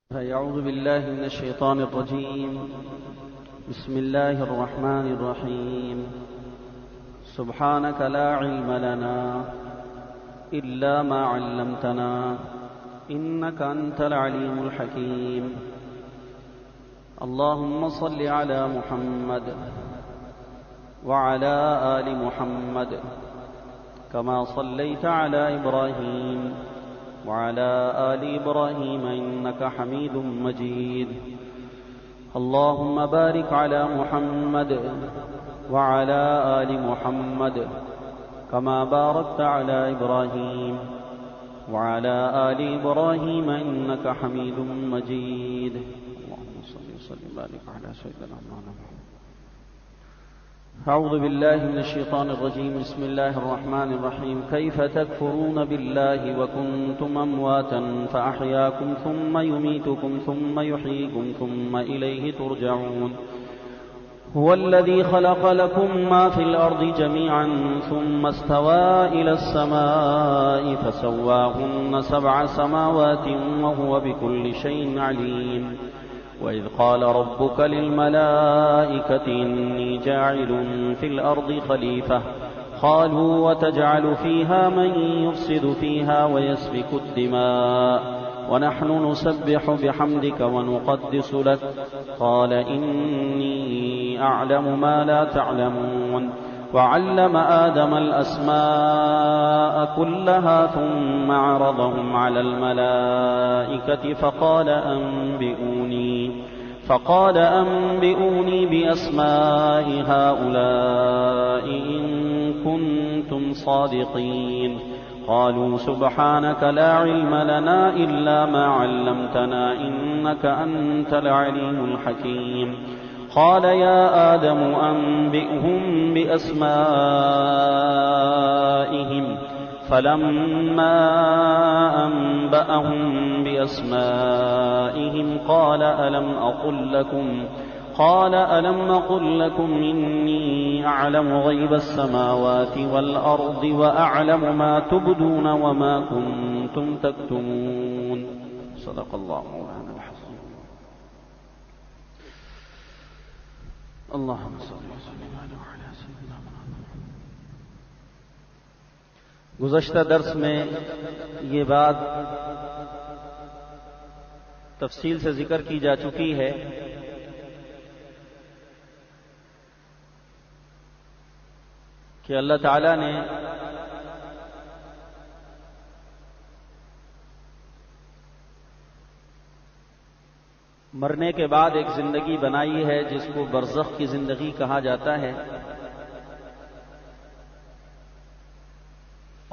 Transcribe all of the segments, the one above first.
أعوذ بالله من الشيطان الرجيم. بسم الله الرحمن الرحيم. سبحانك لا علم لنا إلا ما علمتنا إنك أنت العليم الحكيم. اللهم صل على محمد وعلى آل محمد كما صليت على إبراهيم وعلى آل إبراهيم إنك حميد مجيد. اللهم بارك على محمد وعلى آل محمد كما باركت على إبراهيم وعلى آل إبراهيم إنك حميد مجيد. اللهم صل وسلم وبارك على سيدنا محمد. أعوذ بالله من الشيطان الرجيم. بسم الله الرحمن الرحيم. كيف تكفرون بالله وكنتم أمواتا فأحياكم ثم يميتكم ثم يحييكم ثم إليه ترجعون. هو الذي خلق لكم ما في الأرض جميعا ثم استوى إلى السماء فسواهن 7 سماوات وهو بكل شيء عليم. وإذ قال ربك للملائكة إني جاعل في الأرض خليفة قالوا وتجعل فيها من يفسد فيها ويسفك الدماء ونحن نسبح بحمدك ونقدس لك قال إني أعلم ما لا تعلمون. وعلم آدم الأسماء كلها ثم عرضهم على الملائكة فقال أنبئوني بأسماء هؤلاء إن كنتم صادقين. قالوا سبحانك لا علم لنا إلا ما علمتنا إنك أنت العليم الحكيم. قال يا آدم أنبئهم بأسمائهم فلما أنبأهم بأسمائهم قال ألم أقل لكم إني أعلم غيب السماوات والأرض وأعلم ما تبدون وما كنتم تكتمون. صدق الله مولانا العظيم. اللهم صل وسلم على سيدنا محمد. گزشتہ درس میں یہ بات تفصیل سے ذکر کی جا چکی ہے کہ اللہ تعالی نے مرنے کے بعد ایک زندگی بنائی ہے جس کو برزخ کی زندگی کہا جاتا ہے،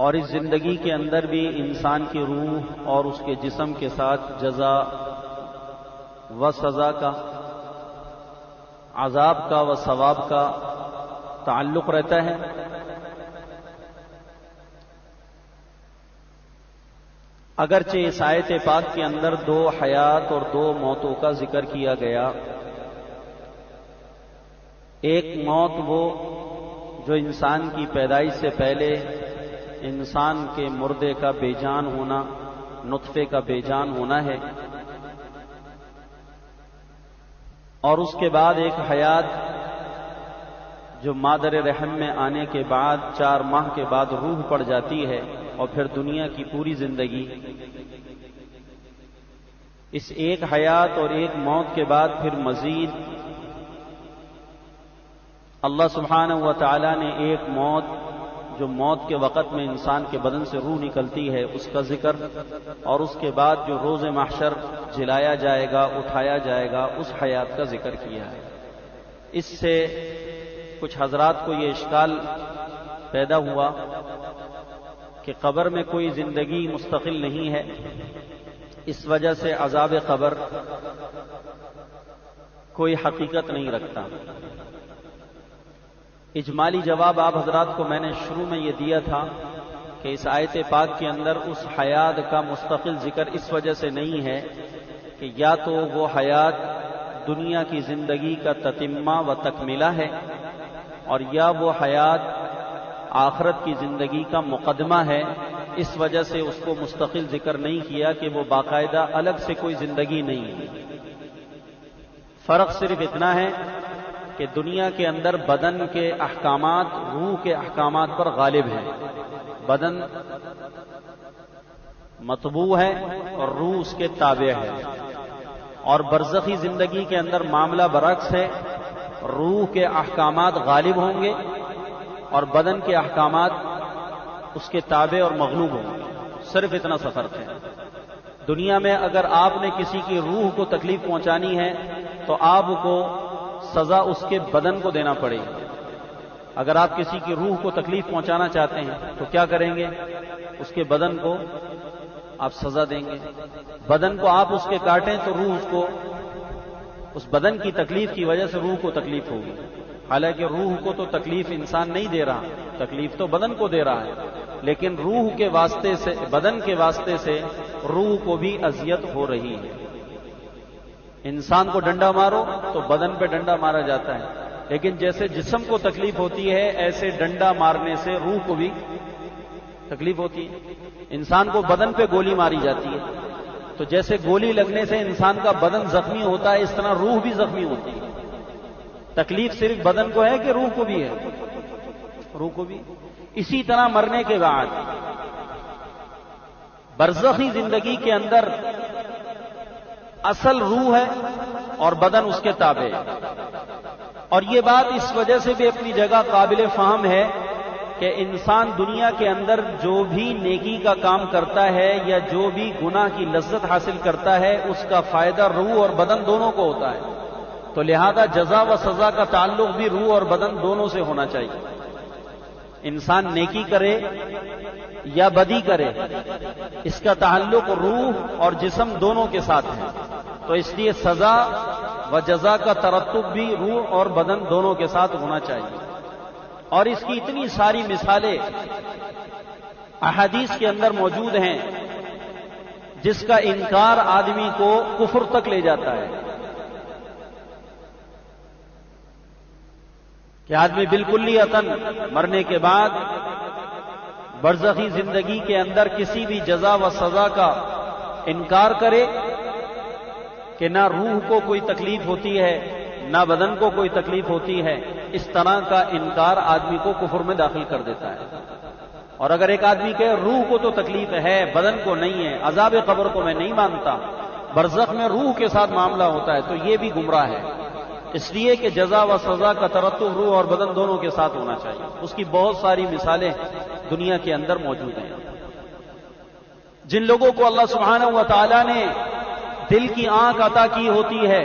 اور اس زندگی کے اندر بھی انسان کی روح اور اس کے جسم کے ساتھ جزا و سزا کا، عذاب کا و ثواب کا تعلق رہتا ہے. اگرچہ اس آیت پاک کے اندر 2 حیات اور 2 موتوں کا ذکر کیا گیا. ایک موت وہ جو انسان کی پیدائش سے پہلے انسان کے مردے کا بے جان ہونا، نطفے کا بے جان ہونا ہے، اور اس کے بعد ایک حیات جو مادر رحم میں آنے کے بعد 4 ماہ کے بعد روح پڑ جاتی ہے، اور پھر دنیا کی پوری زندگی. اس ایک حیات اور ایک موت کے بعد پھر مزید اللہ سبحانہ و تعالی نے ایک موت جو موت کے وقت میں انسان کے بدن سے روح نکلتی ہے اس کا ذکر، اور اس کے بعد جو روز محشر جلایا جائے گا، اٹھایا جائے گا، اس حیات کا ذکر کیا ہے. اس سے کچھ حضرات کو یہ اشکال پیدا ہوا کہ قبر میں کوئی زندگی مستقل نہیں ہے، اس وجہ سے عذاب قبر کوئی حقیقت نہیں رکھتا. اجمالی جواب آپ حضرات کو میں نے شروع میں یہ دیا تھا کہ اس آیت پاک کے اندر اس حیات کا مستقل ذکر اس وجہ سے نہیں ہے کہ یا تو وہ حیات دنیا کی زندگی کا تتمہ و تکملہ ہے، اور یا وہ حیات آخرت کی زندگی کا مقدمہ ہے اس وجہ سے اس کو مستقل ذکر نہیں کیا کہ وہ باقاعدہ الگ سے کوئی زندگی نہیں ہے۔ فرق صرف اتنا ہے کہ دنیا کے اندر بدن کے احکامات روح کے احکامات پر غالب ہیں۔ بدن مطبوع ہے اور روح اس کے تابع ہے، اور برزخی زندگی کے اندر معاملہ برعکس ہے، روح کے احکامات غالب ہوں گے اور بدن کے احکامات اس کے تابع اور مغلوب ہوں گے۔ صرف اتنا سا فرق ہے۔ دنیا میں اگر آپ نے کسی کی روح کو تکلیف پہنچانی ہے تو آپ کو سزا اس کے بدن کو دینا پڑے گی۔ اگر آپ کسی کی روح کو تکلیف پہنچانا چاہتے ہیں تو کیا کریں گے؟ اس کے بدن کو آپ سزا دیں گے۔ بدن کو آپ اس کے کاٹیں تو روح اس کو، اس بدن کی تکلیف کی وجہ سے روح کو تکلیف ہوگی۔ حالانکہ روح کو تو تکلیف انسان نہیں دے رہا، تکلیف تو بدن کو دے رہا ہے، لیکن روح کے واسطے سے، بدن کے واسطے سے روح کو بھی اذیت ہو رہی ہے۔ انسان کو ڈنڈا مارو تو بدن پہ ڈنڈا مارا جاتا ہے، لیکن جیسے جسم کو تکلیف ہوتی ہے ایسے ڈنڈا مارنے سے روح کو بھی تکلیف ہوتی ہے۔ انسان کو بدن پہ گولی ماری جاتی ہے تو جیسے گولی لگنے سے انسان کا بدن زخمی ہوتا ہے، اس طرح روح بھی زخمی ہوتی ہے۔ تکلیف صرف بدن کو ہے کہ روح کو بھی ہے؟ روح کو بھی۔ اسی طرح مرنے کے بعد برزخی زندگی کے اندر اصل روح ہے اور بدن اس کے تابع ہے، اور یہ بات اس وجہ سے بھی اپنی جگہ قابل فہم ہے کہ انسان دنیا کے اندر جو بھی نیکی کا کام کرتا ہے یا جو بھی گناہ کی لذت حاصل کرتا ہے اس کا فائدہ روح اور بدن دونوں کو ہوتا ہے، تو لہذا جزا و سزا کا تعلق بھی روح اور بدن دونوں سے ہونا چاہیے۔ انسان نیکی کرے یا بدی کرے اس کا تعلق روح اور جسم دونوں کے ساتھ ہے، تو اس لیے سزا و جزا کا ترتب بھی روح اور بدن دونوں کے ساتھ ہونا چاہیے۔ اور اس کی اتنی ساری مثالیں احادیث کے اندر موجود ہیں جس کا انکار آدمی کو کفر تک لے جاتا ہے، کہ آدمی بالکلیتاً مرنے کے بعد برزخی زندگی کے اندر کسی بھی جزا و سزا کا انکار کرے کہ نہ روح کو کوئی تکلیف ہوتی ہے نہ بدن کو کوئی تکلیف ہوتی ہے، اس طرح کا انکار آدمی کو کفر میں داخل کر دیتا ہے۔ اور اگر ایک آدمی کہے روح کو تو تکلیف ہے بدن کو نہیں ہے، عذاب قبر کو میں نہیں مانتا، برزخ میں روح کے ساتھ معاملہ ہوتا ہے، تو یہ بھی گمراہ ہے۔ اس لیے کہ جزا و سزا کا ترتب روح اور بدن دونوں کے ساتھ ہونا چاہیے۔ اس کی بہت ساری مثالیں دنیا کے اندر موجود ہیں۔ جن لوگوں کو اللہ سبحانہ و تعالی نے دل کی آنکھ عطا کی ہوتی ہے،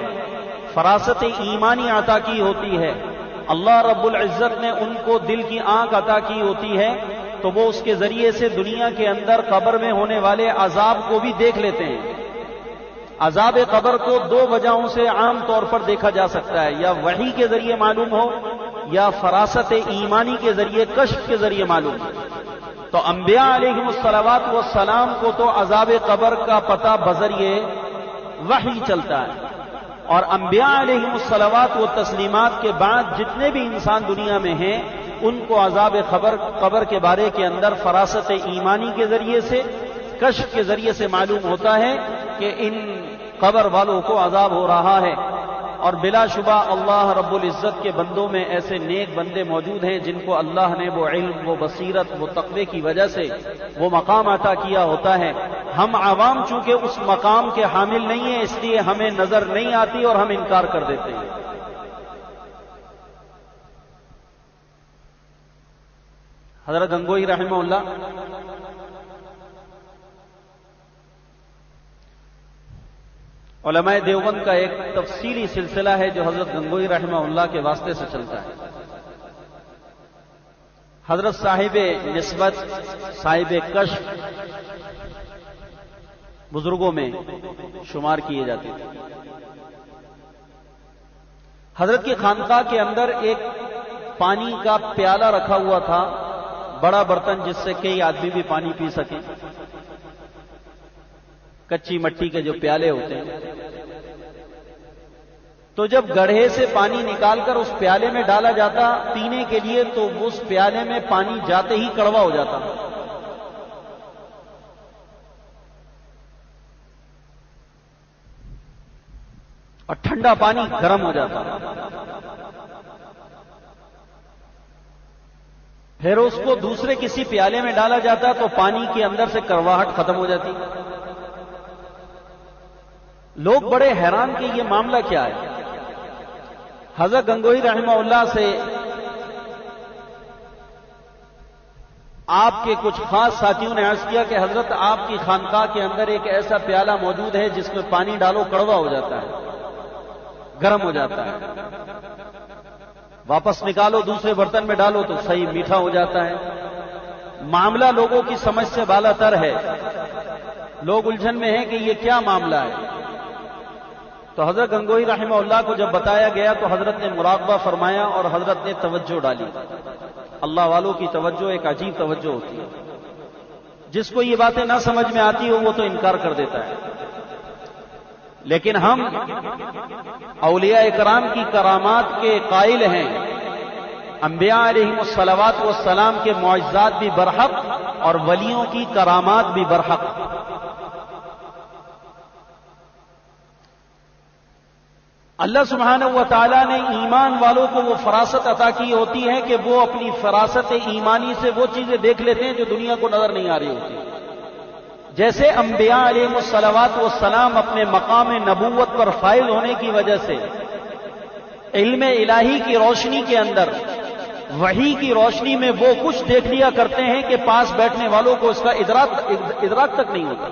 فراست ایمانی عطا کی ہوتی ہے، اللہ رب العزت نے ان کو دل کی آنکھ عطا کی ہوتی ہے، تو وہ اس کے ذریعے سے دنیا کے اندر قبر میں ہونے والے عذاب کو بھی دیکھ لیتے ہیں۔ عذاب قبر کو دو وجہوں سے عام طور پر دیکھا جا سکتا ہے، یا وحی کے ذریعے معلوم ہو یا فراست ایمانی کے ذریعے، کشف کے ذریعے معلوم ہو۔ تو انبیاء علیہم الصلوات والسلام کو تو عذاب قبر کا پتہ بذریعے وحی چلتا ہے، اور انبیاء علیہم الصلوات و تسلیمات کے بعد جتنے بھی انسان دنیا میں ہیں ان کو عذاب قبر کے بارے کے اندر فراست ایمانی کے ذریعے سے، کشف کے ذریعے سے معلوم ہوتا ہے کہ ان قبر والوں کو عذاب ہو رہا ہے۔ اور بلا شبہ اللہ رب العزت کے بندوں میں ایسے نیک بندے موجود ہیں جن کو اللہ نے وہ علم، وہ بصیرت، وہ تقوی کی وجہ سے وہ مقام عطا کیا ہوتا ہے۔ ہم عوام چونکہ اس مقام کے حامل نہیں ہیں، اس لیے ہمیں نظر نہیں آتی اور ہم انکار کر دیتے ہیں۔ حضرت گنگوئی رحمہ اللہ علماء دیوبند کا ایک تفصیلی سلسلہ ہے جو حضرت گنگوئی رحمہ اللہ کے واسطے سے چلتا ہے۔ حضرت صاحب نسبت، صاحب کشف بزرگوں میں شمار کیے جاتے تھے۔ حضرت کی خانقاہ کے اندر ایک پانی کا پیالہ رکھا ہوا تھا، بڑا برتن جس سے کئی آدمی بھی پانی پی سکیں، کچی مٹی کے جو پیالے ہوتے ہیں۔ تو جب گڑھے سے پانی نکال کر اس پیالے میں ڈالا جاتا پینے کے لیے، تو اس پیالے میں پانی جاتے ہی کڑوا ہو جاتا، اور ٹھنڈا پانی گرم ہو جاتا، پھر اس کو دوسرے کسی پیالے میں ڈالا جاتا تو پانی کے اندر سے کرواہٹ ختم ہو جاتی۔ لوگ بڑے حیران کہ یہ معاملہ کیا ہے۔ حضرت گنگوہی رحمہ اللہ سے آپ کے کچھ خاص ساتھیوں نے عرض کیا کہ حضرت آپ کی خانقاہ کے اندر ایک ایسا پیالہ موجود ہے جس میں پانی ڈالو کڑوا ہو جاتا ہے، گرم ہو جاتا ہے، واپس نکالو دوسرے برتن میں ڈالو تو صحیح میٹھا ہو جاتا ہے۔ معاملہ لوگوں کی سمجھ سے بالا تر ہے، لوگ الجھن میں ہیں کہ یہ کیا معاملہ ہے۔ تو حضرت گنگوہی رحمہ اللہ کو جب بتایا گیا تو حضرت نے مراقبہ فرمایا اور حضرت نے توجہ ڈالی۔ اللہ والوں کی توجہ ایک عجیب توجہ ہوتی ہے، جس کو یہ باتیں نہ سمجھ میں آتی ہو وہ تو انکار کر دیتا ہے، لیکن ہم اولیاء کرام کی کرامات کے قائل ہیں، انبیاء علیہم الصلوات والسلام کے معجزات بھی برحق اور ولیوں کی کرامات بھی برحق۔ اللہ سبحانہ و تعالیٰ نے ایمان والوں کو وہ فراست عطا کی ہوتی ہے کہ وہ اپنی فراست ایمانی سے وہ چیزیں دیکھ لیتے ہیں جو دنیا کو نظر نہیں آ رہی ہوتی۔ جیسے انبیاء علیہم الصلوات والسلام اپنے مقام نبوت پر فائز ہونے کی وجہ سے علم الہی کی روشنی کے اندر، وحی کی روشنی میں وہ کچھ دیکھ لیا کرتے ہیں کہ پاس بیٹھنے والوں کو اس کا ادراک تک نہیں ہوتا۔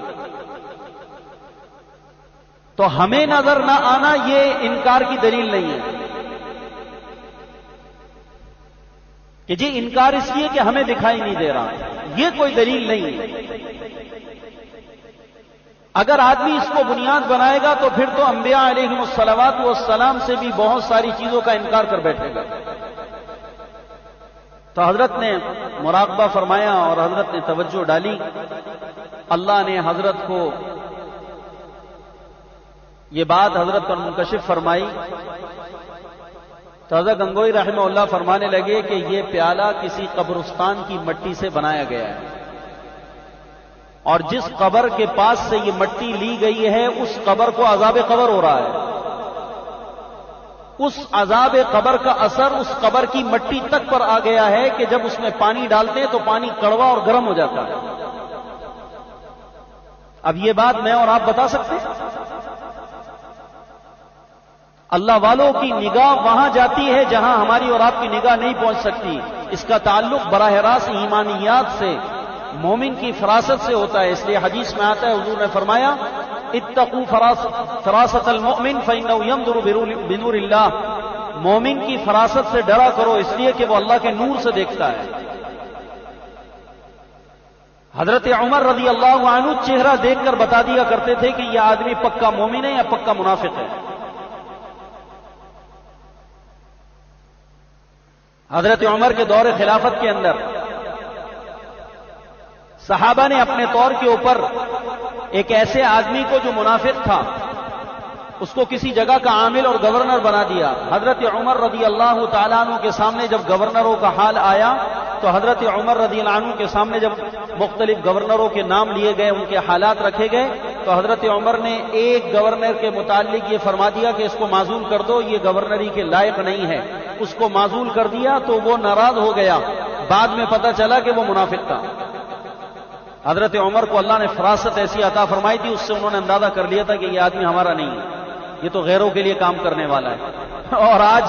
تو ہمیں نظر نہ آنا یہ انکار کی دلیل نہیں ہے کہ جی انکار اس لیے کہ ہمیں دکھائی نہیں دے رہا، یہ کوئی دلیل نہیں ہے۔ اگر آدمی اس کو بنیاد بنائے گا تو پھر تو انبیاء علیہم الصلوات والسلام سے بھی بہت ساری چیزوں کا انکار کر بیٹھے گا۔ تو حضرت نے مراقبہ فرمایا اور حضرت نے توجہ ڈالی۔ اللہ نے حضرت کو یہ بات حضرت پر منکشف فرمائی تو حضرت گنگوہی رحمہ اللہ فرمانے لگے کہ یہ پیالہ کسی قبرستان کی مٹی سے بنایا گیا ہے، اور جس قبر کے پاس سے یہ مٹی لی گئی ہے اس قبر کو عذاب قبر ہو رہا ہے۔ اس عذاب قبر کا اثر اس قبر کی مٹی تک پر آ گیا ہے کہ جب اس میں پانی ڈالتے ہیں تو پانی کڑوا اور گرم ہو جاتا ہے۔ اب یہ بات میں اور آپ بتا سکتے ہیں؟ اللہ والوں کی نگاہ وہاں جاتی ہے جہاں ہماری اور آپ کی نگاہ نہیں پہنچ سکتی۔ اس کا تعلق براہ راست ایمانیات سے، مومن کی فراست سے ہوتا ہے۔ اس لیے حدیث میں آتا ہے، حضور نے فرمایا اتقوا فراست المؤمن فإنه ينظر بنور اللہ، مومن کی فراست سے ڈرا کرو اس لیے کہ وہ اللہ کے نور سے دیکھتا ہے۔ حضرت عمر رضی اللہ عنہ چہرہ دیکھ کر بتا دیا کرتے تھے کہ یہ آدمی پکا مومن ہے یا پکا منافق ہے۔ حضرت عمر کے دور خلافت کے اندر صحابہ نے اپنے طور کے اوپر ایک ایسے آدمی کو جو منافق تھا اس کو کسی جگہ کا عامل اور گورنر بنا دیا۔ حضرت عمر رضی اللہ تعالیٰ عنہ کے سامنے جب گورنروں کا حال آیا تو حضرت عمر رضی اللہ عنہ کے سامنے جب مختلف گورنروں کے نام لیے گئے، ان کے حالات رکھے گئے، تو حضرت عمر نے ایک گورنر کے متعلق یہ فرما دیا کہ اس کو معزول کر دو، یہ گورنری کے لائق نہیں ہے۔ اس کو معزول کر دیا تو وہ ناراض ہو گیا، بعد میں پتہ چلا کہ وہ منافق تھا۔ حضرت عمر کو اللہ نے فراست ایسی عطا فرمائی تھی، اس سے انہوں نے اندازہ کر لیا تھا کہ یہ آدمی ہمارا نہیں ہے، یہ تو غیروں کے لیے کام کرنے والا ہے۔ اور آج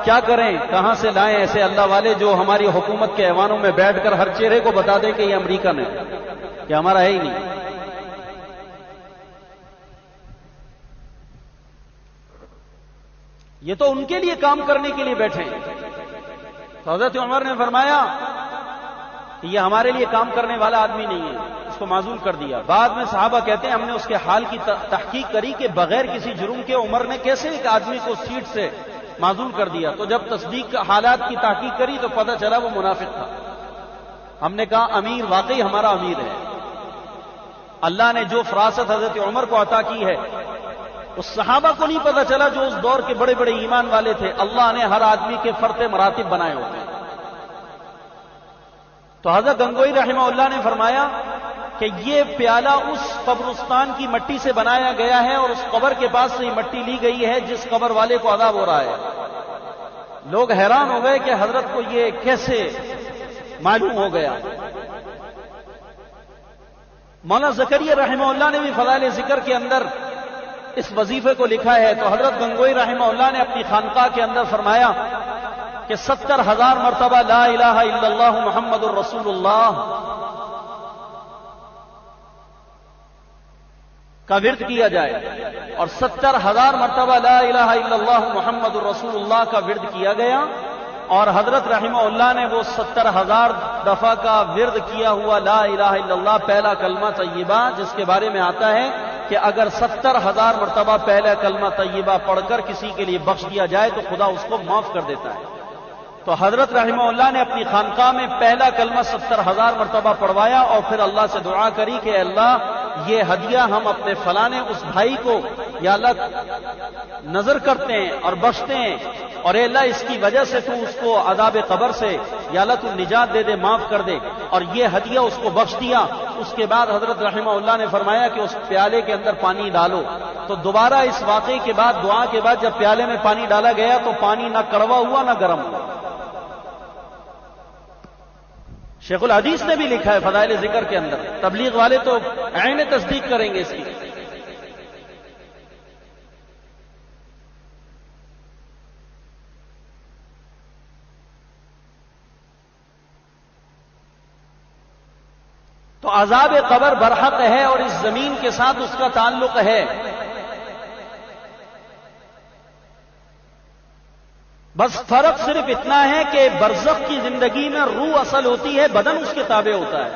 کیا کریں، کہاں سے لائیں ایسے اللہ والے جو ہماری حکومت کے ایوانوں میں بیٹھ کر ہر چہرے کو بتا دیں کہ یہ امریکن ہے، کہ ہمارا ہے ہی نہیں۔ یہ تو ان کے لیے کام کرنے کے لیے بیٹھے ہیں۔ تو حضرت عمر نے فرمایا کہ یہ ہمارے لیے کام کرنے والا آدمی نہیں ہے، اس کو معزول کر دیا۔ بعد میں صحابہ کہتے ہیں ہم نے اس کے حال کی تحقیق کری کہ بغیر کسی جرم کے عمر نے کیسے ایک آدمی کو سیٹ سے معزول کر دیا، تو جب تصدیق حالات کی تحقیق کری تو پتہ چلا وہ منافق تھا۔ ہم نے کہا امیر واقعی ہمارا امیر ہے۔ اللہ نے جو فراست حضرت عمر کو عطا کی ہے اس صحابہ کو نہیں پتہ چلا جو اس دور کے بڑے بڑے ایمان والے تھے۔ اللہ نے ہر آدمی کے فرق مراتب بنائے ہوتے ہیں۔ تو حضرت گنگوہی رحمہ اللہ نے فرمایا کہ یہ پیالہ اس قبرستان کی مٹی سے بنایا گیا ہے اور اس قبر کے پاس سے یہ مٹی لی گئی ہے جس قبر والے کو عذاب ہو رہا ہے۔ لوگ حیران ہو گئے کہ حضرت کو یہ کیسے معلوم ہو گیا۔ مولانا زکریا رحمہ اللہ نے بھی فضائل ذکر کے اندر اس وظیفے کو لکھا ہے، تو حضرت گنگوئی رحمہ اللہ نے اپنی خانقاہ کے اندر فرمایا کہ 70,000 مرتبہ لا الہ الا اللہ محمد الرسول اللہ کا ورد کیا جائے، اور 70,000 مرتبہ لا الہ الا اللہ محمد الرسول اللہ کا ورد کیا گیا، اور حضرت رحمہ اللہ نے وہ 70,000 دفعہ کا ورد کیا ہوا لا الہ الا اللہ پہلا کلمہ طیبہ، جس کے بارے میں آتا ہے کہ اگر 70,000 مرتبہ پہلا کلمہ طیبہ پڑھ کر کسی کے لیے بخش دیا جائے تو خدا اس کو معاف کر دیتا ہے۔ تو حضرت رحمہ اللہ نے اپنی خانقاہ میں پہلا کلمہ 70,000 مرتبہ پڑھوایا اور پھر اللہ سے دعا کری کہ اللہ یہ ہدیہ ہم اپنے فلانے اس بھائی کو یا اللہ نظر کرتے ہیں اور بخشتے ہیں، اور اے اللہ اس کی وجہ سے تو اس کو عذاب قبر سے یا اللہ تو نجات دے دے، معاف کر دے، اور یہ ہدیہ اس کو بخش دیا۔ اس کے بعد حضرت رحمہ اللہ نے فرمایا کہ اس پیالے کے اندر پانی ڈالو، تو دوبارہ اس واقعے کے بعد دعا کے بعد جب پیالے میں پانی ڈالا گیا تو پانی نہ کڑوا ہوا نہ گرم ہوا۔ شیخ الحدیث نے بھی لکھا ہے فضائل ذکر کے اندر، تبلیغ والے تو عین تصدیق کریں گے اس کی۔ تو عذاب قبر برحق ہے اور اس زمین کے ساتھ اس کا تعلق ہے۔ بس فرق صرف اتنا ہے کہ برزخ کی زندگی میں روح اصل ہوتی ہے، بدن اس کے تابع ہوتا ہے۔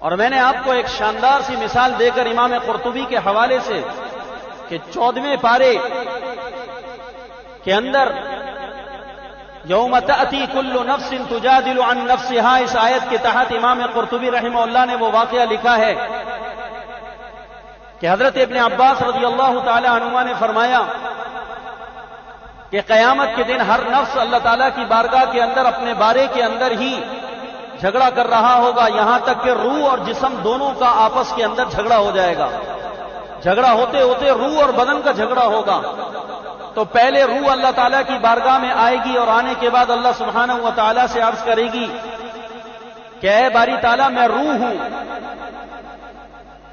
اور میں نے آپ کو ایک شاندار سی مثال دے کر امام قرطبی کے حوالے سے کہ 14ویں پارے کے اندر یوم تأتی کل نفس تجادل عن نفسها، اس آیت کے تحت امام قرطبی رحمہ اللہ نے وہ واقعہ لکھا ہے کہ حضرت ابن عباس رضی اللہ تعالی عنہما نے فرمایا کہ قیامت کے دن ہر نفس اللہ تعالیٰ کی بارگاہ کے اندر اپنے بارے کے اندر ہی جھگڑا کر رہا ہوگا، یہاں تک کہ روح اور جسم دونوں کا آپس کے اندر جھگڑا ہو جائے گا۔ جھگڑا ہوتے ہوتے روح اور بدن کا جھگڑا ہوگا، تو پہلے روح اللہ تعالیٰ کی بارگاہ میں آئے گی اور آنے کے بعد اللہ سبحانہ و تعالیٰ سے عرض کرے گی کہ اے باری تعالیٰ میں روح ہوں،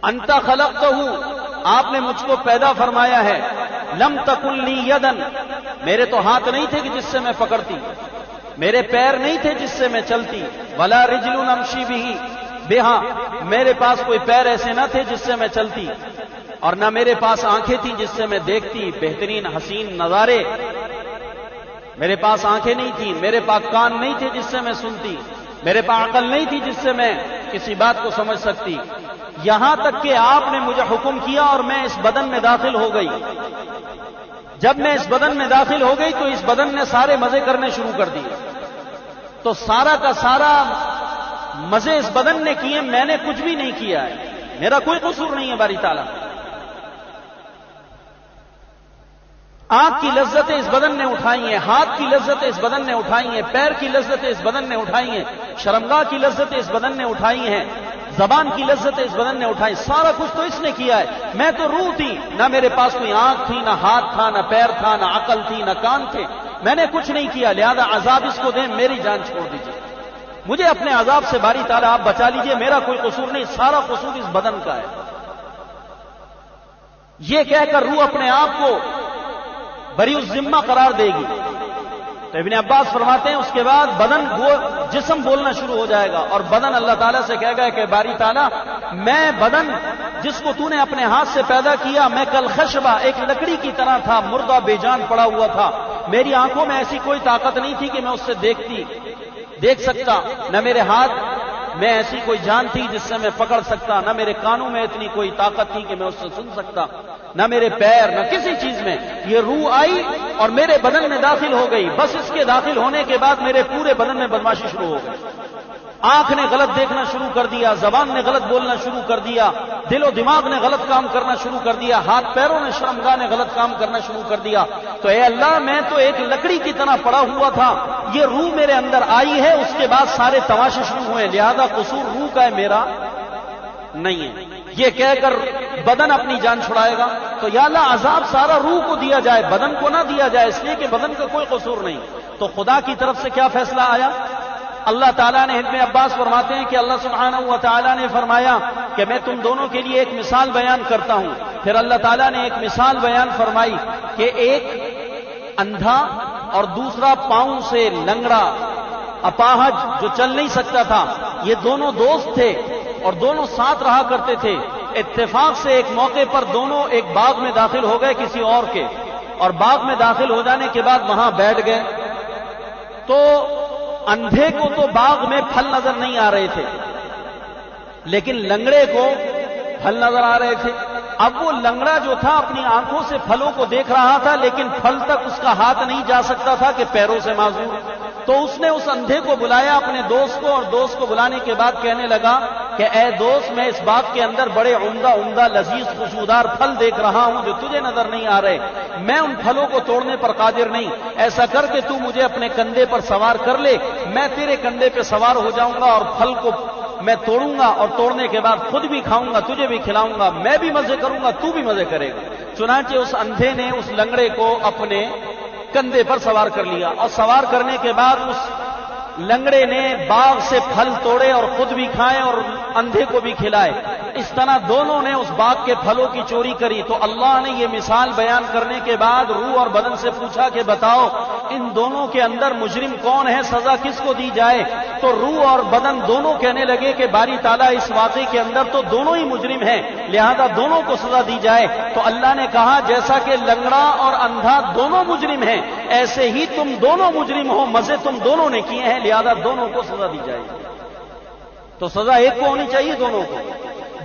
انت خلقتہ، آپ نے مجھ کو پیدا فرمایا ہے، لم تکن لی یدن، میرے تو ہاتھ نہیں تھے کہ جس سے میں پکڑتی، میرے پیر نہیں تھے جس سے میں چلتی، ولا رجل امشی بہا، میرے پاس کوئی پیر ایسے نہ تھے جس سے میں چلتی، اور نہ میرے پاس آنکھیں تھیں جس سے میں دیکھتی بہترین حسین نظارے، میرے پاس آنکھیں نہیں تھیں، میرے پاس کان نہیں تھے جس سے میں سنتی، میرے پاس عقل نہیں تھی جس سے میں کسی بات کو سمجھ سکتی، یہاں تک کہ آپ نے مجھے حکم کیا اور میں اس بدن میں داخل ہو گئی۔ جب میں اس بدن میں داخل ہو گئی تو اس بدن نے سارے مزے کرنے شروع کر دیے، تو سارا کا سارا مزے اس بدن نے کیے، میں نے کچھ بھی نہیں کیا ہے، میرا کوئی قصور نہیں ہے باری تعالیٰ۔ آنکھ کی لذتیں اس بدن نے اٹھائی ہیں، ہاتھ کی لذتیں اس بدن نے اٹھائی ہیں، پیر کی لذتیں اس بدن نے اٹھائی ہیں، شرمگاہ کی لذتیں اس بدن نے اٹھائی ہیں، زبان کی لذتیں اس بدن نے اٹھائی، سارا کچھ تو اس نے کیا ہے۔ میں تو روح تھی، نہ میرے پاس کوئی آنکھ تھی، نہ ہاتھ تھا، نہ پیر تھا، نہ عقل تھی، نہ کان تھے، میں نے کچھ نہیں کیا، لہذا عذاب اس کو دیں، میری جان چھوڑ دیجیے، مجھے اپنے عذاب سے باری تعالیٰ آپ بچا لیجیے، میرا کوئی قصور نہیں، سارا قصور اس بدن کا ہے۔ یہ کہہ کر روح اپنے آپ کو بری الذمہ قرار دے گی۔ تو ابن عباس فرماتے ہیں اس کے بعد جسم بولنا شروع ہو جائے گا، اور بدن اللہ تعالیٰ سے کہے گا کہ باری تعالیٰ میں بدن جس کو تو نے اپنے ہاتھ سے پیدا کیا، میں کل خشبہ ایک لکڑی کی طرح تھا، مردہ بے جان پڑا ہوا تھا، میری آنکھوں میں ایسی کوئی طاقت نہیں تھی کہ میں اس سے دیکھ سکتا، نہ میرے ہاتھ میں ایسی کوئی جان تھی جس سے میں پکڑ سکتا، نہ میرے کانوں میں اتنی کوئی طاقت تھی کہ میں اس سے سن سکتا، نہ میرے پیر، نہ کسی چیز میں۔ یہ روح آئی اور میرے بدن میں داخل ہو گئی، بس اس کے داخل ہونے کے بعد میرے پورے بدن میں بدماشی شروع ہو گئی۔ آنکھ نے غلط دیکھنا شروع کر دیا، زبان نے غلط بولنا شروع کر دیا، دل و دماغ نے غلط کام کرنا شروع کر دیا، ہاتھ پیروں نے شرمگاہ نے غلط کام کرنا شروع کر دیا، تو اے اللہ میں تو ایک لکڑی کی طرح پڑا ہوا تھا، یہ روح میرے اندر آئی ہے، اس کے بعد سارے تماشے شروع ہوئے، لہذا قصور روح کا ہے، میرا نہیں ہے، یہ کہہ کر بدن اپنی جان چھڑائے گا، تو یا اللہ عذاب سارا روح کو دیا جائے، بدن کو نہ دیا جائے، اس لیے کہ بدن کا کوئی قصور نہیں۔ تو خدا کی طرف سے کیا فیصلہ آیا؟ اللہ تعالیٰ نے ابن عباس فرماتے ہیں کہ اللہ سبحانہ و تعالیٰ نے فرمایا کہ میں تم دونوں کے لیے ایک مثال بیان کرتا ہوں۔ پھر اللہ تعالیٰ نے ایک مثال بیان فرمائی کہ ایک اندھا اور دوسرا پاؤں سے لنگڑا اپاہج جو چل نہیں سکتا تھا، یہ دونوں دوست تھے اور دونوں ساتھ رہا کرتے تھے۔ اتفاق سے ایک موقع پر دونوں ایک باغ میں داخل ہو گئے کسی اور کے، اور باغ میں داخل ہو جانے کے بعد وہاں بیٹھ گئے، تو اندھے کو تو باغ میں پھل نظر نہیں آ رہے تھے، لیکن لنگڑے کو پھل نظر آ رہے تھے۔ اب وہ لنگڑا جو تھا اپنی آنکھوں سے پھلوں کو دیکھ رہا تھا، لیکن پھل تک اس کا ہاتھ نہیں جا سکتا تھا کہ پیروں سے معذور۔ تو اس نے اس اندھے کو بلایا اپنے دوست کو، اور دوست کو بلانے کے بعد کہنے لگا کہ اے دوست، میں اس باغ کے اندر بڑے عمدہ لذیذ خوشبودار پھل دیکھ رہا ہوں جو تجھے نظر نہیں آ رہے، میں ان پھلوں کو توڑنے پر قادر نہیں، ایسا کر کے تو مجھے اپنے کندھے پر سوار کر لے، میں تیرے کندھے پہ سوار ہو جاؤں گا اور پھل کو میں توڑوں گا، اور توڑنے کے بعد خود بھی کھاؤں گا، تجھے بھی کھلاؤں گا، میں بھی مزے کروں گا، تو بھی مزے کرے گا۔ چنانچہ اس اندھے نے اس لنگڑے کو اپنے کندھے پر سوار کر لیا، اور سوار کرنے کے بعد اس لنگڑے نے باغ سے پھل توڑے اور خود بھی کھائے اور اندھے کو بھی کھلائے۔ اس طرح دونوں نے اس باغ کے پھلوں کی چوری کری۔ تو اللہ نے یہ مثال بیان کرنے کے بعد روح اور بدن سے پوچھا کہ بتاؤ ان دونوں کے اندر مجرم کون ہے، سزا کس کو دی جائے؟ تو روح اور بدن دونوں کہنے لگے کہ باری تعالیٰ اس واقعے کے اندر تو دونوں ہی مجرم ہیں، لہذا دونوں کو سزا دی جائے۔ تو اللہ نے کہا جیسا کہ لنگڑا اور اندھا دونوں مجرم ہیں، ایسے ہی تم دونوں مجرم ہو، مزے تم دونوں نے کیے ہیں، لہذا دونوں کو سزا دی جائے گی۔ تو سزا ایک کو ہونی چاہیے،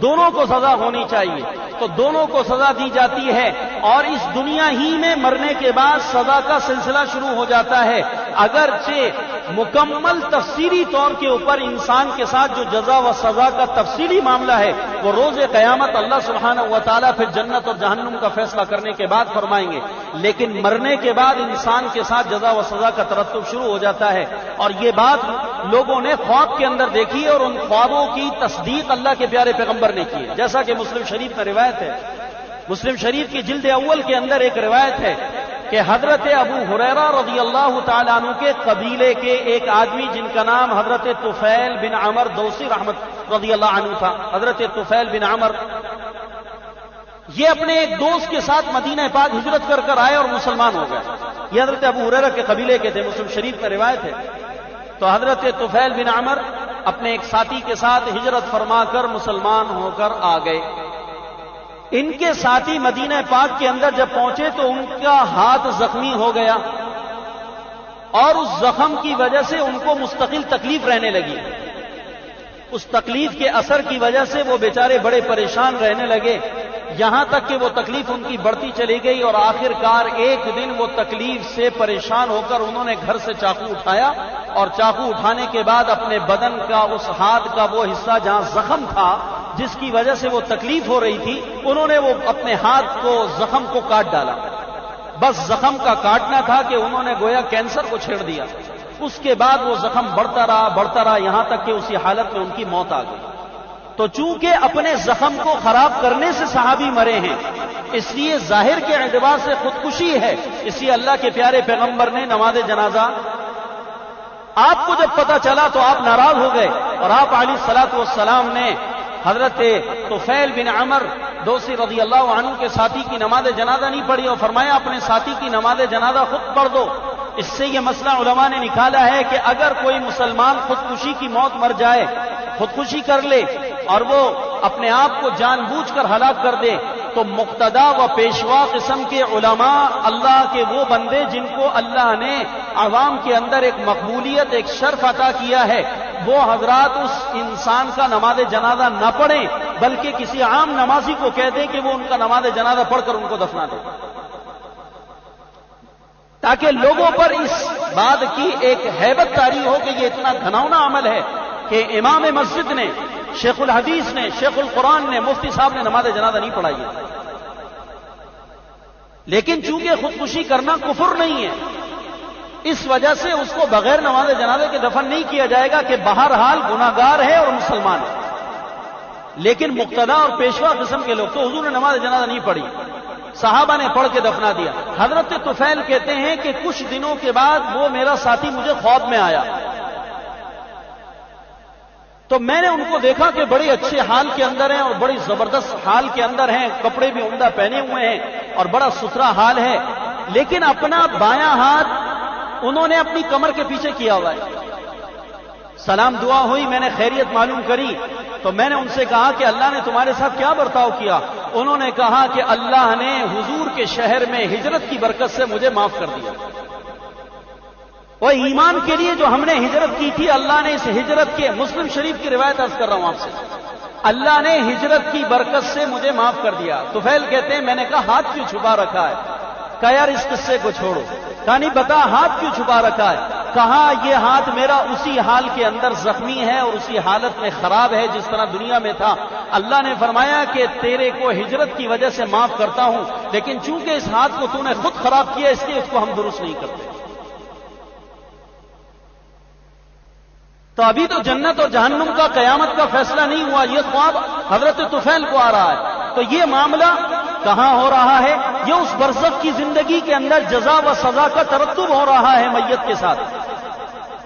دونوں کو سزا ہونی چاہیے، تو دونوں کو سزا دی جاتی ہے، اور اس دنیا ہی میں مرنے کے بعد سزا کا سلسلہ شروع ہو جاتا ہے۔ اگرچہ مکمل تفصیلی طور کے اوپر انسان کے ساتھ جو جزا و سزا کا تفصیلی معاملہ ہے وہ روز قیامت اللہ سبحانہ و تعالیٰ پھر جنت اور جہنم کا فیصلہ کرنے کے بعد فرمائیں گے، لیکن مرنے کے بعد انسان کے ساتھ جزا و سزا کا ترتب شروع ہو جاتا ہے۔ اور یہ بات لوگوں نے خواب کے اندر دیکھی اور ان خوابوں کی تصدیق اللہ کے پیارے پیغمبر نے کی ہے، جیسا کہ مسلم شریف میں روایت ہے۔ مسلم شریف کی جلد اول کے اندر ایک روایت ہے کہ حضرت ابو ہریرہ رضی اللہ تعالیٰ عنہ کے قبیلے کے ایک آدمی جن کا نام حضرت طفیل بن عمر دوسی رحمت رضی اللہ عنہ تھا، حضرت طفیل بن عمر یہ اپنے ایک دوست کے ساتھ مدینہ پاک ہجرت کر آئے اور مسلمان ہو گئے۔ یہ حضرت ابو ہریرہ کے قبیلے کے تھے، مسلم شریف میں روایت ہے۔ تو حضرت طفیل بن عمر اپنے ایک ساتھی کے ساتھ ہجرت فرما کر مسلمان ہو کر آ گئے۔ ان کے ساتھی مدینہ پاک کے اندر جب پہنچے تو ان کا ہاتھ زخمی ہو گیا، اور اس زخم کی وجہ سے ان کو مستقل تکلیف رہنے لگی۔ اس تکلیف کے اثر کی وجہ سے وہ بیچارے بڑے پریشان رہنے لگے، یہاں تک کہ وہ تکلیف ان کی بڑھتی چلی گئی، اور آخر کار ایک دن وہ تکلیف سے پریشان ہو کر انہوں نے گھر سے چاقو اٹھایا، اور چاقو اٹھانے کے بعد اپنے بدن کا اس ہاتھ کا وہ حصہ جہاں زخم تھا جس کی وجہ سے وہ تکلیف ہو رہی تھی، انہوں نے وہ اپنے ہاتھ کو زخم کو کاٹ ڈالا۔ بس زخم کا کاٹنا تھا کہ انہوں نے گویا کینسر کو چھیڑ دیا۔ اس کے بعد وہ زخم بڑھتا رہا یہاں تک کہ اسی حالت میں ان کی موت آ گئی۔ تو چونکہ اپنے زخم کو خراب کرنے سے صحابی مرے ہیں، اس لیے ظاہر کے اعتبار سے خودکشی ہے، اس لیے اللہ کے پیارے پیغمبر نے نماز جنازہ آپ کو جب پتا چلا تو آپ ناراض ہو گئے، اور آپ علیہ الصلوۃ والسلام نے حضرت طفیل بن عمر دوسی رضی اللہ عنہ کے ساتھی کی نماز جنازہ نہیں پڑھی، اور فرمایا اپنے ساتھی کی نماز جنازہ خود پڑھ دو۔ اس سے یہ مسئلہ علماء نے نکالا ہے کہ اگر کوئی مسلمان خودکشی کی موت مر جائے، خودکشی کر لے اور وہ اپنے آپ کو جان بوجھ کر ہلاک کر دے، تو مقتدا و پیشوا قسم کے علماء، اللہ کے وہ بندے جن کو اللہ نے عوام کے اندر ایک مقبولیت، ایک شرف عطا کیا ہے، وہ حضرات اس انسان کا نماز جنازہ نہ پڑھیں، بلکہ کسی عام نمازی کو کہہ دیں کہ وہ ان کا نماز جنازہ پڑھ کر ان کو دفنا دے، تاکہ لوگوں پر اس بات کی ایک ہیبت طاری ہو کہ یہ اتنا گھناؤنا عمل ہے کہ امام مسجد نے، شیخ الحدیث نے، شیخ القرآن نے، مفتی صاحب نے نماز جنازہ نہیں پڑھائی ہے، لیکن چونکہ خودکشی کرنا کفر نہیں ہے، اس وجہ سے اس کو بغیر نماز جنازے کے دفن نہیں کیا جائے گا کہ بہرحال گناہگار ہے اور مسلمان ہے۔ لیکن مقتدا اور پیشوا قسم کے لوگ، تو حضور نے نماز جنازہ نہیں پڑھی، صحابہ نے پڑھ کے دفنا دیا۔ حضرت طفیل کہتے ہیں کہ کچھ دنوں کے بعد وہ میرا ساتھی مجھے خواب میں آیا، تو میں نے ان کو دیکھا کہ بڑے اچھے حال کے اندر ہیں اور بڑی زبردست حال کے اندر ہیں، کپڑے بھی عمدہ پہنے ہوئے ہیں اور بڑا ستھرا حال ہے، لیکن اپنا بایاں ہاتھ انہوں نے اپنی کمر کے پیچھے کیا ہوا ہے۔ سلام دعا ہوئی، میں نے خیریت معلوم کری، تو میں نے ان سے کہا کہ اللہ نے تمہارے ساتھ کیا برتاؤ کیا؟ انہوں نے کہا کہ اللہ نے حضور کے شہر میں ہجرت کی برکت سے مجھے معاف کر دیا۔ وہ ایمان کے لیے جو ہم نے ہجرت کی تھی، اللہ نے اس ہجرت کے، مسلم شریف کی روایت عرض کر رہا ہوں آپ سے، اللہ نے ہجرت کی برکت سے مجھے معاف کر دیا۔ طفیل کہتے ہیں میں نے کہا ہاتھ کیوں چھپا رکھا ہے؟ کہا یار اس قصے کو چھوڑو۔ کہا نہیں بتا ہاتھ کیوں چھپا رکھا ہے؟ کہا یہ ہاتھ میرا اسی حال کے اندر زخمی ہے اور اسی حالت میں خراب ہے جس طرح دنیا میں تھا۔ اللہ نے فرمایا کہ تیرے کو ہجرت کی وجہ سے معاف کرتا ہوں، لیکن چونکہ اس ہاتھ کو تو نے خود خراب کیا اس لیے اس کو ہم درست نہیں کرتے۔ تو ابھی تو جنت اور جہنم کا، قیامت کا فیصلہ نہیں ہوا، یہ خواب حضرت طفیل کو آ رہا ہے۔ تو یہ معاملہ کہاں ہو رہا ہے؟ یہ اس برزخ کی زندگی کے اندر جزا و سزا کا ترتب ہو رہا ہے میت کے ساتھ۔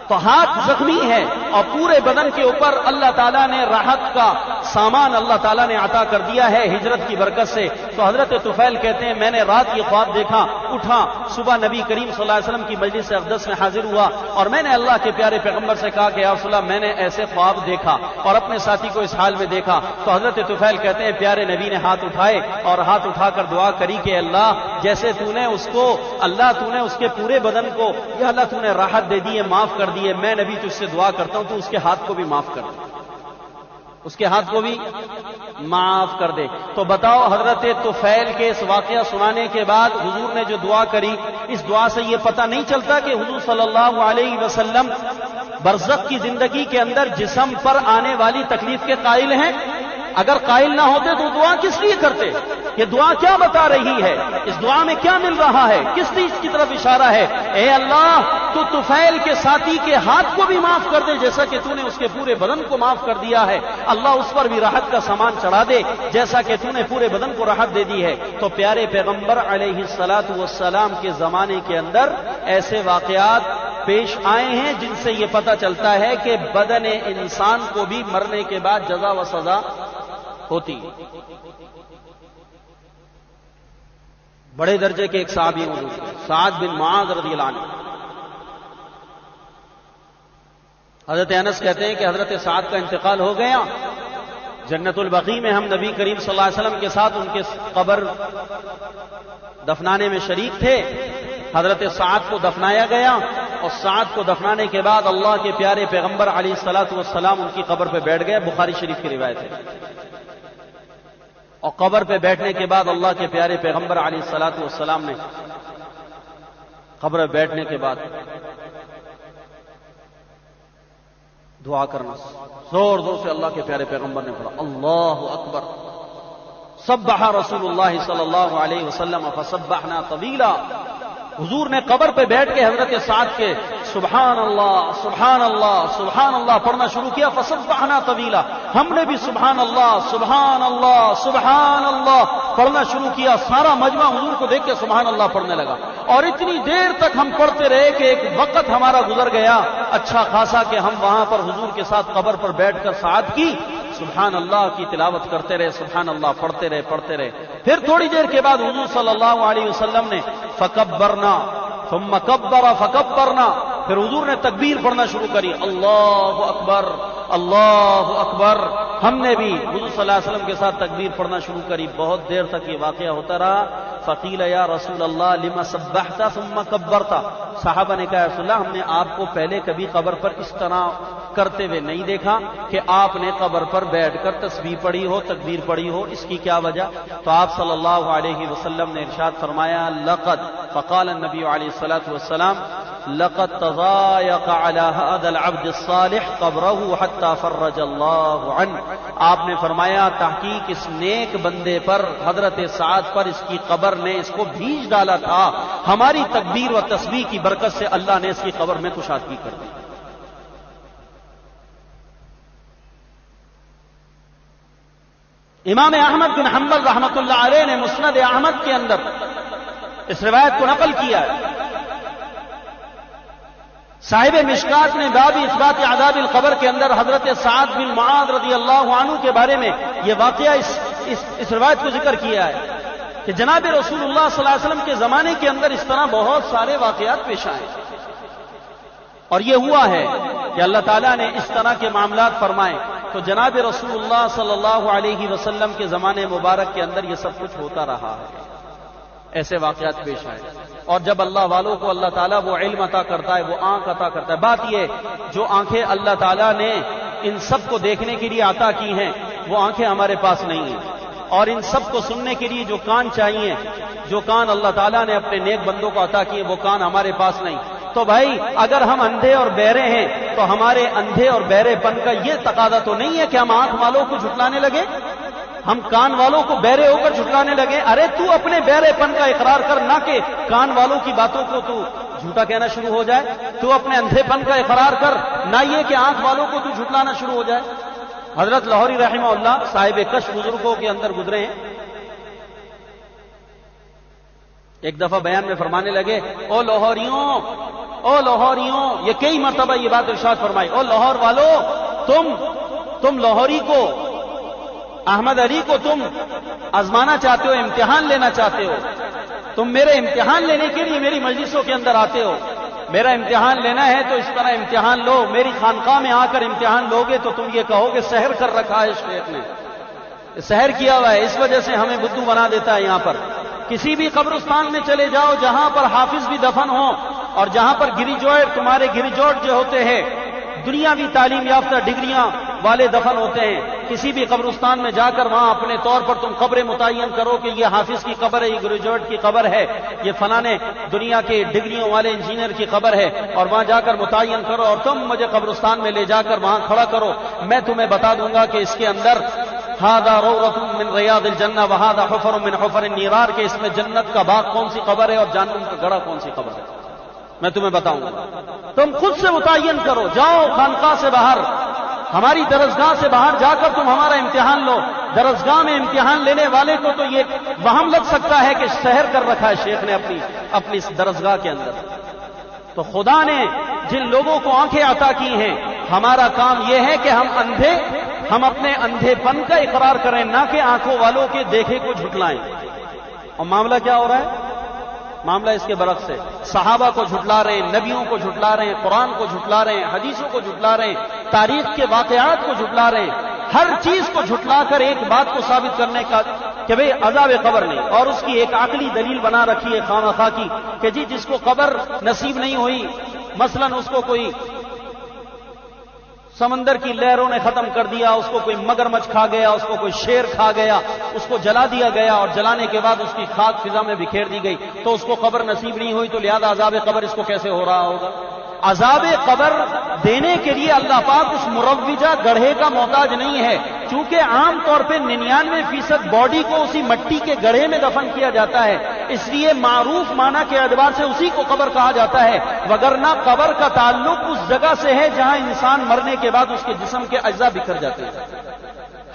تو ہاتھ زخمی ہے اور پورے بدن کے اوپر اللہ تعالیٰ نے راحت کا سامان اللہ تعالیٰ نے عطا کر دیا ہے ہجرت کی برکت سے۔ تو حضرت طفیل کہتے ہیں میں نے رات یہ خواب دیکھا، اٹھا، صبح نبی کریم صلی اللہ علیہ وسلم کی مجلس اقدس میں حاضر ہوا اور میں نے اللہ کے پیارے پیغمبر سے کہا کہ یا رسول اللہ میں نے ایسے خواب دیکھا اور اپنے ساتھی کو اس حال میں دیکھا۔ تو حضرت طفیل کہتے ہیں پیارے نبی نے ہاتھ اٹھائے اور ہاتھ اٹھا کر دعا کری کہ اللہ جیسے تو نے اس کو، اللہ تو نے اس کے پورے بدن کو، یا اللہ تو نے راحت دے دی ہے، معاف کر دی ہے، میں نبی تجھ سے دعا کرتا ہوں تو اس کے ہاتھ کو بھی معاف کر دے، اس کے ہاتھ کو بھی معاف کر دے۔ تو بتاؤ حضرت طفیل کے اس واقعہ سنانے کے بعد حضور نے جو دعا کری، اس دعا سے یہ پتہ نہیں چلتا کہ حضور صلی اللہ علیہ وسلم برزخ کی زندگی کے اندر جسم پر آنے والی تکلیف کے قائل ہیں؟ اگر قائل نہ ہوتے تو دعا کس لیے کرتے؟ یہ دعا کیا بتا رہی ہے؟ اس دعا میں کیا مل رہا ہے؟ کس چیز کی طرف اشارہ ہے؟ اے اللہ تو طفیل کے ساتھی کے ہاتھ کو بھی معاف کر دے جیسا کہ تو نے اس کے پورے بدن کو معاف کر دیا ہے، اللہ اس پر بھی راحت کا سامان چڑھا دے جیسا کہ تو نے پورے بدن کو راحت دے دی ہے۔ تو پیارے پیغمبر علیہ الصلاۃ والسلام کے زمانے کے اندر ایسے واقعات پیش آئے ہیں جن سے یہ پتہ چلتا ہے کہ بدن انسان کو بھی مرنے کے بعد جزا و سزا ہوتی۔ بڑے درجے کے ایک صحابی موجود ہیں، سعد بن معاذ رضی اللہ عنہ۔ حضرت انس کہتے ہیں کہ حضرت سعد کا انتقال ہو گیا، جنت البقیع میں ہم نبی کریم صلی اللہ علیہ وسلم کے ساتھ ان کے قبر دفنانے میں شریک تھے۔ حضرت سعد کو دفنایا گیا اور سعد کو دفنانے کے بعد اللہ کے پیارے پیغمبر علیہ الصلاۃ والسلام ان کی قبر پہ بیٹھ گئے، بخاری شریف کی روایت ہے۔ اور قبر پہ بیٹھنے کے بعد اللہ کے پیارے پیغمبر علیہ الصلاۃ والسلام نے قبر پہ بیٹھنے کے بعد دعا کرنا، زور زور سے اللہ کے پیارے پیغمبر نے پڑھا اللہ اکبر، سبح رسول اللہ صلی اللہ علیہ وسلم فسبحنا طویلا۔ حضور نے قبر پہ بیٹھ کے حضرت سعد کے سبحان اللہ سبحان اللہ سبحان اللہ پڑھنا شروع کیا، فسبحنا طویلا، ہم نے بھی سبحان اللہ سبحان اللہ سبحان اللہ پڑھنا شروع کیا۔ سارا مجمع حضور کو دیکھ کے سبحان اللہ پڑھنے لگا اور اتنی دیر تک ہم پڑھتے رہے کہ ایک وقت ہمارا گزر گیا اچھا خاصا کہ ہم وہاں پر حضور کے ساتھ قبر پر بیٹھ کر سعد کی سبحان اللہ کی تلاوت کرتے رہے، سبحان اللہ پڑھتے رہے۔ پھر تھوڑی دیر کے بعد حضور صلی اللہ علیہ وسلم نے فکبرنا ثم کبر فکبرنا، پھر حضور نے تکبیر پڑھنا شروع کری، اللہ اکبر اللہ اکبر۔ ہم نے بھی حضور صلی اللہ علیہ وسلم کے ساتھ تکبیر پڑھنا شروع کری۔ بہت دیر تک یہ واقعہ ہوتا رہا۔ فقیل یا رسول اللہ لما سبحت ثم کبرت، صحابہ نے کہا رسول اللہ ہم نے آپ کو پہلے کبھی قبر پر اس طرح کرتے ہوئے نہیں دیکھا کہ آپ نے قبر پر بیٹھ کر تسبیح پڑھی ہو، تکبیر پڑھی ہو، اس کی کیا وجہ؟ تو آپ صلی اللہ علیہ وسلم نے ارشاد فرمایا لقد، فقال النبی علیہ الصلاۃ والسلام لقد تضايق على هذا العبد الصالح قبره حتى فرج اللہ عنہ. آپ نے فرمایا تحقیق اس نیک بندے پر، حضرت سعد پر، اس کی قبر نے اس کو بھیج ڈالا تھا. ہماری تکبیر و تسبیح کی برکت سے اللہ نے اس کی قبر میں کشادگی کر دی. امام احمد بن حنبل رحمۃ اللہ علیہ نے مسند احمد کے اندر اس روایت کو نقل کیا ہے. صاحب مشکات نے باب اثبات عذاب القبر کے اندر حضرت سعد بن معاذ رضی اللہ عنہ کے بارے میں یہ واقعہ اس روایت کو ذکر کیا ہے کہ جناب رسول اللہ صلی اللہ علیہ وسلم کے زمانے کے اندر اس طرح بہت سارے واقعات پیش آئے اور یہ ہوا ہے کہ اللہ تعالیٰ نے اس طرح کے معاملات فرمائے تو جناب رسول اللہ صلی اللہ علیہ وسلم کے زمانے مبارک کے اندر یہ سب کچھ ہوتا رہا ہے. ایسے واقعات پیش آئے اور جب اللہ والوں کو اللہ تعالیٰ وہ علم عطا کرتا ہے، وہ آنکھ عطا کرتا ہے. بات یہ جو آنکھیں اللہ تعالیٰ نے ان سب کو دیکھنے کے لیے عطا کی ہیں وہ آنکھیں ہمارے پاس نہیں ہیں، اور ان سب کو سننے کے لیے جو کان چاہیے، جو کان اللہ تعالیٰ نے اپنے نیک بندوں کو عطا کیے وہ کان ہمارے پاس نہیں. تو بھائی اگر ہم اندھے اور بہرے ہیں تو ہمارے اندھے اور بہرے پن کا یہ تقاضا تو نہیں ہے کہ ہم آنکھ والوں کو جھٹلانے لگے، ہم کان والوں کو بہرے ہو کر جھٹلانے لگے. ارے تو اپنے بہرے پن کا اقرار کر، نہ کہ کان والوں کی باتوں کو تو جھوٹا کہنا شروع ہو جائے. تو اپنے اندھے پن کا اقرار کر، نہ یہ کہ آنکھ والوں کو تو جھٹلانا شروع ہو جائے. حضرت لاہوری رحمہ اللہ صاحب کشف بزرگوں کے اندر گزرے ہیں. ایک دفعہ بیان میں فرمانے لگے او لاہوریوں، یہ کئی مرتبہ یہ بات ارشاد فرمائی، او لاہور والو، تم لاہوری کو، احمد علی کو تم آزمانا چاہتے ہو، امتحان لینا چاہتے ہو. تم میرے امتحان لینے کے لیے میری مجلسوں کے اندر آتے ہو. میرا امتحان لینا ہے تو اس طرح امتحان لو. میری خانقاہ میں آ کر امتحان لوگے تو تم یہ کہو کہ سحر کر رکھا ہے شیخ نے، سحر کیا ہوا ہے، اس وجہ سے ہمیں بدھو بنا دیتا ہے. یہاں پر کسی بھی قبرستان میں چلے جاؤ جہاں پر حافظ بھی دفن ہو اور جہاں پر تمہارے گریجویٹ جو ہوتے ہیں دنیاوی تعلیم یافتہ ڈگریاں والے دفن ہوتے ہیں، کسی بھی قبرستان میں جا کر وہاں اپنے طور پر تم قبر متعین کرو کہ یہ حافظ کی قبر ہے، یہ گریجویٹ کی قبر ہے، یہ فلانے دنیا کے ڈگریوں والے انجینئر کی قبر ہے، اور وہاں جا کر متعین کرو اور تم مجھے قبرستان میں لے جا کر وہاں کھڑا کرو. میں تمہیں بتا دوں گا کہ اس کے اندر ہذا روضۃ من ریاض الجنہ وہذا حفر من حفر النیرار، کہ اس میں جنت کا باغ کون سی قبر ہے اور جہنم کا گڑھا کون سی قبر ہے. میں تمہیں بتاؤں گا، تم خود سے متعین کرو. جاؤ خانقاہ سے باہر، ہماری درسگاہ سے باہر جا کر تم ہمارا امتحان لو. درسگاہ میں امتحان لینے والے کو تو یہ وہم لگ سکتا ہے کہ سحر کر رکھا ہے شیخ نے اپنی اس درسگاہ کے اندر. تو خدا نے جن لوگوں کو آنکھیں عطا کی ہیں، ہمارا کام یہ ہے کہ ہم اپنے اندھے پن کا اقرار کریں، نہ کہ آنکھوں والوں کے دیکھے کو جھٹلائیں. اور معاملہ کیا ہو رہا ہے؟ معاملہ اس کے برعکس ہے. صحابہ کو جھٹلا رہے ہیں، نبیوں کو جھٹلا رہے ہیں، قرآن کو جھٹلا رہے ہیں، حدیثوں کو جھٹلا رہے ہیں، تاریخ کے واقعات کو جھٹلا رہے ہیں. ہر چیز کو جھٹلا کر ایک بات کو ثابت کرنے کا کہ بھئی عذاب قبر نہیں، اور اس کی ایک عقلی دلیل بنا رکھی ہے خواہ کی کہ جی جس کو قبر نصیب نہیں ہوئی، مثلا اس کو کوئی سمندر کی لہروں نے ختم کر دیا، اس کو کوئی مگرمچھ کھا گیا، اس کو کوئی شیر کھا گیا، اس کو جلا دیا گیا اور جلانے کے بعد اس کی خاک فضا میں بکھیر دی گئی، تو اس کو قبر نصیب نہیں ہوئی، تو لہذا عذاب قبر اس کو کیسے ہو رہا ہوگا؟ عذاب قبر دینے کے لیے اللہ پاک اس مروجہ گڑھے کا محتاج نہیں ہے. چونکہ عام طور پہ 99% باڈی کو اسی مٹی کے گڑھے میں دفن کیا جاتا ہے، اس لیے معروف معنی کے اعتبار سے اسی کو قبر کہا جاتا ہے، وگرنہ قبر کا تعلق اس جگہ سے ہے جہاں انسان مرنے کے بعد اس کے جسم کے اجزاء بکھر جاتے ہیں.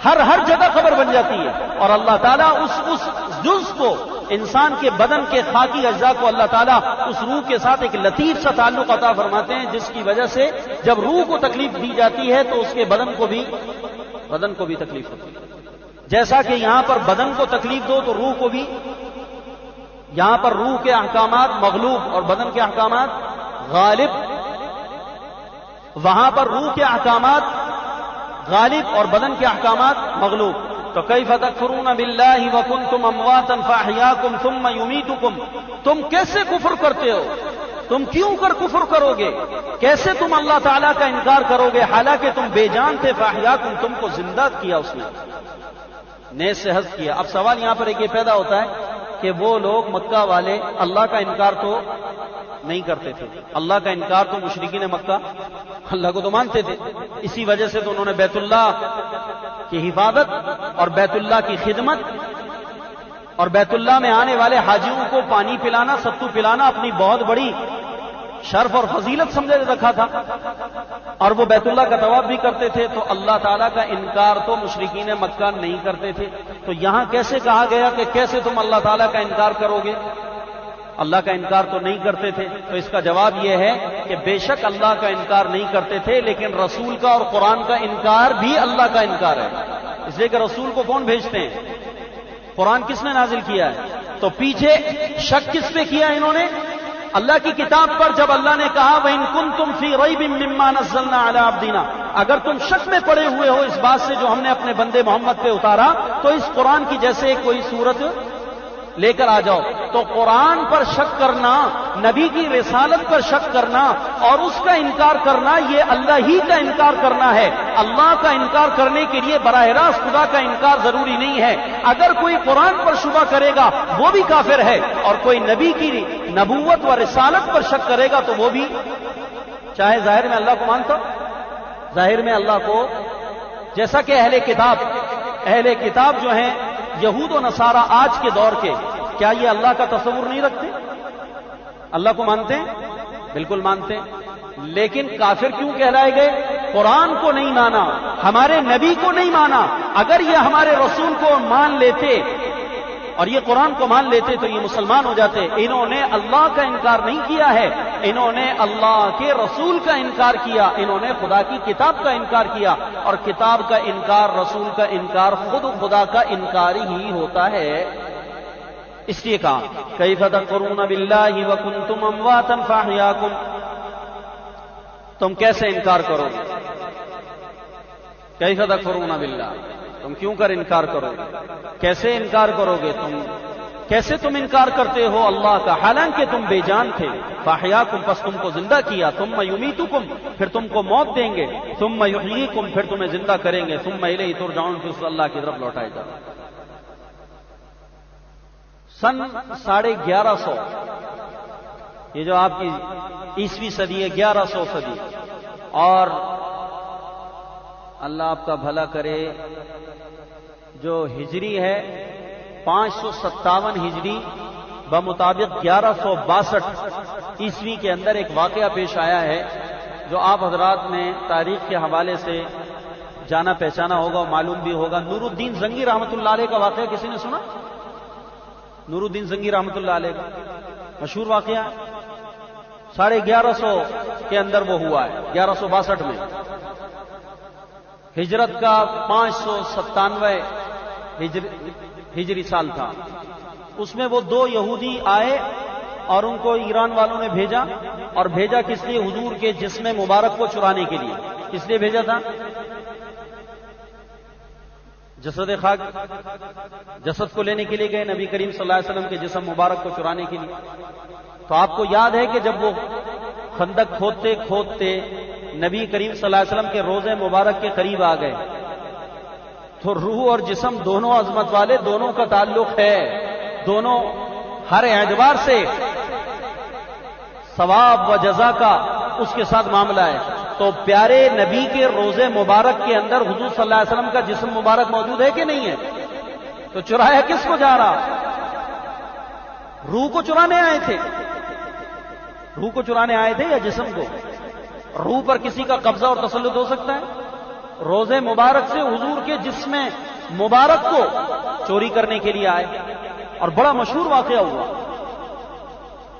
ہر جگہ قبر بن جاتی ہے، اور اللہ تعالیٰ اس جز کو، انسان کے بدن کے خاکی اجزاء کو اللہ تعالیٰ اس روح کے ساتھ ایک لطیف سا تعلق عطا فرماتے ہیں، جس کی وجہ سے جب روح کو تکلیف دی جاتی ہے تو اس کے بدن کو بھی تکلیف ہوتی ہے. جیسا کہ یہاں پر بدن کو تکلیف دو تو روح کو بھی، یہاں پر روح کے احکامات مغلوب اور بدن کے احکامات غالب، وہاں پر روح کے احکامات غالب اور بدن کے احکامات مغلوب. تو کیف تکفرون باللہ وکنتم امواتا فاحیاکم ثم یمیتکم، تم کیسے کفر کرتے ہو؟ تم کیوں کر کفر کرو گے؟ کیسے تم اللہ تعالیٰ کا انکار کرو گے حالانکہ تم بے جان تھے؟ فاحیاکم، تم کو زندہ کیا اس نے، نیز سے حذف کیا. اب سوال یہاں پر ایک یہ پیدا ہوتا ہے کہ وہ لوگ مکہ والے اللہ کا انکار تو نہیں کرتے تھے. اللہ کا انکار تو مشرکین مکہ اللہ کو تو مانتے تھے. اسی وجہ سے تو انہوں نے بیت اللہ کی حفاظت اور بیت اللہ کی خدمت اور بیت اللہ میں آنے والے حاجیوں کو پانی پلانا، ستو پلانا اپنی بہت بڑی شرف اور فضیلت سمجھے رکھا تھا. اور وہ بیت اللہ کا طواف بھی کرتے تھے. تو اللہ تعالیٰ کا انکار تو مشرکین مکہ نہیں کرتے تھے. تو یہاں کیسے کہا گیا کہ کیسے تم اللہ تعالیٰ کا انکار کرو گے؟ اللہ کا انکار تو نہیں کرتے تھے. تو اس کا جواب یہ ہے کہ بے شک اللہ کا انکار نہیں کرتے تھے، لیکن رسول کا اور قرآن کا انکار بھی اللہ کا انکار ہے. اس لیے کہ رسول کو کون بھیجتے ہیں؟ قرآن کس نے نازل کیا ہے؟ تو پیچھے شک کس پہ کیا انہوں نے؟ اللہ کی کتاب پر. جب اللہ نے کہا وَإِن كُنتُمْ فِي رَيْبٍ مِّمَّا نَزَّلْنَا عَلَىٰ عَبْدِنَا، اگر تم شک میں پڑے ہوئے ہو اس بات سے جو ہم نے اپنے بندے محمد پہ اتارا، تو اس قرآن کی جیسے کوئی صورت لے کر آ جاؤ. تو قرآن پر شک کرنا، نبی کی رسالت پر شک کرنا اور اس کا انکار کرنا، یہ اللہ ہی کا انکار کرنا ہے. اللہ کا انکار کرنے کے لیے براہ راست خدا کا انکار ضروری نہیں ہے. اگر کوئی قرآن پر شبہ کرے گا وہ بھی کافر ہے، اور کوئی نبی کی نبوت و رسالت پر شک کرے گا تو وہ بھی، چاہے ظاہر میں اللہ کو مانتا، ظاہر میں اللہ کو، جیسا کہ اہل کتاب جو ہیں یہود و نصارہ آج کے دور کے، کیا یہ اللہ کا تصور نہیں رکھتے؟ اللہ کو مانتے ہیں؟ بالکل مانتے ہیں. لیکن کافر کیوں کہلائے گئے؟ قرآن کو نہیں مانا، ہمارے نبی کو نہیں مانا. اگر یہ ہمارے رسول کو مان لیتے اور یہ قرآن کو مان لیتے تو یہ مسلمان ہو جاتے. انہوں نے اللہ کا انکار نہیں کیا ہے، انہوں نے اللہ کے رسول کا انکار کیا، انہوں نے خدا کی کتاب کا انکار کیا. اور کتاب کا انکار، رسول کا انکار خود خدا کا انکار ہی ہوتا ہے. اس لیے کہا کیف تکفرون باللہ وکنتم امواتا فاحیاکم، تم کیسے انکار کرو گے؟ کیف تکفرون باللہ، تم کیوں کر انکار کرو گے؟ کیسے انکار کرو گے تم؟ کیسے تم انکار کرتے ہو اللہ کا، حالانکہ تم بے جان تھے؟ فاحیاکم، پس تم کو زندہ کیا. ثم یمیتکم، پھر تم کو موت دیں گے. ثم یحییکم، پھر تمہیں زندہ کریں گے. ثم الیہ ترجعون، پھر اللہ کی طرف لوٹائے جاؤ. سن 1150، یہ جو آپ کی عیسوی صدی ہے، 1100 صدی، اور اللہ آپ کا بھلا کرے، جو ہجری ہے 557 ہجری بمطابق 1162 عیسوی کے اندر ایک واقعہ پیش آیا ہے جو آپ حضرات نے تاریخ کے حوالے سے جانا پہچانا ہوگا اور معلوم بھی ہوگا. نور الدین زنگی رحمۃ اللہ علیہ کا واقعہ کسی نے سنا؟ نور الدین زنگی رحمۃ اللہ علیہ کا مشہور واقعہ ہے. 1150 کے اندر وہ ہوا ہے، 1162 میں. ہجرت کا 597 ہجری سال تھا. اس میں وہ 2 یہودی آئے اور ان کو ایران والوں نے بھیجا، اور بھیجا کس لیے؟ حضور کے جسم مبارک کو چرانے کے لیے. کس لیے بھیجا تھا؟ جسد کو لینے کے لیے گئے، نبی کریم صلی اللہ علیہ وسلم کے جسم مبارک کو چرانے کے لیے. تو آپ کو یاد ہے کہ جب وہ خندق کھودتے کھودتے نبی کریم صلی اللہ علیہ وسلم کے روضے مبارک کے قریب آ گئے تو روح اور جسم دونوں عظمت والے، دونوں کا تعلق ہے، دونوں ہر اعتبار سے ثواب و جزا کا اس کے ساتھ معاملہ ہے. تو پیارے نبی کے روضے مبارک کے اندر حضور صلی اللہ علیہ وسلم کا جسم مبارک موجود ہے کہ نہیں ہے؟ تو چرایا کس کو جا رہا؟ روح کو چرانے آئے تھے. روح کو چرانے آئے تھے یا جسم کو؟ روح پر کسی کا قبضہ اور تسلط ہو سکتا ہے؟ روضے مبارک سے حضور کے جسم مبارک کو چوری کرنے کے لیے آئے، اور بڑا مشہور واقعہ ہوا.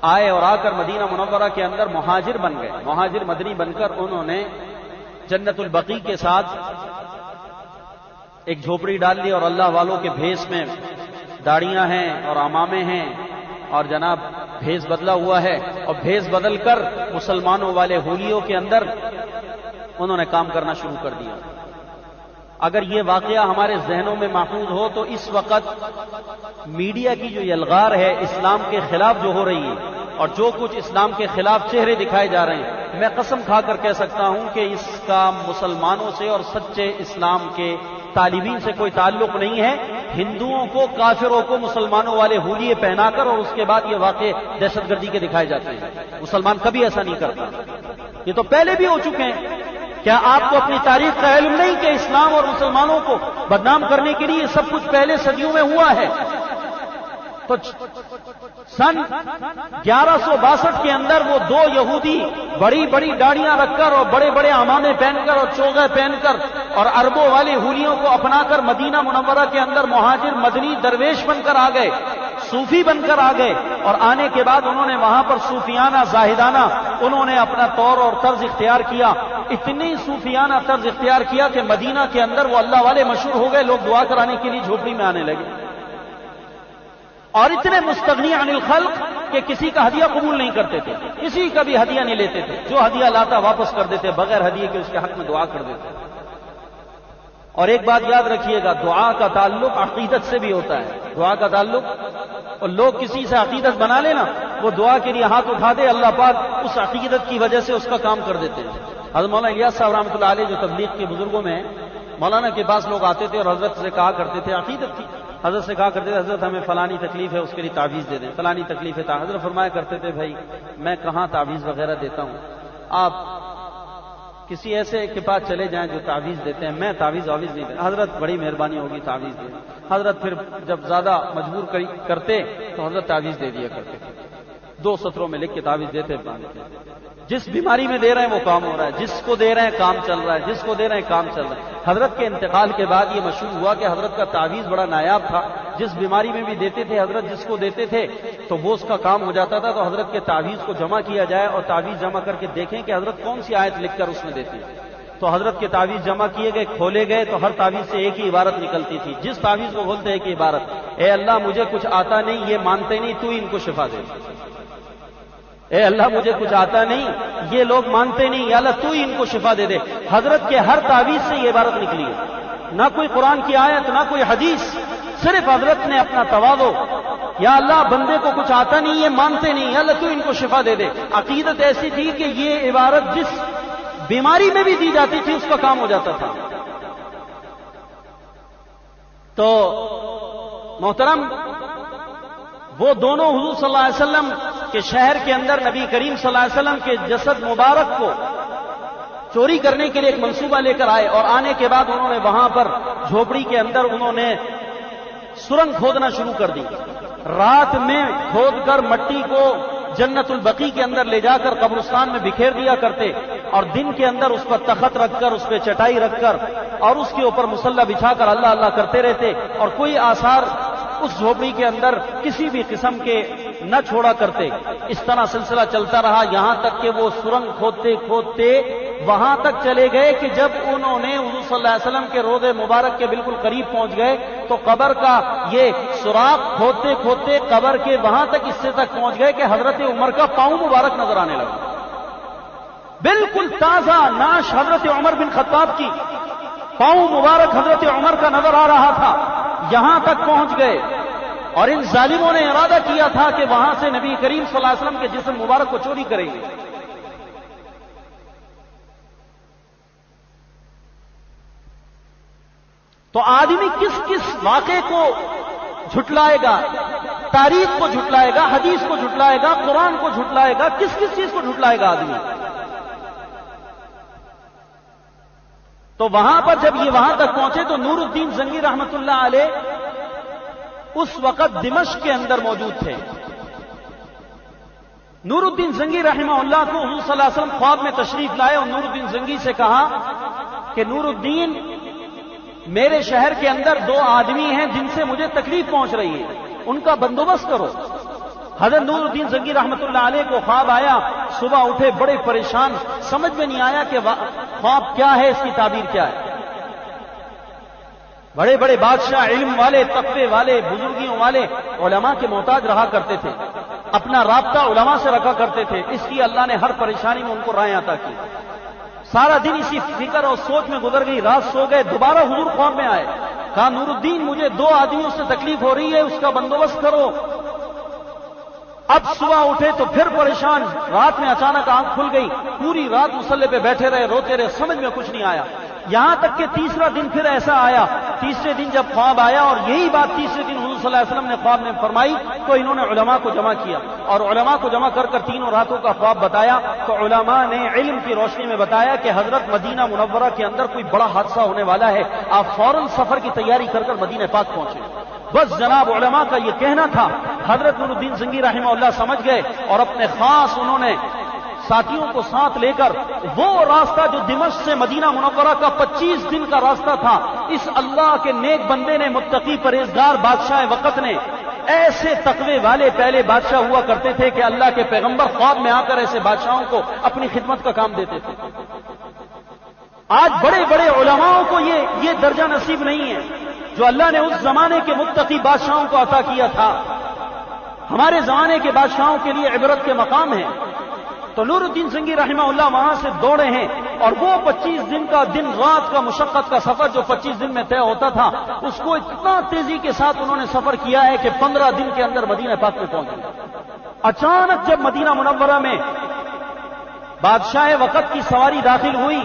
آئے اور آ کر مدینہ منورہ کے اندر مہاجر بن گئے. مہاجر مدنی بن کر انہوں نے جنت البقیع کے ساتھ ایک جھوپڑی ڈال لی، اور اللہ والوں کے بھیس میں داڑیاں ہیں اور عمامے ہیں، اور جناب بھیس بدلا ہوا ہے، اور بھیس بدل کر مسلمانوں والے ہولیوں کے اندر انہوں نے کام کرنا شروع کر دیا. اگر یہ واقعہ ہمارے ذہنوں میں محفوظ ہو تو اس وقت میڈیا کی جو یلغار ہے اسلام کے خلاف جو ہو رہی ہے، اور جو کچھ اسلام کے خلاف چہرے دکھائے جا رہے ہیں، میں قسم کھا کر کہہ سکتا ہوں کہ اس کا مسلمانوں سے اور سچے اسلام کے طالبین سے کوئی تعلق نہیں ہے. ہندوؤں کو، کافروں کو مسلمانوں والے ہولیے پہنا کر، اور اس کے بعد یہ واقع دہشت گردی کے دکھائے جاتے ہیں۔ مسلمان کبھی ایسا نہیں کرتا، یہ تو پہلے بھی ہو چکے ہیں۔ کیا آپ کو اپنی تاریخ کا علم نہیں کہ اسلام اور مسلمانوں کو بدنام کرنے کے لیے یہ سب کچھ پہلے صدیوں میں ہوا ہے؟ تو سن 1162 کے اندر وہ دو یہودی بڑی بڑی داڑیاں رکھ کر اور بڑے بڑے عمامے پہن کر اور چوغے پہن کر اور اربوں والے ہولیوں کو اپنا کر مدینہ منورہ کے اندر مہاجر مدنی درویش بن کر آ گئے، صوفی بن کر آ گئے، اور آنے کے بعد انہوں نے وہاں پر صوفیانہ زاہدانہ انہوں نے اپنا طور اور طرز اختیار کیا۔ اتنی صوفیانہ طرز اختیار کیا کہ مدینہ کے اندر وہ اللہ والے مشہور ہو گئے، لوگ دعا کرانے کے لیے جھوپڑی میں آنے لگے، اور اتنے مستغنی عن الخلق کہ کسی کا ہدیہ قبول نہیں کرتے تھے، کسی کا بھی ہدیہ نہیں لیتے تھے، جو ہدیہ لاتا واپس کر دیتے، بغیر ہدیے کے اس کے حق میں دعا کر دیتے۔ اور ایک بات یاد رکھیے گا، دعا کا تعلق عقیدت سے بھی ہوتا ہے، دعا کا تعلق، اور لوگ کسی سے عقیدت بنا لینا، وہ دعا کے لیے ہاتھ اٹھا دے، اللہ پاک اس عقیدت کی وجہ سے اس کا کام کر دیتے ہیں۔ حضرت مولانا الیاس صاحب رحمۃ اللہ علیہ جو تبلیغ کے بزرگوں میں ہیں، مولانا کے پاس لوگ آتے تھے اور حضرت سے کہا کرتے تھے، عقیدت تھی، حضرت سے کہا کرتے تھے حضرت ہمیں فلانی تکلیف ہے اس کے لیے تعویذ دے دیں، فلانی تکلیف ہے، حضرت فرمایا کرتے تھے بھائی میں کہاں تعویذ وغیرہ دیتا ہوں، آپ کسی ایسے کے پاس چلے جائیں جو تعویذ دیتے ہیں، میں تعویذ واویذ نہیں دیتا، حضرت بڑی مہربانی ہوگی تعویذ دے دیں۔ حضرت پھر جب زیادہ مجبور کرتے تو حضرت تعویذ دے دیا کرتے، 2 سطروں میں لکھ کے تعویذ دیتے باندھتے، جس بیماری میں دے رہے ہیں وہ کام ہو رہا ہے، جس کو دے رہے ہیں کام چل رہا ہے، جس کو دے رہے ہیں کام چل رہا ہے۔ حضرت کے انتقال کے بعد یہ مشہور ہوا کہ حضرت کا تعویذ بڑا نایاب تھا، جس بیماری میں بھی دیتے تھے حضرت جس کو دیتے تھے تو وہ اس کا کام ہو جاتا تھا۔ تو حضرت کے تعویذ کو جمع کیا جائے اور تعویذ جمع کر کے دیکھیں کہ حضرت کون سی آیت لکھ کر اس میں دیتے ہیں۔ تو حضرت کے تعویذ جمع کیے گئے، کھولے گئے تو ہر تعویذ سے ایک ہی عبارت نکلتی تھی، جس تعویذ کو کھولتے ایک ہی عبارت، اے اللہ مجھے کچھ آتا نہیں، یہ مانتے نہیں، تو ان کو شفا دے۔ اے اللہ مجھے کچھ آتا نہیں، یہ لوگ مانتے نہیں، یا اللہ تو ہی ان کو شفا دے دے۔ حضرت کے ہر تعویذ سے یہ عبارت نکلی ہے، نہ کوئی قرآن کی آیت، نہ کوئی حدیث، صرف حضرت نے اپنا تواضع، یا اللہ بندے کو کچھ آتا نہیں، یہ مانتے نہیں، یا اللہ تو ان کو شفا دے دے۔ عقیدت ایسی تھی کہ یہ عبارت جس بیماری میں بھی دی جاتی تھی اس کا کام ہو جاتا تھا۔ تو محترم، وہ دونوں حضور صلی اللہ علیہ وسلم کے شہر کے اندر نبی کریم صلی اللہ علیہ وسلم کے جسد مبارک کو چوری کرنے کے لیے ایک منصوبہ لے کر آئے، اور آنے کے بعد انہوں نے وہاں پر جھوپڑی کے اندر انہوں نے سرنگ کھودنا شروع کر دی۔ رات میں کھود کر مٹی کو جنت البقیع کے اندر لے جا کر قبرستان میں بکھیر دیا کرتے، اور دن کے اندر اس پر تخت رکھ کر، اس پہ چٹائی رکھ کر اور اس کے اوپر مصلی بچھا کر اللہ اللہ کرتے رہتے، اور کوئی آثار اس جھوپڑی کے اندر کسی بھی قسم کے نہ چھوڑا کرتے۔ اس طرح سلسلہ چلتا رہا، یہاں تک کہ وہ سرنگ کھودتے کھودتے وہاں تک چلے گئے کہ جب انہوں نے حضور صلی اللہ علیہ وسلم کے روضے مبارک کے بالکل قریب پہنچ گئے تو قبر کا یہ سوراخ کھودتے کھودتے قبر کے وہاں تک حصے تک پہنچ گئے کہ حضرت عمر کا پاؤں مبارک نظر آنے لگا، بالکل تازہ ناش حضرت عمر بن خطاب کی پاؤں مبارک حضرت عمر کا نظر آ رہا تھا۔ یہاں تک پہنچ گئے، اور ان ظالموں نے ارادہ کیا تھا کہ وہاں سے نبی کریم صلی اللہ علیہ وسلم کے جسم مبارک کو چوری کریں گے۔ تو آدمی کس کس واقعے کو جھٹلائے گا؟ تاریخ کو جھٹلائے گا، حدیث کو جھٹلائے گا، قرآن کو جھٹلائے گا، کس کس چیز کو جھٹلائے گا آدمی؟ تو وہاں پر جب یہ وہاں تک پہنچے تو نور الدین زنگی رحمت اللہ علیہ اس وقت دمشق کے اندر موجود تھے۔ نور الدین زنگی رحمہ اللہ کو حضور صلی اللہ علیہ وسلم خواب میں تشریف لائے اور نور الدین زنگی سے کہا کہ نور الدین، میرے شہر کے اندر 2 آدمی ہیں جن سے مجھے تکلیف پہنچ رہی ہے، ان کا بندوبست کرو۔ حضرت نور الدین زنگی رحمت اللہ علیہ کو خواب آیا، صبح اٹھے بڑے پریشان، سمجھ میں نہیں آیا کہ خواب کیا ہے، اس کی تعبیر کیا ہے۔ بڑے بڑے بادشاہ، علم والے، تقوی والے، بزرگیوں والے علماء کے محتاج رہا کرتے تھے، اپنا رابطہ علماء سے رکھا کرتے تھے، اس لیے اللہ نے ہر پریشانی میں ان کو رائے عطا کی۔ سارا دن اسی فکر اور سوچ میں گزر گئی، رات سو گئے، دوبارہ حضور خواب میں آئے، کہا نور الدین مجھے 2 آدمیوں سے تکلیف ہو رہی ہے، اس کا بندوبست کرو۔ اب صبح اٹھے تو پھر پریشان، رات میں اچانک آنکھ کھل گئی، پوری رات مصلی پہ بیٹھے رہے، روتے رہے، سمجھ میں کچھ نہیں آیا۔ یہاں تک کہ تیسرا دن پھر ایسا آیا، تیسرے دن جب خواب آیا اور یہی بات تیسرے دن حضور صلی اللہ علیہ وسلم نے خواب میں فرمائی تو انہوں نے علماء کو جمع کیا اور علماء کو جمع کر کر تینوں راتوں کا خواب بتایا. تو علماء نے علم کی روشنی میں بتایا کہ حضرت مدینہ منورہ کے اندر کوئی بڑا حادثہ ہونے والا ہے، آپ فوراً سفر کی تیاری کر کر مدینہ پاک پہنچے. بس جناب علماء کا یہ کہنا تھا. حضرت نور الدین زنگی رحمہ اللہ سمجھ گئے اور اپنے خاص انہوں نے ساتھیوں کو ساتھ لے کر وہ راستہ جو دمشق سے مدینہ منورہ کا 25 دن کا راستہ تھا، اس اللہ کے نیک بندے نے، متقی پرہیزگار بادشاہ وقت نے، ایسے تقوی والے پہلے بادشاہ ہوا کرتے تھے کہ اللہ کے پیغمبر خواب میں آ کر ایسے بادشاہوں کو اپنی خدمت کا کام دیتے تھے. آج بڑے بڑے علماؤں کو یہ درجہ نصیب نہیں ہے جو اللہ نے اس زمانے کے متقی بادشاہوں کو عطا کیا تھا. ہمارے زمانے کے بادشاہوں کے لیے عبرت کے مقام ہیں. تو نور الدین زنگی رحمہ اللہ وہاں سے دوڑے ہیں اور وہ 25 دن کا دن رات کا مشقت کا سفر جو 25 دن میں طے ہوتا تھا، اس کو اتنا تیزی کے ساتھ انہوں نے سفر کیا ہے کہ 15 دن کے اندر مدینہ پاک میں پہنچ گئے. اچانک جب مدینہ منورہ میں بادشاہ وقت کی سواری داخل ہوئی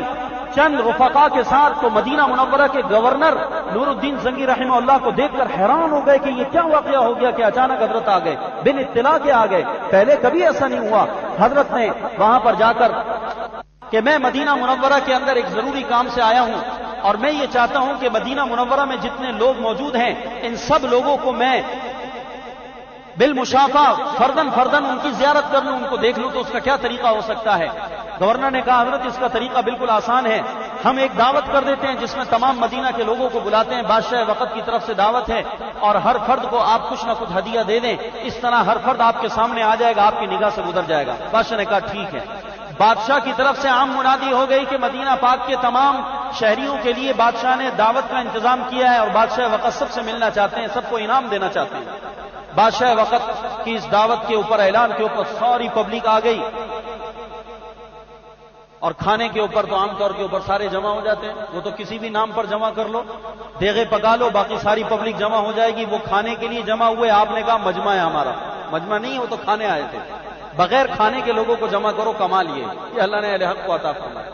چند رفقا کے ساتھ، تو مدینہ منورہ کے گورنر نور الدین زنگی رحمہ اللہ کو دیکھ کر حیران ہو گئے کہ یہ کیا واقعہ ہو گیا کہ اچانک حضرت آ گئے، بن اطلاع کے آ گئے. پہلے کبھی ایسا نہیں ہوا. حضرت نے وہاں پر جا کر کہ میں مدینہ منورہ کے اندر ایک ضروری کام سے آیا ہوں اور میں یہ چاہتا ہوں کہ مدینہ منورہ میں جتنے لوگ موجود ہیں ان سب لوگوں کو میں بالمشافہ فردن فردن ان کی زیارت کر لوں، ان کو دیکھ لوں، تو اس کا کیا طریقہ ہو سکتا ہے؟ گورنر نے کہا حضرت اس کا طریقہ بالکل آسان ہے. ہم ایک دعوت کر دیتے ہیں جس میں تمام مدینہ کے لوگوں کو بلاتے ہیں، بادشاہ وقت کی طرف سے دعوت ہے اور ہر فرد کو آپ کچھ نہ کچھ ہدیہ دے دیں، اس طرح ہر فرد آپ کے سامنے آ جائے گا، آپ کی نگاہ سے گزر جائے گا. بادشاہ نے کہا ٹھیک ہے. بادشاہ کی طرف سے عام منادی ہو گئی کہ مدینہ پاک کے تمام شہریوں کے لیے بادشاہ نے دعوت کا انتظام کیا ہے اور بادشاہ وقت سب سے ملنا چاہتے ہیں، سب کو انعام دینا چاہتے ہیں. بادشاہ وقت کی اس دعوت کے اوپر، اعلان کے اوپر ساری پبلک آ گئی اور کھانے کے اوپر تو عام طور کے اوپر سارے جمع ہو جاتے ہیں. وہ تو کسی بھی نام پر جمع کر لو، دیگے پکا لو، باقی ساری پبلک جمع ہو جائے گی. وہ کھانے کے لیے جمع ہوئے. آپ نے کہا مجمع ہے ہمارا. مجمع نہیں، وہ تو کھانے آئے تھے. بغیر کھانے کے لوگوں کو جمع کرو، کمال یہ اللہ نے اہل حق کو عطا فرمایا.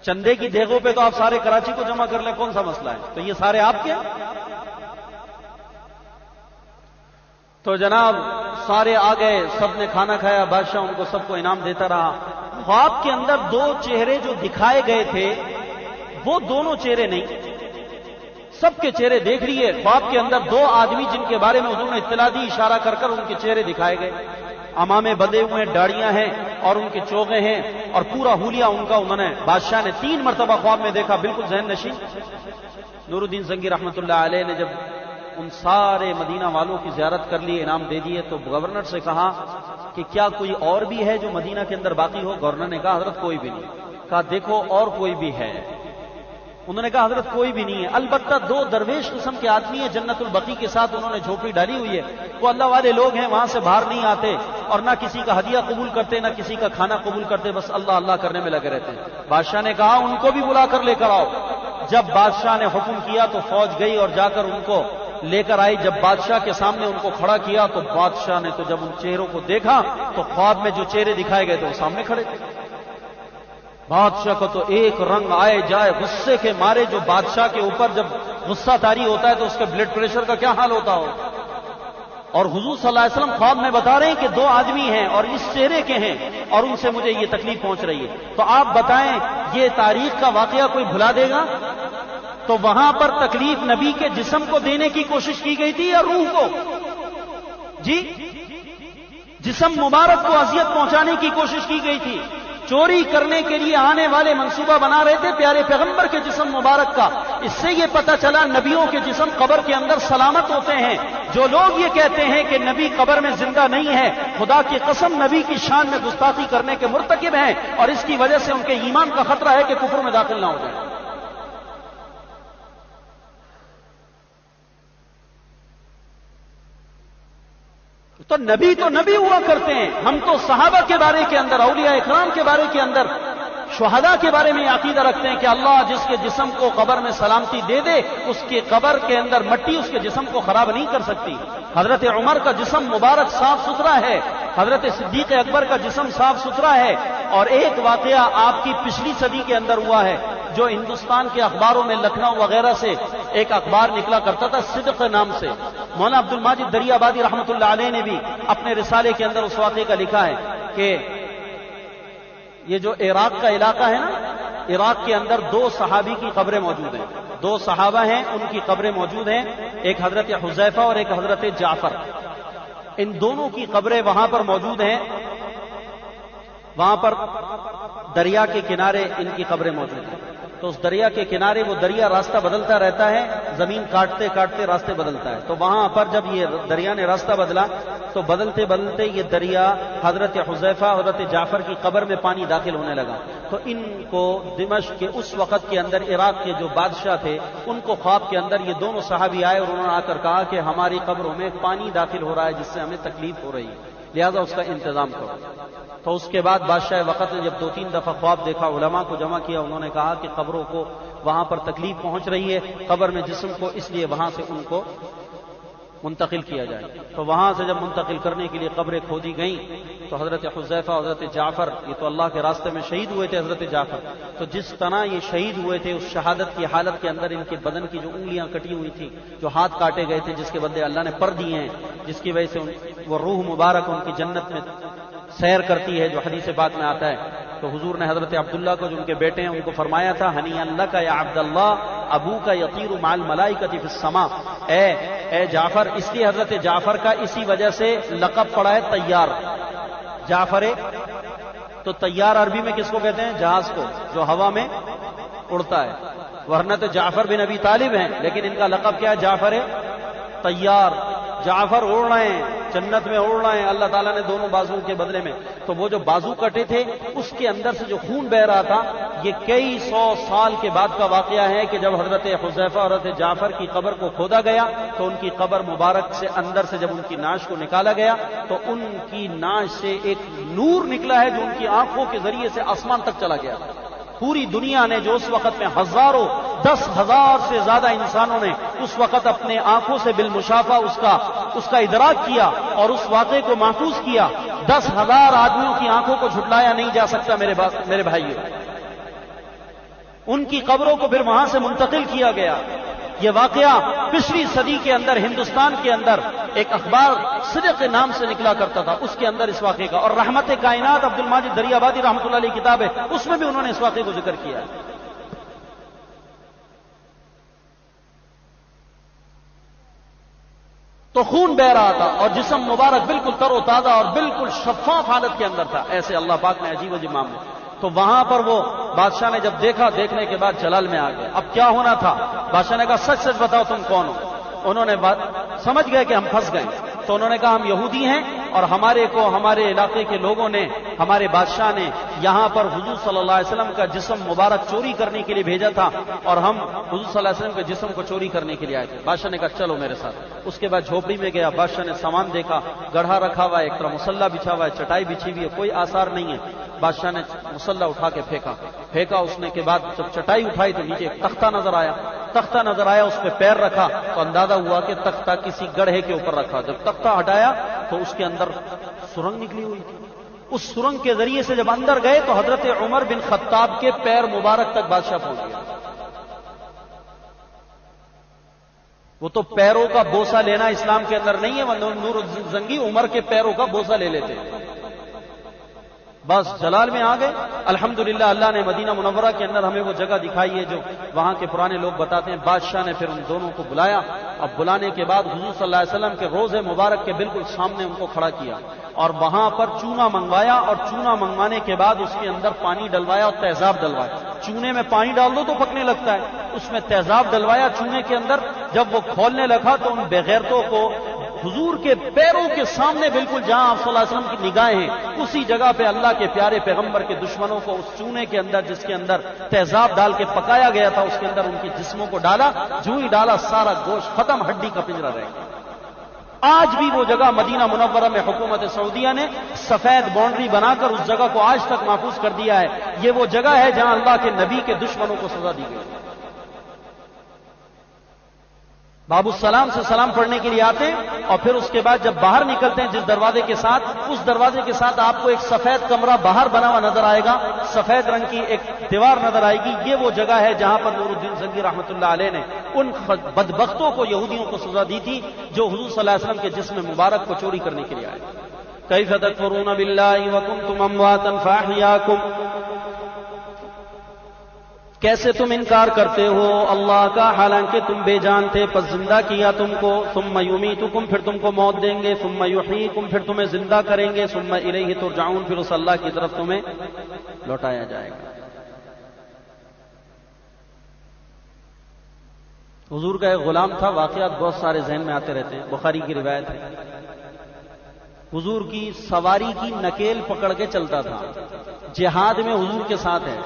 چندے کی دیگوں پہ تو آپ سارے کراچی کو جمع کر لیں، کون سا مسئلہ ہے؟ تو یہ سارے آپ کے. تو جناب سارے آ گئے، سب نے کھانا کھایا، بادشاہ ان کو سب کو انعام دیتا رہا. خواب کے اندر دو چہرے جو دکھائے گئے تھے وہ دونوں چہرے نہیں، سب کے چہرے دیکھ لیے. خواب کے اندر دو آدمی جن کے بارے میں حضور نے اطلاع دی، اشارہ کر کر ان کے چہرے دکھائے گئے. امامے بدے ہوئے ہیں، داڑیاں ہیں اور ان کے چوغے ہیں اور پورا حلیہ ان کا انہوں نے بادشاہ نے 3 مرتبہ خواب میں دیکھا، بالکل ذہن نشین. نور الدین زنگی رحمۃ اللہ علیہ نے جب ان سارے مدینہ والوں کی زیارت کر لی، انعام دے دیے، تو گورنر سے کہا کہ کیا کوئی اور بھی ہے جو مدینہ کے اندر باقی ہو؟ گورنر نے کہا حضرت کوئی بھی نہیں. کہا دیکھو اور کوئی بھی ہے. انہوں نے کہا حضرت کوئی بھی نہیں ہے، البتہ 2 درویش قسم کے آدمی ہیں، جنت البقیع کے ساتھ انہوں نے جھوپڑی ڈالی ہوئی ہے. وہ اللہ والے لوگ ہیں، وہاں سے باہر نہیں آتے اور نہ کسی کا ہدیہ قبول کرتے، نہ کسی کا کھانا قبول کرتے، بس اللہ اللہ کرنے میں لگے رہتے ہیں. بادشاہ نے کہا ان کو بھی بلا کر لے کر آؤ. جب بادشاہ نے حکم کیا تو فوج گئی اور جا کر ان کو لے کر آئی. جب بادشاہ کے سامنے ان کو کھڑا کیا تو بادشاہ نے تو جب ان چہروں کو دیکھا تو خواب میں جو چہرے دکھائے گئے تھے وہ سامنے کھڑے تھے. بادشاہ کو تو ایک رنگ آئے جائے، غصے کے مارے. جو بادشاہ کے اوپر جب غصہ طاری ہوتا ہے تو اس کے بلڈ پریشر کا کیا حال ہوتا ہو. اور حضور صلی اللہ علیہ وسلم خواب میں بتا رہے ہیں کہ 2 آدمی ہیں اور اس چہرے کے ہیں اور ان سے مجھے یہ تکلیف پہنچ رہی ہے. تو آپ بتائیں یہ تاریخ کا واقعہ کوئی بھلا دے گا؟ تو وہاں پر تکلیف نبی کے جسم کو دینے کی کوشش کی گئی تھی یا روح کو؟ جی، جسم مبارک کو اذیت پہنچانے کی کوشش کی گئی تھی. چوری کرنے کے لیے آنے والے منصوبہ بنا رہے تھے پیارے پیغمبر کے جسم مبارک کا. اس سے یہ پتہ چلا نبیوں کے جسم قبر کے اندر سلامت ہوتے ہیں. جو لوگ یہ کہتے ہیں کہ نبی قبر میں زندہ نہیں ہے، خدا کی قسم نبی کی شان میں گستاخی کرنے کے مرتکب ہیں اور اس کی وجہ سے ان کے ایمان کا خطرہ ہے کہ کفر میں داخل نہ ہو جائیں. تو نبی ہوا کرتے ہیں. ہم تو صحابہ کے بارے کے اندر، اولیاء اکرام کے بارے کے اندر شہداء کے بارے میں عقیدہ رکھتے ہیں کہ اللہ جس کے جسم کو قبر میں سلامتی دے دے، اس کے قبر کے اندر مٹی اس کے جسم کو خراب نہیں کر سکتی۔ حضرت عمر کا جسم مبارک صاف ستھرا ہے، حضرت صدیق اکبر کا جسم صاف ستھرا ہے۔ اور ایک واقعہ آپ کی پچھلی صدی کے اندر ہوا ہے، جو ہندوستان کے اخباروں میں لکھنؤ وغیرہ سے ایک اخبار نکلا کرتا تھا صدق نام سے، مولانا عبد الماجد دریابادی رحمۃ اللہ علیہ نے بھی اپنے رسالے کے اندر اس واقعے کا لکھا ہے کہ یہ جو عراق کا علاقہ ہے نا، عراق کے اندر 2 صحابی کی قبریں موجود ہیں، 2 صحابہ ہیں، ان کی قبریں موجود ہیں، ایک حضرت حذیفہ اور ایک حضرت جعفر۔ ان دونوں کی قبریں وہاں پر موجود ہیں، وہاں پر دریا کے کنارے ان کی قبریں موجود ہیں۔ تو اس دریا کے کنارے وہ دریا راستہ بدلتا رہتا ہے، زمین کاٹتے کاٹتے راستے بدلتا ہے، تو وہاں پر جب یہ دریا نے راستہ بدلا تو بدلتے بدلتے یہ دریا حضرت حذیفہ حضرت جعفر کی قبر میں پانی داخل ہونے لگا۔ تو ان کو دمشق کے اس وقت کے اندر عراق کے جو بادشاہ تھے، ان کو خواب کے اندر یہ دونوں صحابی آئے اور انہوں نے آ کر کہا کہ ہماری قبروں میں پانی داخل ہو رہا ہے جس سے ہمیں تکلیف ہو رہی ہے، لہذا اس کا انتظام کرو۔ تو اس کے بعد بادشاہ وقت نے جب 2-3 دفعہ خواب دیکھا، علماء کو جمع کیا، انہوں نے کہا کہ قبروں کو وہاں پر تکلیف پہنچ رہی ہے، قبر میں جسم کو، اس لیے وہاں سے ان کو منتقل کیا جائے۔ تو وہاں سے جب منتقل کرنے کے لیے قبریں کھودی گئیں تو حضرت حذیفہ حضرت جعفر، یہ تو اللہ کے راستے میں شہید ہوئے تھے حضرت جعفر، تو جس طرح یہ شہید ہوئے تھے اس شہادت کی حالت کے اندر ان کے بدن کی جو انگلیاں کٹی ہوئی تھیں، جو ہاتھ کاٹے گئے تھے، جس کے بدلے اللہ نے پر دیے ہیں، جس کی وجہ سے وہ روح مبارک ان کی جنت میں سیر کرتی ہے، جو حدیث پاک میں آتا ہے۔ تو حضور نے حضرت عبداللہ کو، جو ان کے بیٹے ہیں، ان کو فرمایا تھا ہنیئا لک یا عبداللہ ابوک یطیر مع الملائکۃ فی السماء، اے جعفر، اس لیے حضرت جعفر کا اسی وجہ سے لقب پڑا ہے طیار، جعفر۔ تو طیار عربی میں کس کو کہتے ہیں؟ جہاز کو، جو ہوا میں اڑتا ہے، ورنہ تو جعفر بن ابی طالب ہیں، لیکن ان کا لقب کیا ہے؟ جعفر طیار۔ جعفر اڑ رہے ہیں، جنت میں اڑ رہے ہیں اللہ تعالیٰ نے دونوں بازوؤں کے بدلے میں۔ تو وہ جو بازو کٹے تھے اس کے اندر سے جو خون بہ رہا تھا، یہ کئی 100 سال کے بعد کا واقعہ ہے کہ جب حضرت حذیفہ اور حضرت جعفر کی قبر کو کھودا گیا تو ان کی قبر مبارک سے اندر سے جب ان کی نعش کو نکالا گیا تو ان کی نعش سے ایک نور نکلا ہے جو ان کی آنکھوں کے ذریعے سے آسمان تک چلا گیا۔ پوری دنیا نے، جو اس وقت میں ہزاروں 10,000 سے زیادہ انسانوں نے اس وقت اپنے آنکھوں سے بالمشافہ اس کا ادراک کیا اور اس واقعے کو محفوظ کیا، 10,000 آدمیوں کی آنکھوں کو جھٹلایا نہیں جا سکتا میرے بھائیوں۔ ان کی قبروں کو پھر وہاں سے منتقل کیا گیا۔ یہ واقعہ پچھلی صدی کے اندر ہندوستان کے اندر ایک اخبار صدق کے نام سے نکلا کرتا تھا، اس کے اندر اس واقعے کا، اور رحمت کائنات عبد الماجد دریابادی رحمۃ اللہ علیہ کتاب ہے، اس میں بھی انہوں نے اس واقعے کو ذکر کیا ہے۔ تو خون بہ رہا تھا اور جسم مبارک بالکل تر و تازہ اور بالکل شفاف حالت کے اندر تھا، ایسے اللہ پاک نے عجیب عجیب معاملے۔ تو وہاں پر وہ بادشاہ نے جب دیکھا، دیکھنے کے بعد جلال میں آ گیا۔ اب کیا ہونا تھا؟ بادشاہ نے کہا سچ سچ بتاؤ تم کون ہو؟ انہوں نے سمجھ گئے کہ ہم پھنس گئے، تو انہوں نے کہا ہم یہودی ہیں اور ہمارے علاقے کے لوگوں نے، ہمارے بادشاہ نے یہاں پر حضور صلی اللہ علیہ وسلم کا جسم مبارک چوری کرنے کے لیے بھیجا تھا اور ہم حضور صلی اللہ علیہ وسلم کے جسم کو چوری کرنے کے لیے آئے تھے۔ بادشاہ نے کہا چلو میرے ساتھ۔ اس کے بعد جھوپڑی میں گیا، بادشاہ نے سامان دیکھا، گڑھا رکھا ہوا ہے، ایک طرح مسلح بچھا ہوا ہے، چٹائی بچھی ہوئی ہے، کوئی آثار نہیں ہے۔ بادشاہ نے مسلح اٹھا کے پھینکا، اس نے کے بعد جب چٹائی اٹھائی تو نیچے ایک تختہ نظر آیا، اس پہ پیر رکھا تو اندازہ ہوا کہ تختہ کسی گڑھے کے اوپر رکھا۔ جب تختہ ہٹایا تو اس کے اندر سرنگ نکلی ہوئی تھی، اس سرنگ کے ذریعے سے جب اندر گئے تو حضرت عمر بن خطاب کے پیر مبارک تک بادشاہ پہنچ گیا۔ وہ تو پیروں کا بوسہ لینا اسلام کے اندر نہیں ہے، وہ نور زنگی عمر کے پیروں کا بوسہ لے لیتے ہیں۔ بس جلال میں آ گئے۔ الحمدللہ اللہ نے مدینہ منورہ کے اندر ہمیں وہ جگہ دکھائی ہے جو وہاں کے پرانے لوگ بتاتے ہیں۔ بادشاہ نے پھر ان دونوں کو بلایا، اب بلانے کے بعد حضور صلی اللہ علیہ وسلم کے روضے مبارک کے بالکل سامنے ان کو کھڑا کیا اور وہاں پر چونا منگوایا، اور چونا منگوانے کے بعد اس کے اندر پانی ڈلوایا اور تیزاب ڈلوایا۔ چونے میں پانی ڈال دو تو پکنے لگتا ہے، اس میں تیزاب ڈلوایا چونے کے اندر۔ جب وہ کھولنے لگا تو ان بغیرتوں کو حضور کے پیروں کے سامنے بالکل جہاں آپ صلی اللہ علیہ وسلم کی نگاہیں ہیں اسی جگہ پہ اللہ کے پیارے پیغمبر کے دشمنوں کو اس چونے کے اندر، جس کے اندر تیزاب ڈال کے پکایا گیا تھا، اس کے اندر ان کے جسموں کو ڈالا، جو ہی ڈالا سارا گوشت ختم، ہڈی کا پنجرا رہ گیا۔ آج بھی وہ جگہ مدینہ منورہ میں حکومت سعودیہ نے سفید باؤنڈری بنا کر اس جگہ کو آج تک محفوظ کر دیا ہے. یہ وہ جگہ ہے جہاں اللہ کے نبی کے دشمنوں کو سزا دی گئی. باب السلام سے سلام پڑھنے کے لیے آتے ہیں اور پھر اس کے بعد جب باہر نکلتے ہیں جس دروازے کے ساتھ، اس دروازے کے ساتھ آپ کو ایک سفید کمرہ باہر بنا ہوا نظر آئے گا، سفید رنگ کی ایک دیوار نظر آئے گی. یہ وہ جگہ ہے جہاں پر نور الدین زنگی رحمۃ اللہ علیہ نے ان بدبختوں کو، یہودیوں کو سزا دی تھی جو حضور صلی اللہ علیہ وسلم کے جسم مبارک کو چوری کرنے کے لیے آئے. کیف تکفرون باللہ وکنتم امواتا فاحیاکم، کیسے تم انکار کرتے ہو اللہ کا حالانکہ تم بے جان تھے، پس زندہ کیا تم کو. ثم یمیتکم، پھر تم کو موت دیں گے. ثم یحییکم، پھر تمہیں زندہ کریں گے. ثم الیہ ترجعون، پھر اس اللہ کی طرف تمہیں لوٹایا جائے گا. حضور کا ایک غلام تھا، واقعات بہت سارے ذہن میں آتے رہتے ہیں، بخاری کی روایت ہے. حضور کی سواری کی نکیل پکڑ کے چلتا تھا، جہاد میں حضور کے ساتھ ہے،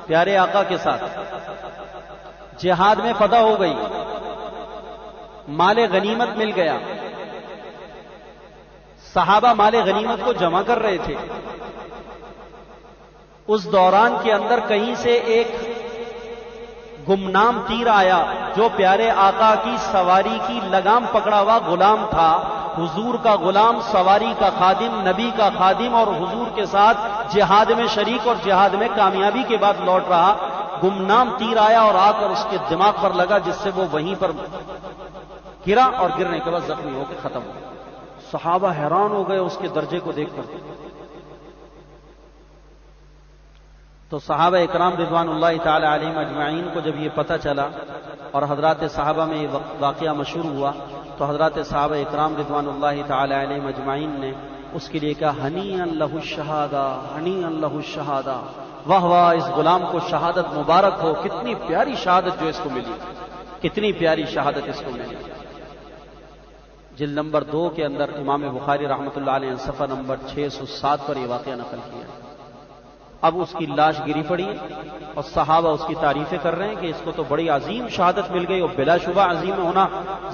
پیارے آقا کے ساتھ. جہاد میں فتح ہو گئی، مال غنیمت مل گیا. صحابہ مال غنیمت کو جمع کر رہے تھے. اس دوران کے اندر کہیں سے ایک گمنام تیر آیا جو پیارے آقا کی سواری کی لگام پکڑا ہوا غلام تھا. حضور کا غلام، سواری کا خادم، نبی کا خادم، اور حضور کے ساتھ جہاد میں شریک اور جہاد میں کامیابی کے بعد لوٹ رہا. گمنام تیر آیا اور آ کر اس کے دماغ پر لگا، جس سے وہ وہیں پر گرا اور گرنے کے بعد زخمی ہو کے ختم ہو. صحابہ حیران ہو گئے اس کے درجے کو دیکھ کر. تو صحابہ اکرام رضوان اللہ تعالی علیہم اجمعین کو جب یہ پتہ چلا اور حضرات صحابہ میں یہ واقعہ مشہور ہوا تو حضرات صحابہ اکرام رضوان اللہ تعالی علیہم اجمعین نے اس کے لیے کہا ہنیئا لہ الشہادہ، ہنیئا لہ الشہادہ، واہ واہ اس غلام کو شہادت مبارک ہو. کتنی پیاری شہادت جو اس کو ملی، کتنی پیاری شہادت اس کو ملی. جلد نمبر 2 کے اندر امام بخاری رحمۃ اللہ علیہ صفحہ نمبر 607 پر یہ واقعہ نقل کیا ہے. اب اس کی لاش گری پڑی اور صحابہ اس کی تعریفیں کر رہے ہیں کہ اس کو تو بڑی عظیم شہادت مل گئی. اور بلا شبہ عظیم ہونا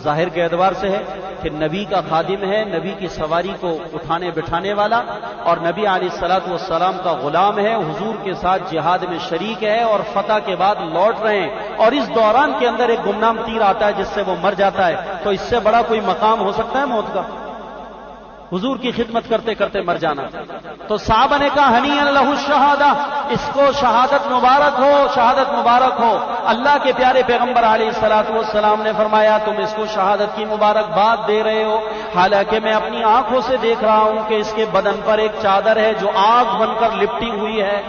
ظاہر کے اعتبار سے ہے کہ نبی کا خادم ہے، نبی کی سواری کو اٹھانے بٹھانے والا، اور نبی علیہ الصلوۃ والسلام کا غلام ہے، حضور کے ساتھ جہاد میں شریک ہے اور فتح کے بعد لوٹ رہے ہیں. اور اس دوران کے اندر ایک گمنام تیر آتا ہے جس سے وہ مر جاتا ہے. تو اس سے بڑا کوئی مقام ہو سکتا ہے موت کا؟ حضور کی خدمت کرتے کرتے مر جانا. تو صحابہ نے کہا ہنیئا لہ الشہادہ، اس کو شہادت مبارک ہو، شہادت مبارک ہو. اللہ کے پیارے پیغمبر علیہ الصلوۃ والسلام نے فرمایا تم اس کو شہادت کی مبارکباد دے رہے ہو، حالانکہ میں اپنی آنکھوں سے دیکھ رہا ہوں کہ اس کے بدن پر ایک چادر ہے جو آگ بن کر لپٹی ہوئی ہے.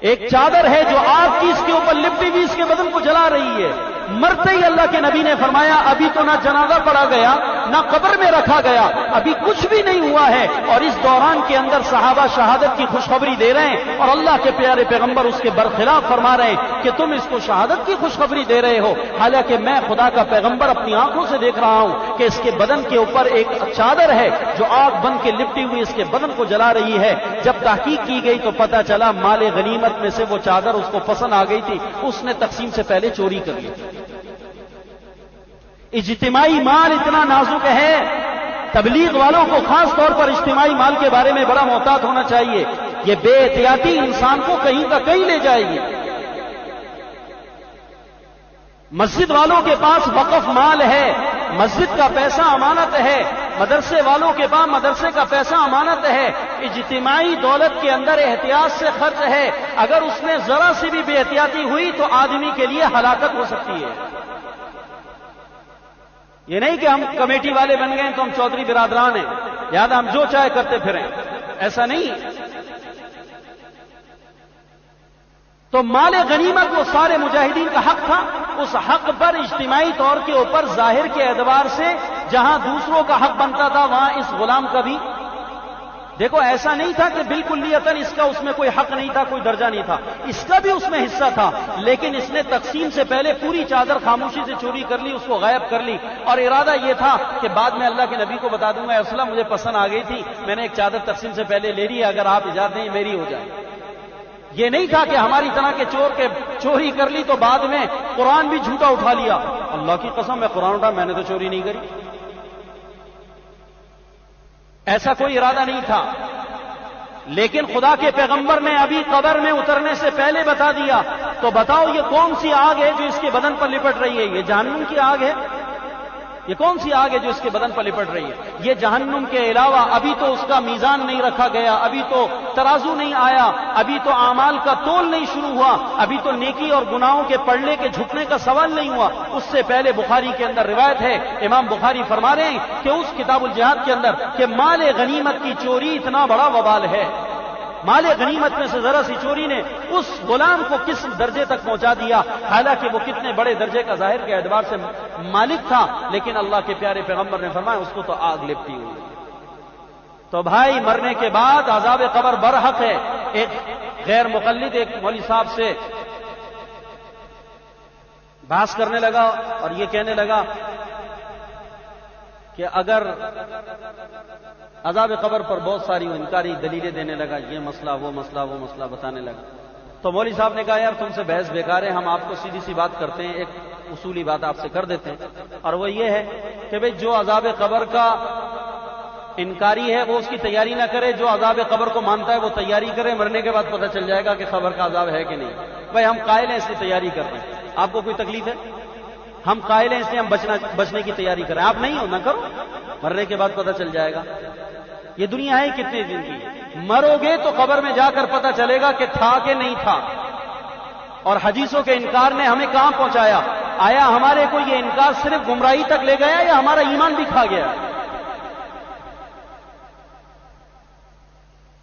ایک چادر ہے جو آگ کی اس کے اوپر لپٹی ہوئی اس کے بدن کو جلا رہی ہے. مرتے ہی اللہ کے نبی نے فرمایا ابھی تو نہ جنازہ پڑا گیا نہ قبر میں رکھا گیا، ابھی کچھ بھی نہیں ہوا ہے. اور اس دوران کے اندر صحابہ شہادت کی خوشخبری دے رہے ہیں اور اللہ کے پیارے پیغمبر اس کے برخلاف فرما رہے ہیں کہ تم اس کو شہادت کی خوشخبری دے رہے ہو، حالانکہ میں خدا کا پیغمبر اپنی آنکھوں سے دیکھ رہا ہوں کہ اس کے بدن کے اوپر ایک چادر ہے جو آگ بن کے لپٹی ہوئی اس کے بدن کو جلا رہی ہے. جب تحقیق کی گئی تو پتہ چلا مال غنیمت میں سے وہ چادر اس کو پسند آ گئی تھی، اس نے تقسیم سے پہلے چوری کر لی. اجتماعی مال اتنا نازک ہے، تبلیغ والوں کو خاص طور پر اجتماعی مال کے بارے میں بڑا محتاط ہونا چاہیے. یہ بے احتیاطی انسان کو کہیں کا کہیں لے جائے گی. مسجد والوں کے پاس وقف مال ہے، مسجد کا پیسہ امانت ہے، مدرسے والوں کے پاس مدرسے کا پیسہ امانت ہے. اجتماعی دولت کے اندر احتیاط سے خرچ ہے، اگر اس میں ذرا سی بھی بے احتیاطی ہوئی تو آدمی کے لیے ہلاکت ہو سکتی ہے. یہ نہیں کہ ہم کمیٹی والے بن گئے تو ہم چودھری برادران ہیں، یاد ہم جو چاہے کرتے پھریں، ایسا نہیں. تو مال غنیمت وہ سارے مجاہدین کا حق تھا، اس حق پر اجتماعی طور کے اوپر ظاہر کے اعتبار سے جہاں دوسروں کا حق بنتا تھا وہاں اس غلام کا بھی. دیکھو ایسا نہیں تھا کہ بالکلیتاً اس کا اس میں کوئی حق نہیں تھا، کوئی درجہ نہیں تھا، اس کا بھی اس میں حصہ تھا، لیکن اس نے تقسیم سے پہلے پوری چادر خاموشی سے چوری کر لی، اس کو غائب کر لی. اور ارادہ یہ تھا کہ بعد میں اللہ کے نبی کو بتا دوں گا، اصلا مجھے پسند آ گئی تھی، میں نے ایک چادر تقسیم سے پہلے لے لی، اگر آپ اجازت دیں میری ہو جائے. یہ نہیں تھا کہ ہماری طرح کے چور کے چوری کر لی تو بعد میں قرآن بھی جھوٹا اٹھا لیا. اللہ کی قسم میں قرآن اٹھا، میں نے تو چوری نہیں کری. ایسا کوئی ارادہ نہیں تھا، لیکن خدا کے پیغمبر نے ابھی قبر میں اترنے سے پہلے بتا دیا. تو بتاؤ یہ کون سی آگ ہے جو اس کے بدن پر لپٹ رہی ہے؟ یہ جہنم کی آگ ہے. یہ کون سی آگ ہے جو اس کے بدن پر لپٹ رہی ہے؟ یہ جہنم کے علاوہ ابھی تو اس کا میزان نہیں رکھا گیا، ابھی تو ترازو نہیں آیا، ابھی تو اعمال کا تول نہیں شروع ہوا، ابھی تو نیکی اور گناہوں کے پڑھنے کے جھکنے کا سوال نہیں ہوا. اس سے پہلے بخاری کے اندر روایت ہے، امام بخاری فرما رہے ہیں کہ اس کتاب الجہاد کے اندر کہ مال غنیمت کی چوری اتنا بڑا وبال ہے. مال غنیمت میں سے ذرا سی چوری نے اس غلام کو کس درجے تک پہنچا دیا، حالانکہ وہ کتنے بڑے درجے کا ظاہر کے اعتبار سے مالک تھا، لیکن اللہ کے پیارے پیغمبر نے فرمایا اس کو تو آگ لپٹی ہوئی. تو بھائی مرنے کے بعد عذاب قبر برحق ہے. ایک غیر مقلد ایک مولوی صاحب سے بحث کرنے لگا اور یہ کہنے لگا کہ اگر عذاب قبر پر بہت ساری انکاری دلیلیں دینے لگا، یہ مسئلہ وہ مسئلہ وہ مسئلہ بتانے لگا. تو مولوی صاحب نے کہا یار تم سے بحث بیکار ہے، ہم آپ کو سیدھی سی بات کرتے ہیں، ایک اصولی بات آپ سے کر دیتے ہیں، اور وہ یہ ہے کہ بھئی جو عذاب قبر کا انکاری ہے وہ اس کی تیاری نہ کرے، جو عذاب قبر کو مانتا ہے وہ تیاری کرے، مرنے کے بعد پتہ چل جائے گا کہ قبر کا عذاب ہے کہ نہیں. بھائی ہم قائل ہیں اس کی تیاری کر رہے ہیں، آپ کو کوئی تکلیف ہے؟ ہم قائل ہیں اس لیے ہم بچنے کی تیاری کر رہے ہیں. آپ نہیں ہو نہ کرو، مرنے کے بعد پتہ چل جائے گا. یہ دنیا ہے کتنے دن کی، مرو گے تو قبر میں جا کر پتہ چلے گا کہ تھا کہ نہیں تھا. اور حدیثوں کے انکار نے ہمیں کہاں پہنچایا؟ آیا ہمارے کو یہ انکار صرف گمراہی تک لے گیا یا ہمارا ایمان بھی کھا گیا؟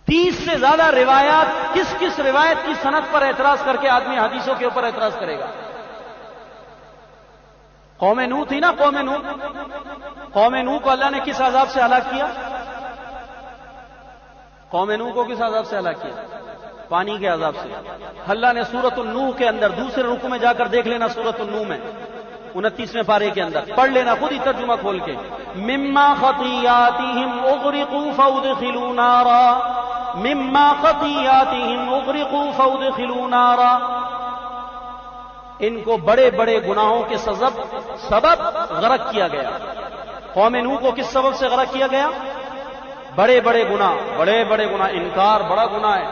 30 سے زیادہ روایات، کس کس روایت کی سند پر اعتراض کر کے آدمی حدیثوں کے اوپر اعتراض کرے گا؟ قوم نوح تھی نا، قوم نوح. قوم نوح کو اللہ نے کس عذاب سے ہلاک کیا؟ قوم نوح کو کس عذاب سے ہلاک کیا؟ پانی کے عذاب سے. اللہ نے سورۃ النوح کے اندر دوسرے رکوع میں جا کر دیکھ لینا، سورۃ النوح میں 29ویں پارے کے اندر پڑھ لینا خود ہی ترجمہ کھول کے. مما خطیاتہم اغرقوا فادخلوا نارا، مما خطیاتہم اغرقوا فادخلوا نارا. ان کو بڑے بڑے گناہوں کے سبب غرق کیا گیا. قوم نوح کو کس سبب سے غرق کیا گیا؟ بڑے بڑے گناہ، انکار بڑا گناہ ہے.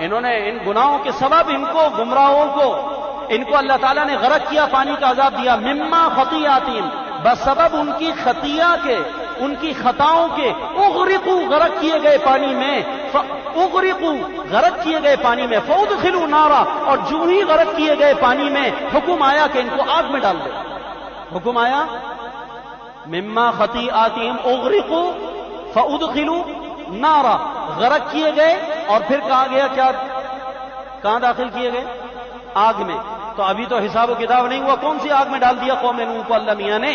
انہوں نے ان گناہوں کے سبب ان کو گمراہوں کو ان کو اللہ تعالیٰ نے غرق کیا، پانی کا عذاب دیا. مما خطیاتہم، بسبب ان کی خطیہ کے، ان کی خطاؤں کے. اغرقوا، غرق کیے گئے پانی میں. اغرقوا، غرق کیے گئے پانی میں. فادخلوا نارا، اور جو ہی غرق کیے گئے پانی میں حکم آیا کہ ان کو آگ میں ڈال دو. حکم آیا مما خطیاتہم اغرقوا فادخلوا نارا، غرق کیے گئے اور پھر کہا گیا کیا؟ کہاں داخل کیے گئے؟ آگ میں. تو ابھی تو حساب و کتاب نہیں ہوا، کون سی آگ میں ڈال دیا قوم نوح کو اللہ میاں نے؟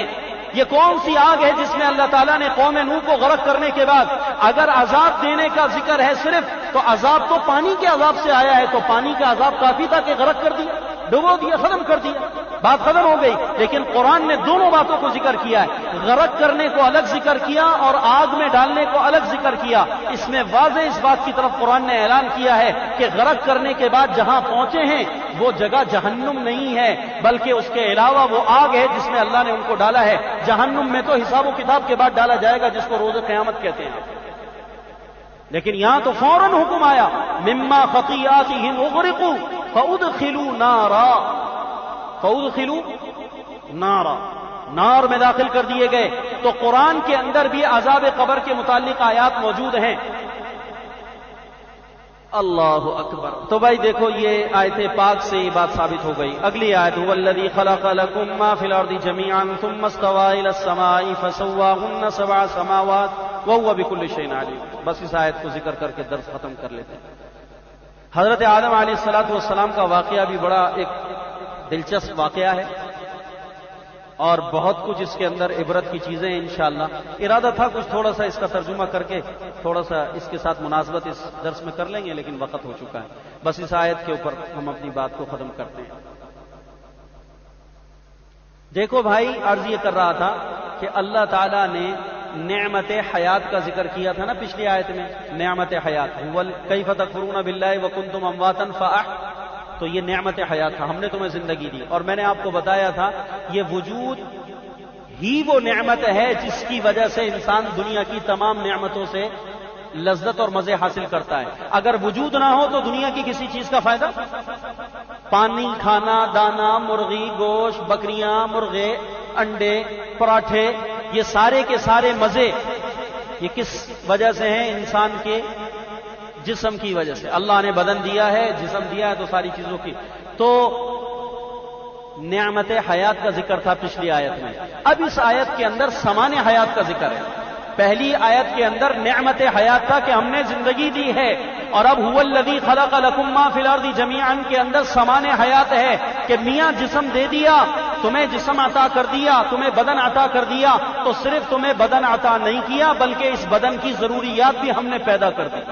یہ کون سی آگ ہے جس میں اللہ تعالیٰ نے قوم نوح کو غرق کرنے کے بعد اگر عذاب دینے کا ذکر ہے صرف، تو عذاب تو پانی کے عذاب سے آیا ہے، تو پانی کا عذاب کافی تھا کہ غرق کر دیا، ڈبو دیا، ختم کر دیا، بات ختم ہو گئی. لیکن قرآن نے دونوں باتوں کو ذکر کیا ہے، غرق کرنے کو الگ ذکر کیا اور آگ میں ڈالنے کو الگ ذکر کیا. اس میں واضح اس بات کی طرف قرآن نے اعلان کیا ہے کہ غرق کرنے کے بعد جہاں پہنچے ہیں وہ جگہ جہنم نہیں ہے، بلکہ اس کے علاوہ وہ آگ ہے جس میں اللہ نے ان کو ڈالا ہے. جہنم میں تو حساب و کتاب کے بعد ڈالا جائے گا، جس کو روز قیامت کہتے ہیں. لیکن یہاں تو فوراً حکم آیا مما خطیاتہم اغرقوا فادخلوا نارا، فادخلوا نارا، نار میں داخل کر دیے گئے. تو قرآن کے اندر بھی عذاب قبر کے متعلق آیات موجود ہیں. اللہ اکبر. تو بھائی دیکھو یہ آیت پاک سے یہ بات ثابت ہو گئی. اگلی آیت هو الذی خلق لکم ما فی الارض جميعا ثم استوى الى السماء فسواهن 7 سماوات وهو بكل شيء علیم. بس اس آیت کو ذکر کر کے درس ختم کر لیتے ہیں. حضرت آدم علیہ الصلوۃ والسلام کا واقعہ بھی بڑا ایک دلچسپ واقعہ ہے اور بہت کچھ اس کے اندر عبرت کی چیزیں ہیں انشاءاللہ. ارادہ تھا کچھ تھوڑا سا اس کا ترجمہ کر کے تھوڑا سا اس کے ساتھ مناسبت اس درس میں کر لیں گے، لیکن وقت ہو چکا ہے. بس اس آیت کے اوپر ہم اپنی بات کو ختم کرتے ہیں. دیکھو بھائی، عرض یہ کر رہا تھا کہ اللہ تعالیٰ نے نعمت حیات کا ذکر کیا تھا نا پچھلی آیت میں. نعمت حیات کیف تکفرون باللہ وکنتم امواتا تو یہ نعمت حیات تھا، ہم نے تمہیں زندگی دی. اور میں نے آپ کو بتایا تھا یہ وجود ہی وہ نعمت ہے جس کی وجہ سے انسان دنیا کی تمام نعمتوں سے لذت اور مزے حاصل کرتا ہے. اگر وجود نہ ہو تو دنیا کی کسی چیز کا فائدہ؟ پانی، کھانا، دانا، مرغی، گوشت، بکریاں، مرغے، انڈے، پراٹھے، یہ سارے کے سارے مزے یہ کس وجہ سے ہیں؟ انسان کے جسم کی وجہ سے. اللہ نے بدن دیا ہے، جسم دیا ہے، تو ساری چیزوں کی. تو نعمت حیات کا ذکر تھا پچھلی آیت میں. اب اس آیت کے اندر سامان حیات کا ذکر ہے. پہلی آیت کے اندر نعمت حیات تھا کہ ہم نے زندگی دی ہے، اور اب هو الذی خلق لکم ما فی الارض جمیعا کے اندر سامان حیات ہے کہ میاں جسم دے دیا، تمہیں جسم عطا کر دیا، تمہیں بدن عطا کر دیا، تو صرف تمہیں بدن عطا نہیں کیا بلکہ اس بدن کی ضروریات بھی ہم نے پیدا کر دی.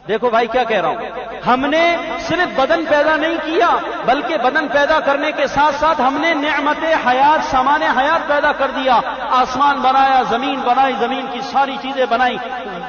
دیکھو بھائی کیا کہہ رہا ہوں، ہم نے صرف بدن پیدا نہیں کیا بلکہ بدن پیدا کرنے کے ساتھ ساتھ ہم نے نعمت حیات، سامان حیات پیدا کر دیا. آسمان بنایا، زمین بنائی، زمین کی ساری چیزیں بنائی،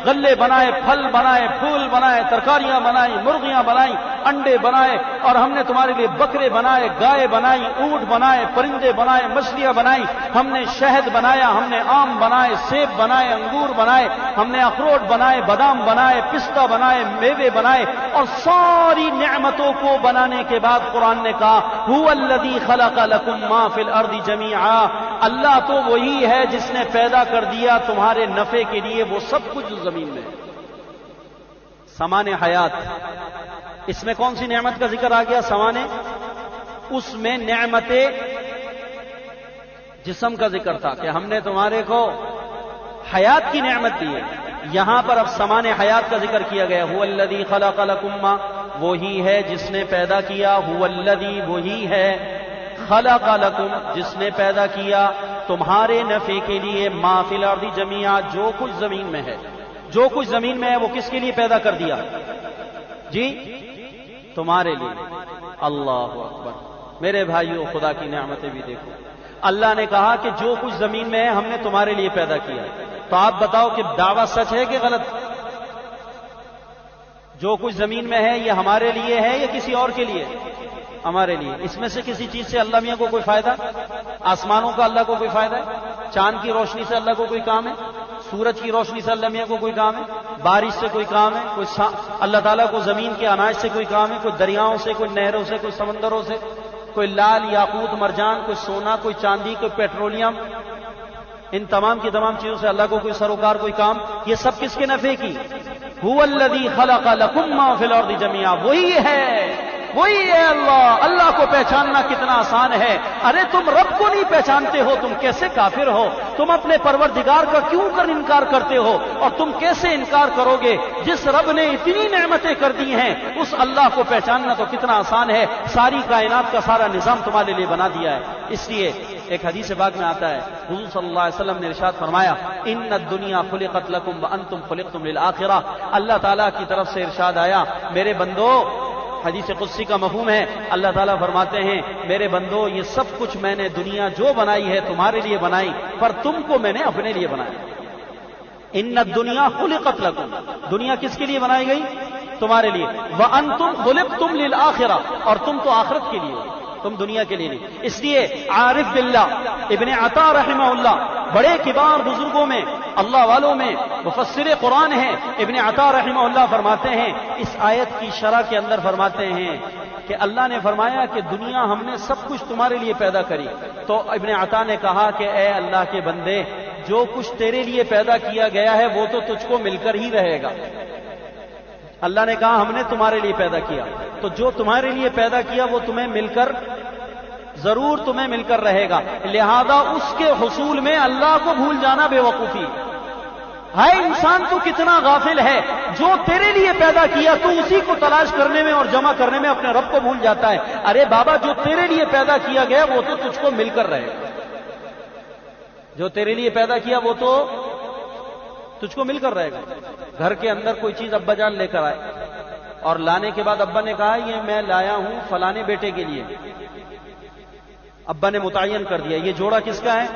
غلے بنائے، پھل بنائے، پھول بنائے، ترکاریاں بنائی، مرغیاں بنائی، انڈے بنائے، اور ہم نے تمہارے لیے بکرے بنائے، گائے بنائی، اونٹ بنائے، پرندے بنائے، مچھلیاں بنائی، ہم نے شہد بنایا، ہم نے آم بنائے، سیب بنائے، انگور بنائے، ہم نے اخروٹ بنائے، بادام بنائے، پستہ بنائے، میوے بنائے. اور ساری نعمتوں کو بنانے کے بعد قرآن نے کہا هو الذی خلق لکم ما فی الارض جمیعا، اللہ تو وہی ہے جس نے پیدا کر دیا تمہارے نفع کے لیے وہ سب کچھ جو زمین میں ہے. سامان حیات، اس میں کون سی نعمت کا ذکر آ گیا؟ سامان، اس میں نعمت جسم کا ذکر تھا کہ ہم نے تمہارے کو حیات کی نعمت دی ہے. یہاں پر اب سامان حیات کا ذکر کیا گیا. هو الذی خلق لکم ما، وہی ہے جس نے پیدا کیا. هو الذی، وہی ہے، خلق لکم، جس نے پیدا کیا تمہارے نفع کے لیے، ما فی الارض جمیعا، جو کچھ زمین میں ہے. جو کچھ زمین میں ہے وہ کس کے لیے پیدا کر دیا؟ جی تمہارے لیے. اللہ اکبر. میرے بھائیو خدا کی نعمتیں بھی دیکھو. اللہ نے کہا کہ جو کچھ زمین میں ہے ہم نے تمہارے لیے پیدا کیا. تو آپ بتاؤ کہ دعویٰ سچ ہے کہ غلط؟ جو کچھ زمین میں ہے یہ ہمارے لیے ہے یا کسی اور کے لیے؟ ہمارے لیے. اس میں سے کسی چیز سے اللہ میاں کو کوئی فائدہ؟ آسمانوں کا اللہ کو کوئی فائدہ ہے؟ چاند کی روشنی سے اللہ کو کوئی کام ہے؟ سورج کی روشنی سے اللہ میاں کو کوئی کام ہے؟ بارش سے کوئی کام ہے؟ کوئی اللہ تعالیٰ کو زمین کے اناج سے کوئی کام ہے؟ کوئی دریاؤں سے، کوئی نہروں سے، کوئی سمندروں سے، کوئی لال یاقوت مرجان، کوئی سونا، کوئی چاندی، کوئی پیٹرولیم، ان تمام کی تمام چیزوں سے اللہ کو کوئی سروکار، کوئی کام؟ یہ سب کس کے نفع کی؟ هو الذی خلق لکم ما فی الارض جمیعا، وہی ہے، وہی ہے اللہ. اللہ کو پہچاننا کتنا آسان ہے. ارے تم رب کو نہیں پہچانتے ہو، تم کیسے کافر ہو؟ تم اپنے پروردگار کا کیوں کر انکار کرتے ہو؟ اور تم کیسے انکار کرو گے جس رب نے اتنی نعمتیں کر دی ہیں؟ اس اللہ کو پہچاننا تو کتنا آسان ہے. ساری کائنات کا سارا نظام تمہارے لیے بنا دیا ہے. اس لیے ایک حدیث پاک میں آتا ہے، حضور صلی اللہ علیہ وسلم نے ارشاد فرمایا ان الدنیا خلقت لکم وانتم خلقتم للآخرہ. اللہ تعالیٰ کی طرف سے ارشاد آیا، میرے بندو، حدیث قدسی کا مفہوم ہے، اللہ تعالیٰ فرماتے ہیں میرے بندو یہ سب کچھ میں نے دنیا جو بنائی ہے تمہارے لیے بنائی، پر تم کو میں نے اپنے لیے بنایا. ان الدنیا خلقت لکم، دنیا کس کے لیے بنائی گئی؟ تمہارے لیے. وانتم خلقتم للآخرہ، اور تم تو آخرت کے لیے ہو، تم دنیا کے لیے نہیں. اس لیے عارف باللہ ابن عطا رحمہ اللہ بڑے کبار بزرگوں میں، اللہ والوں میں، مفسر قرآن ہیں، ابن عطا رحمہ اللہ فرماتے ہیں، اس آیت کی شرح کے اندر فرماتے ہیں کہ اللہ نے فرمایا کہ دنیا ہم نے سب کچھ تمہارے لیے پیدا کری. تو ابن عطا نے کہا کہ اے اللہ کے بندے، جو کچھ تیرے لیے پیدا کیا گیا ہے وہ تو تجھ کو مل کر ہی رہے گا. اللہ نے کہا ہم نے تمہارے لیے پیدا کیا، تو جو تمہارے لیے پیدا کیا وہ تمہیں مل کر، ضرور تمہیں مل کر رہے گا. لہذا اس کے حصول میں اللہ کو بھول جانا بے وقوفی. ہائے انسان تو کتنا غافل ہے، جو تیرے لیے پیدا کیا تو اسی کو تلاش کرنے میں اور جمع کرنے میں اپنے رب کو بھول جاتا ہے. ارے بابا، جو تیرے لیے پیدا کیا گیا وہ تو تجھ کو مل کر رہے گا. جو تیرے لیے پیدا کیا وہ تو تجھ کو مل کر رہے گا. گھر کے اندر کوئی چیز ابا جان لے کر آئے اور لانے کے بعد ابا نے کہا یہ میں لایا ہوں فلانے بیٹے کے لیے. ابا نے متعین کر دیا یہ جوڑا کس کا ہے،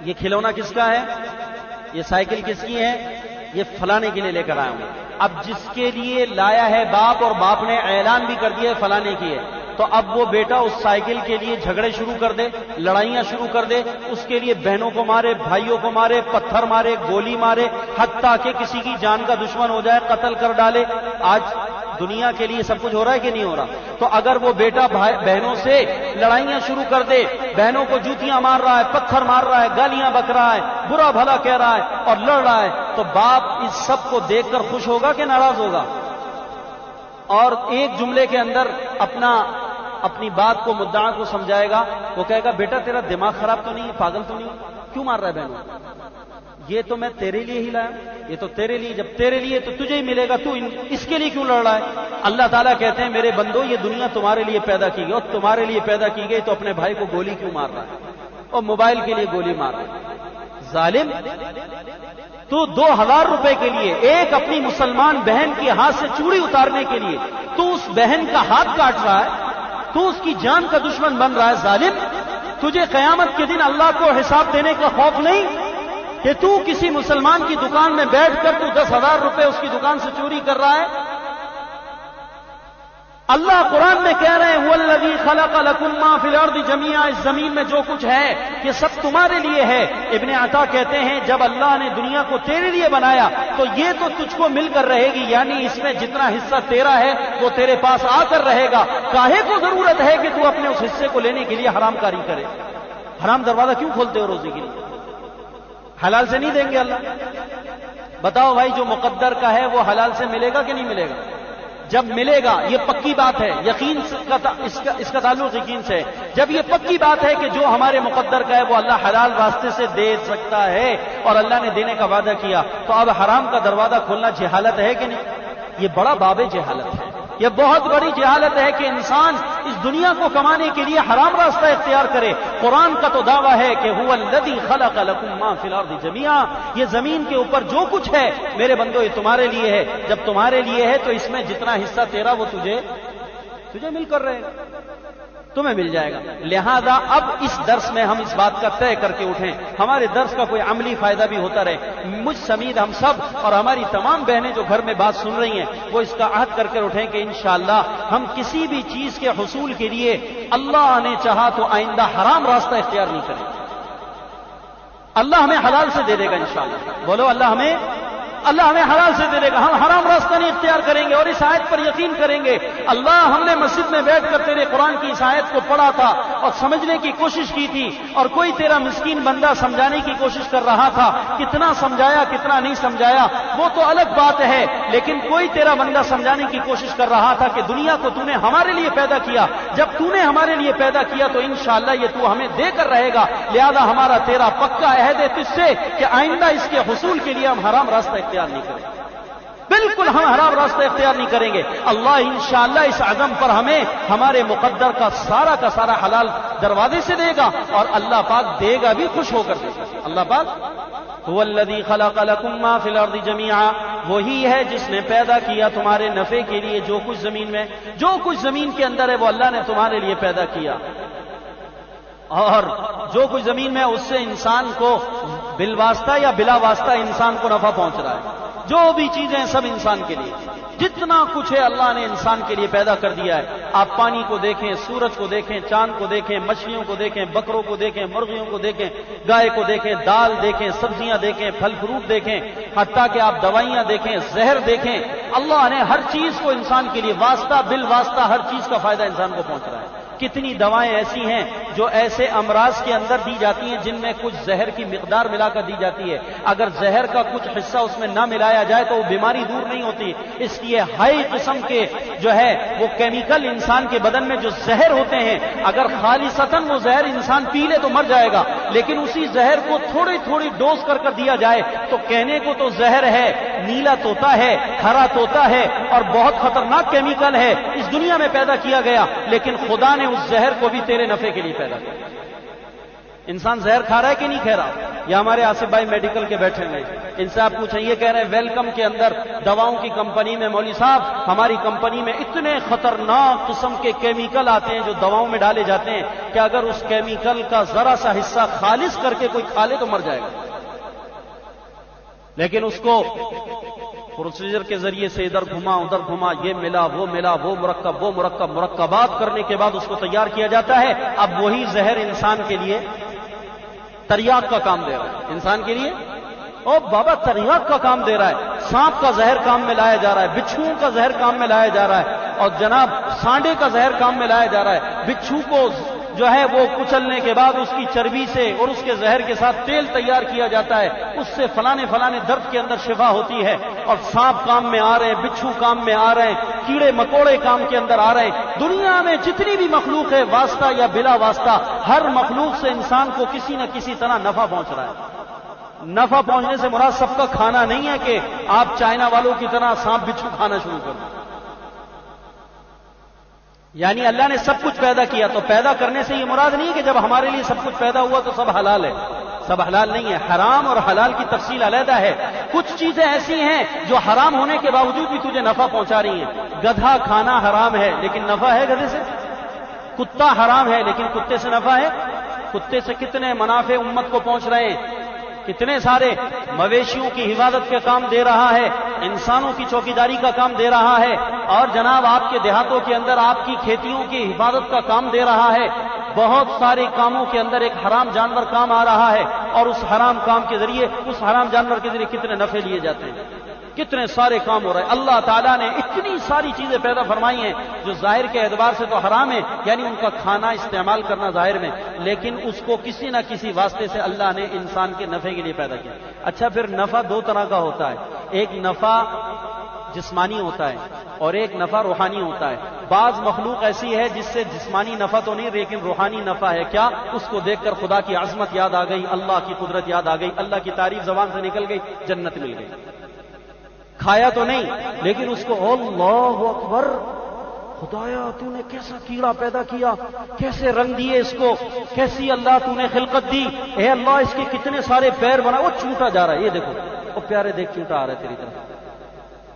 یہ کھلونا کس کا ہے، یہ سائیکل کس کی ہے، یہ فلانے کے لیے لے کر آیا ہوں. اب جس کے لیے لایا ہے باپ، اور باپ نے اعلان بھی کر دیا ہے فلانے کی ہے، تو اب وہ بیٹا اس سائیکل کے لیے جھگڑے شروع کر دے، لڑائیاں شروع کر دے، اس کے لیے بہنوں کو مارے، بھائیوں کو مارے، پتھر مارے، گولی مارے، حتیٰ کہ کسی کی جان کا دشمن ہو جائے، قتل کر ڈالے۔ آج دنیا کے لیے سب کچھ ہو رہا ہے کہ نہیں ہو رہا؟ تو اگر وہ بیٹا بہنوں سے لڑائیاں شروع کر دے، بہنوں کو جوتیاں مار رہا ہے، پتھر مار رہا ہے، گالیاں بک رہا ہے، برا بھلا کہہ رہا ہے اور لڑ رہا ہے، تو باپ اس سب کو دیکھ کر خوش ہوگا کہ ناراض ہوگا؟ اور ایک جملے کے اندر اپنی بات کو، مدعا کو سمجھائے گا۔ وہ کہے گا بیٹا تیرا دماغ خراب تو نہیں ہے، پاگل تو نہیں ہے، کیوں مار رہا ہے بہنوں؟ یہ تو میں تیرے لیے ہی لایا، یہ تو تیرے لیے، جب تیرے لیے تو تجھے ہی ملے گا، تو اس کے لیے کیوں لڑ رہا ہے؟ اللہ تعالیٰ کہتے ہیں میرے بندو یہ دنیا تمہارے لیے پیدا کی گئی، اور تمہارے لیے پیدا کی گئی تو اپنے بھائی کو گولی کیوں مار رہا ہے اور موبائل کے لیے گولی مار رہا ہے؟ ظالم، تو 2000 روپے کے لیے ایک اپنی مسلمان بہن کے ہاتھ سے چوڑی اتارنے کے لیے تو اس بہن کا ہاتھ کاٹ رہا ہے، تو اس کی جان کا دشمن بن رہا ہے۔ ظالم، تجھے قیامت کے دن اللہ کو حساب دینے کا خوف نہیں کہ تو کسی مسلمان کی دکان میں بیٹھ کر تو 10,000 روپے اس کی دکان سے چوری کر رہا ہے؟ اللہ قرآن میں کہہ رہے ہیں وَالَّذِي خَلَقَ لَكُم مَّا فِي الْأَرْضِ جَمِيعًا، اس زمین میں جو کچھ ہے یہ سب تمہارے لیے ہے۔ ابن عطا کہتے ہیں جب اللہ نے دنیا کو تیرے لیے بنایا تو یہ تو تجھ کو مل کر رہے گی، یعنی اس میں جتنا حصہ تیرا ہے وہ تیرے پاس آ کر رہے گا۔ کاہے کو ضرورت ہے کہ تو اپنے اس حصے کو لینے کے لیے حرام کاری کرے؟ حرام دروازہ کیوں کھولتے ہو روزی کے لیے؟ حلال سے نہیں دیں گے اللہ؟ بتاؤ بھائی، جو مقدر کا ہے وہ حلال سے ملے گا کہ نہیں ملے گا؟ جب ملے گا، یہ پکی بات ہے، یقین اس کا تعلق یقین سے ہے۔ جب یہ پکی بات ہے کہ جو ہمارے مقدر کا ہے وہ اللہ حلال راستے سے دے سکتا ہے اور اللہ نے دینے کا وعدہ کیا، تو اب حرام کا دروازہ کھولنا جہالت ہے کہ نہیں؟ یہ بڑا باب جہالت ہے، یہ بہت بڑی جہالت ہے کہ انسان اس دنیا کو کمانے کے لیے حرام راستہ اختیار کرے۔ قرآن کا تو دعویٰ ہے کہ هو الذی خلق لکم ما فی الارض جميعا، یہ زمین کے اوپر جو کچھ ہے میرے بندو یہ تمہارے لیے ہے۔ جب تمہارے لیے ہے تو اس میں جتنا حصہ تیرا وہ تجھے مل کر رہے گا، تمہیں مل جائے گا۔ لہذا اب اس درس میں ہم اس بات کا طے کر کے اٹھیں، ہمارے درس کا کوئی عملی فائدہ بھی ہوتا رہے۔ مجھ سمیت ہم سب اور ہماری تمام بہنیں جو گھر میں بات سن رہی ہیں وہ اس کا عہد کر کے اٹھیں کہ انشاءاللہ ہم کسی بھی چیز کے حصول کے لیے اللہ نے چاہا تو آئندہ حرام راستہ اختیار نہیں کریں۔ اللہ ہمیں حلال سے دے دے گا انشاءاللہ۔ بولو اللہ ہمیں حلال سے دے دے گا، ہم حرام راستہ نہیں اختیار کریں گے اور اس آیت پر یقین کریں گے۔ اللہ ہم نے مسجد میں بیٹھ کر تیرے قرآن کی اس آیت کو پڑھا تھا اور سمجھنے کی کوشش کی تھی، اور کوئی تیرا مسکین بندہ سمجھانے کی کوشش کر رہا تھا، کتنا سمجھایا کتنا نہیں سمجھایا وہ تو الگ بات ہے، لیکن کوئی تیرا بندہ سمجھانے کی کوشش کر رہا تھا کہ دنیا کو تو نے ہمارے لیے پیدا کیا، جب تو نے ہمارے لیے پیدا کیا تو انشاءاللہ یہ تو ہمیں دے کر رہے گا، لہذا ہمارا تیرا پکا عہد ہے تجھ سے کہ آئندہ اس کے حصول کے لیے ہم حرام راستہ اختیار نہیں کریں گے، بالکل ہم حرام راستہ اختیار نہیں کریں گے۔ اللہ انشاءاللہ اس عزم پر ہمیں ہمارے مقدر کا سارا حلال دروازے سے دے گا، اور اللہ پاک دے گا بھی، خوش ہو کر دے گا۔ اللہ پاک هو الذی خلق لکم ما فی الارض جميعا، وہی ہے جس نے پیدا کیا تمہارے نفع کے لیے جو کچھ زمین کے اندر ہے وہ اللہ نے تمہارے لیے پیدا کیا، اور جو کچھ زمین میں اس سے انسان کو بالواسطہ یا بلا واسطہ انسان کو نفع پہنچ رہا ہے، جو بھی چیزیں ہیں سب انسان کے لیے، جتنا کچھ ہے اللہ نے انسان کے لیے پیدا کر دیا ہے۔ آپ پانی کو دیکھیں، سورج کو دیکھیں، چاند کو دیکھیں، مچھلیوں کو دیکھیں، بکروں کو دیکھیں، مرغیوں کو دیکھیں، گائے کو دیکھیں، دال دیکھیں، سبزیاں دیکھیں، پھل فروٹ دیکھیں، حتیٰ کہ آپ دوائیاں دیکھیں، زہر دیکھیں، اللہ نے ہر چیز کو انسان کے لیے واسطہ بالواسطہ ہر چیز کا فائدہ انسان کو پہنچ رہا ہے۔ کتنی دوائیں ایسی ہیں جو ایسے امراض کے اندر دی جاتی ہیں جن میں کچھ زہر کی مقدار ملا کر دی جاتی ہے، اگر زہر کا کچھ حصہ اس میں نہ ملایا جائے تو وہ بیماری دور نہیں ہوتی، اس لیے ہائی قسم کے جو ہے وہ کیمیکل انسان کے بدن میں جو زہر ہوتے ہیں، اگر خالصتاً وہ زہر انسان پی لے تو مر جائے گا، لیکن اسی زہر کو تھوڑی ڈوز کر دیا جائے تو کہنے کو تو زہر ہے، نیلا طوطا ہے، ہرا طوطا ہے اور بہت خطرناک کیمیکل ہے، اس دنیا میں پیدا کیا گیا، لیکن خدا نے اس زہر کو بھی تیرے نفع کے لیے پیدا کیا۔ انسان زہر کھا رہا ہے کہ نہیں کھا رہا؟ یا ہمارے آصف بھائی میڈیکل کے بیٹھے ہوئے، ان سے آپ پوچھیں، یہ کہہ رہے ہیں ویلکم کے اندر دواؤں کی کمپنی میں مولوی صاحب ہماری کمپنی میں اتنے خطرناک قسم کے کیمیکل آتے ہیں جو دواؤں میں ڈالے جاتے ہیں کہ اگر اس کیمیکل کا ذرا سا حصہ خالص کر کے کوئی کھا لے تو مر جائے گا، لیکن اس کو پروسیجر کے ذریعے سے ادھر گھما ادھر گھما، یہ ملا وہ مرکب مرکبات کرنے کے بعد اس کو تیار کیا جاتا ہے. اب وہی زہر انسان کے لیے تریاق کا کام دے رہا ہے. انسان کے لیے او بابا تریاق کا کام دے رہا ہے. سانپ کا زہر کام میں لایا جا رہا ہے، بچھوؤں کا زہر کام میں لایا جا رہا ہے، اور جناب سانڈے کا زہر کام میں لایا جا رہا ہے. بچھو کو جو ہے وہ کچلنے کے بعد اس کی چربی سے اور اس کے زہر کے ساتھ تیل تیار کیا جاتا ہے، اس سے فلانے درد کے اندر شفا ہوتی ہے. اور سانپ کام میں آ رہے ہیں، بچھو کام میں آ رہے ہیں، کیڑے مکوڑے کام کے اندر آ رہے ہیں. دنیا میں جتنی بھی مخلوق ہے، واسطہ یا بلا واسطہ، ہر مخلوق سے انسان کو کسی نہ کسی طرح نفع پہنچ رہا ہے. نفع پہنچنے سے مراد سب کا کھانا نہیں ہے کہ آپ چائنا والوں کی طرح سانپ بچھو کھانا شروع کر دیں. یعنی اللہ نے سب کچھ پیدا کیا، تو پیدا کرنے سے یہ مراد نہیں ہے کہ جب ہمارے لیے سب کچھ پیدا ہوا تو سب حلال ہے. سب حلال نہیں ہے. حرام اور حلال کی تفصیل علیحدہ ہے. کچھ چیزیں ایسی ہیں جو حرام ہونے کے باوجود بھی تجھے نفع پہنچا رہی ہیں. گدھا کھانا حرام ہے لیکن نفع ہے گدھے سے. کتا حرام ہے لیکن کتے سے نفع ہے. کتے سے کتنے منافع امت کو پہنچ رہے ہیں. کتنے سارے مویشیوں کی حفاظت کا کام دے رہا ہے، انسانوں کی چوکیداری کا کام دے رہا ہے، اور جناب آپ کے دیہاتوں کے اندر آپ کی کھیتیوں کی حفاظت کا کام دے رہا ہے. بہت سارے کاموں کے اندر ایک حرام جانور کام آ رہا ہے، اور اس حرام کام کے ذریعے، اس حرام جانور کے ذریعے کتنے نفع لیے جاتے ہیں، کتنے سارے کام ہو رہے ہیں. اللہ تعالیٰ نے اتنی ساری چیزیں پیدا فرمائی ہیں جو ظاہر کے اعتبار سے تو حرام ہے، یعنی ان کا کھانا استعمال کرنا ظاہر میں، لیکن اس کو کسی نہ کسی واسطے سے اللہ نے انسان کے نفع کے لیے پیدا کیا. اچھا پھر نفع دو طرح کا ہوتا ہے، ایک نفع جسمانی ہوتا ہے اور ایک نفع روحانی ہوتا ہے. بعض مخلوق ایسی ہے جس سے جسمانی نفع تو نہیں لیکن روحانی نفع ہے. کیا؟ اس کو دیکھ کر خدا کی عظمت یاد آ گئی، اللہ کی قدرت یاد آ گئی، اللہ کی تعریف زبان سے نکل گئی، جنت مل گئی. کھایا تو نہیں لیکن اس کو اللہ اکبر، خدایا تو نے کیسا کیڑا پیدا کیا، کیسے رنگ دیے اس کو، کیسی اللہ تو نے خلقت دی، اے اللہ اس کے کتنے سارے پیر بنا، وہ چونٹا جا رہا ہے، یہ دیکھو وہ پیارے دیکھ چونٹا آ رہا ہے تیری طرف،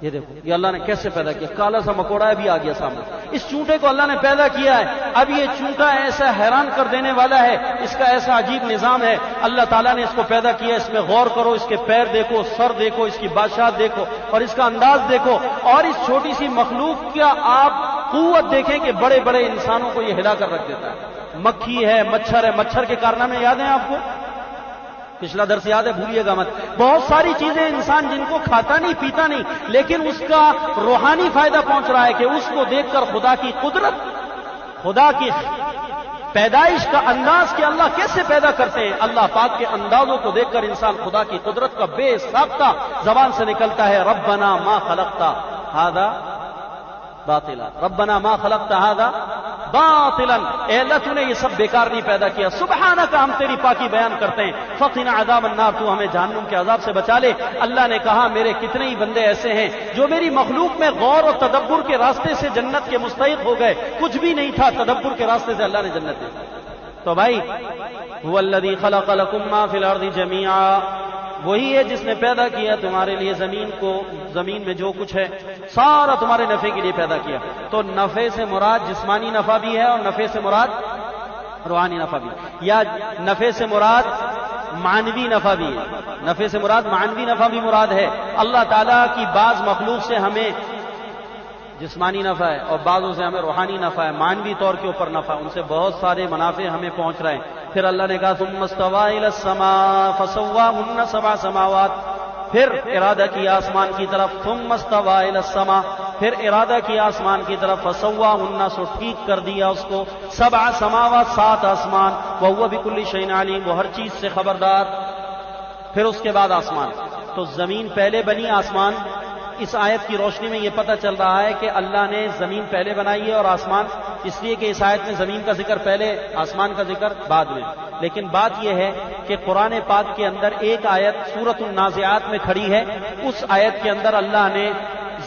یہ دیکھو یہ اللہ نے کیسے پیدا کیا. کالا سا مکوڑا بھی آ گیا سامنے. اس چونٹے کو اللہ نے پیدا کیا ہے. اب یہ چونٹا ایسا حیران کر دینے والا ہے، اس کا ایسا عجیب نظام ہے. اللہ تعالیٰ نے اس کو پیدا کیا، اس میں غور کرو، اس کے پیر دیکھو، سر دیکھو، اس کی بادشاہت دیکھو اور اس کا انداز دیکھو، اور اس چھوٹی سی مخلوق کا آپ قوت دیکھیں کہ بڑے بڑے انسانوں کو یہ ہلا کر رکھ دیتا ہے. مکھی ہے، مچھر ہے، مچھر کے کارنامے یاد ہیں آپ کو؟ پچھلا درس یاد ہے، بھولیے گا مت. بہت ساری چیزیں انسان جن کو کھاتا نہیں پیتا نہیں لیکن اس کا روحانی فائدہ پہنچ رہا ہے کہ اس کو دیکھ کر خدا کی قدرت، خدا کی پیدائش کا انداز کہ اللہ کیسے پیدا کرتے ہیں، اللہ پاک کے اندازوں کو دیکھ کر انسان خدا کی قدرت کا بے ساختہ زبان سے نکلتا ہے، ربنا ما خلقت ھذا باطلا، ربنا ما خلقت ھذا باطلا، اے اللہ تو نے یہ سب بیکار نہیں پیدا کیا، سبحانک، ہم تیری پاکی بیان کرتے ہیں، فقنا عذاب النار، تو ہمیں جہنم کے عذاب سے بچا لے. اللہ نے کہا میرے کتنے ہی بندے ایسے ہیں جو میری مخلوق میں غور اور تدبر کے راستے سے جنت کے مستحق ہو گئے. کچھ بھی نہیں تھا، تدبر کے راستے سے اللہ نے جنت دی. تو بھائی هو الذی خلق لکم ما فی الارض جمیعا، وہی ہے جس نے پیدا کیا تمہارے لیے زمین کو، زمین میں جو کچھ ہے سارا تمہارے نفع کے لیے پیدا کیا. تو نفع سے مراد جسمانی نفع بھی ہے اور نفع سے مراد روحانی نفع بھی، یا نفع سے مراد معنوی نفع بھی ہے. نفع سے مراد معنوی نفع بھی مراد ہے. اللہ تعالیٰ کی بعض مخلوق سے ہمیں جسمانی نفع ہے اور بعضوں سے ہمیں روحانی نفع ہے، معنوی طور کے اوپر نفع، ان سے بہت سارے منافع ہمیں پہنچ رہے ہیں. پھر اللہ نے کہا ثم استوى الى السماء فسواهن سبع سماوات، پھر ارادہ کیا آسمان کی طرف، ثم استوى الى السماء، پھر ارادہ کیا آسمان کی طرف، فسواهن، سو ٹھیک کر دیا اس کو، سبع سماوات، 7 آسمان، وهو بكل شيء عليم، وہ ہر چیز سے خبردار. پھر اس کے بعد آسمان. تو زمین پہلے بنی، آسمان. اس آیت کی روشنی میں یہ پتہ چل رہا ہے کہ اللہ نے زمین پہلے بنائی ہے اور آسمان، اس لیے کہ اس آیت میں زمین کا ذکر پہلے، آسمان کا ذکر بعد میں. لیکن بات یہ ہے کہ قرآن پاک کے اندر ایک آیت سورۃ النازعات میں کھڑی ہے، اس آیت کے اندر اللہ نے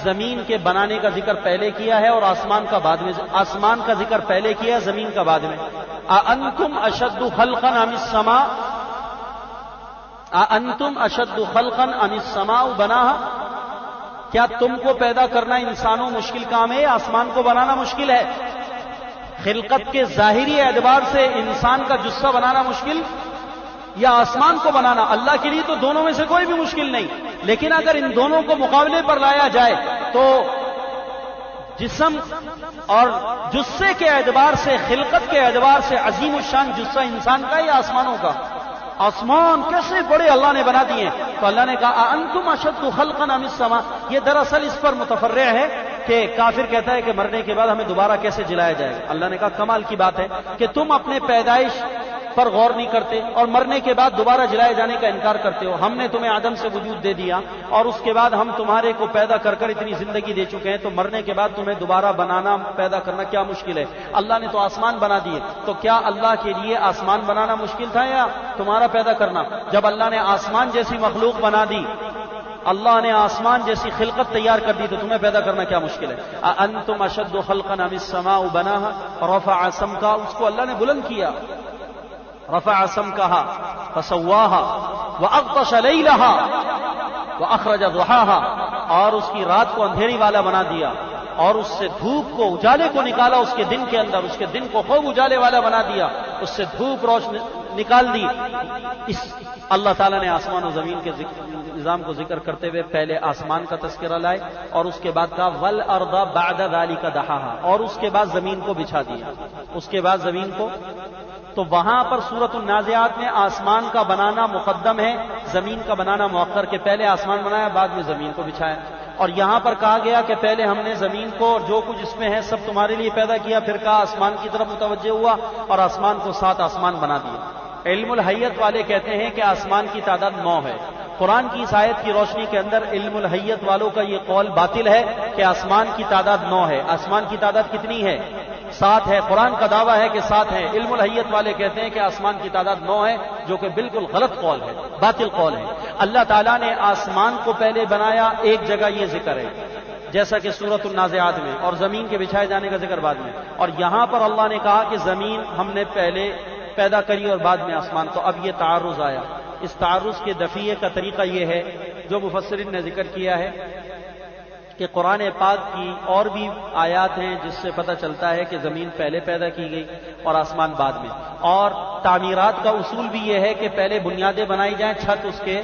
زمین کے بنانے کا ذکر پہلے کیا ہے اور آسمان کا بعد میں، آسمان کا ذکر پہلے کیا ہے، زمین کا بعد میں. اَأَنْتُمْ أَشَدُّ خَلْقًا أَمِ السَّمَاءُ، اَأَنْتُمْ أَشَدُّ خَلْقًا أَمِ السَّمَاءُ بَنَاهَا، کیا تم کو پیدا کرنا انسانوں مشکل کام ہے، آسمان کو بنانا مشکل ہے؟ خلقت کے ظاہری اعتبار سے انسان کا جثہ بنانا مشکل یا آسمان کو بنانا؟ اللہ کے لیے تو دونوں میں سے کوئی بھی مشکل نہیں. لیکن اگر ان دونوں کو مقابلے پر لایا جائے تو جسم اور جثے کے اعتبار سے، خلقت کے اعتبار سے عظیم الشان جثہ انسان کا یا آسمانوں کا؟ آسمان کیسے بڑے اللہ نے بنا دیے. تو اللہ نے کہا انتم اشد خلقا ام السماء. یہ دراصل اس پر متفرع ہے کہ کافر کہتا ہے کہ مرنے کے بعد ہمیں دوبارہ کیسے جلایا جائے گا. اللہ نے کہا کمال کی بات ہے کہ تم اپنے پیدائش پر غور نہیں کرتے اور مرنے کے بعد دوبارہ جلائے جانے کا انکار کرتے ہو. ہم نے تمہیں عدم سے وجود دے دیا اور اس کے بعد ہم تمہارے کو پیدا کر کر اتنی زندگی دے چکے ہیں، تو مرنے کے بعد تمہیں دوبارہ بنانا پیدا کرنا کیا مشکل ہے؟ اللہ نے تو آسمان بنا دیے، تو کیا اللہ کے لیے آسمان بنانا مشکل تھا یا تمہارا پیدا کرنا؟ جب اللہ نے آسمان جیسی مخلوق بنا دی، اللہ نے آسمان جیسی خلقت تیار کر دی، تو تمہیں پیدا کرنا کیا مشکل ہے؟ انتم اشد خلقا ام السماء بناها رفع سمكها. اس کو اللہ نے بلند کیا، رفع سمكها فسواها واغطش ليلها واخرج ضحاها، اور اس کی رات کو اندھیری والا بنا دیا اور اس سے دھوپ کو، اجالے کو نکالا اس کے دن کے اندر، اس کے دن کو خوب اجالے والا بنا دیا، اس سے دھوپ روشنی نکال دی. اس اللہ تعالیٰ نے آسمان و زمین کے نظام کو ذکر کرتے ہوئے پہلے آسمان کا تذکرہ لائے اور اس کے بعد کہا والارض بعد ذلك دحاها، اور اس کے بعد زمین کو بچھا دیا. اس کے بعد زمین کو، تو وہاں پر سورۃ النازعات میں آسمان کا بنانا مقدم ہے، زمین کا بنانا مؤخر، کے پہلے آسمان بنایا بعد میں زمین کو بچھایا. اور یہاں پر کہا گیا کہ پہلے ہم نے زمین کو اور جو کچھ اس میں ہے سب تمہارے لیے پیدا کیا، پھر کہا آسمان کی طرف متوجہ ہوا اور آسمان کو 7 آسمان بنا دیا. علم الحیت والے کہتے ہیں کہ آسمان کی تعداد 9 ہے. قرآن کی اس آیت کی روشنی کے اندر علم الحیت والوں کا یہ قول باطل ہے کہ آسمان کی تعداد 9 ہے. آسمان کی تعداد کتنی ہے؟ 7 ہے. قرآن کا دعویٰ ہے کہ 7 ہے. علم الحیت والے کہتے ہیں کہ آسمان کی تعداد 9 ہے، جو کہ بالکل غلط قول ہے، باطل قول ہے. اللہ تعالیٰ نے آسمان کو پہلے بنایا، ایک جگہ یہ ذکر ہے جیسا کہ سورۃ النازعات میں، اور زمین کے بچھائے جانے کا ذکر بعد میں. اور یہاں پر اللہ نے کہا کہ زمین ہم نے پہلے پیدا کری اور بعد میں آسمان. تو اب یہ تعارض آیا. اس تعارض کے دفعے کا طریقہ یہ ہے جو مفسرین نے ذکر کیا ہے کہ قرآن پاک کی اور بھی آیات ہیں جس سے پتہ چلتا ہے کہ زمین پہلے پیدا کی گئی اور آسمان بعد میں. اور تعمیرات کا اصول بھی یہ ہے کہ پہلے بنیادیں بنائی جائیں، چھت اس کے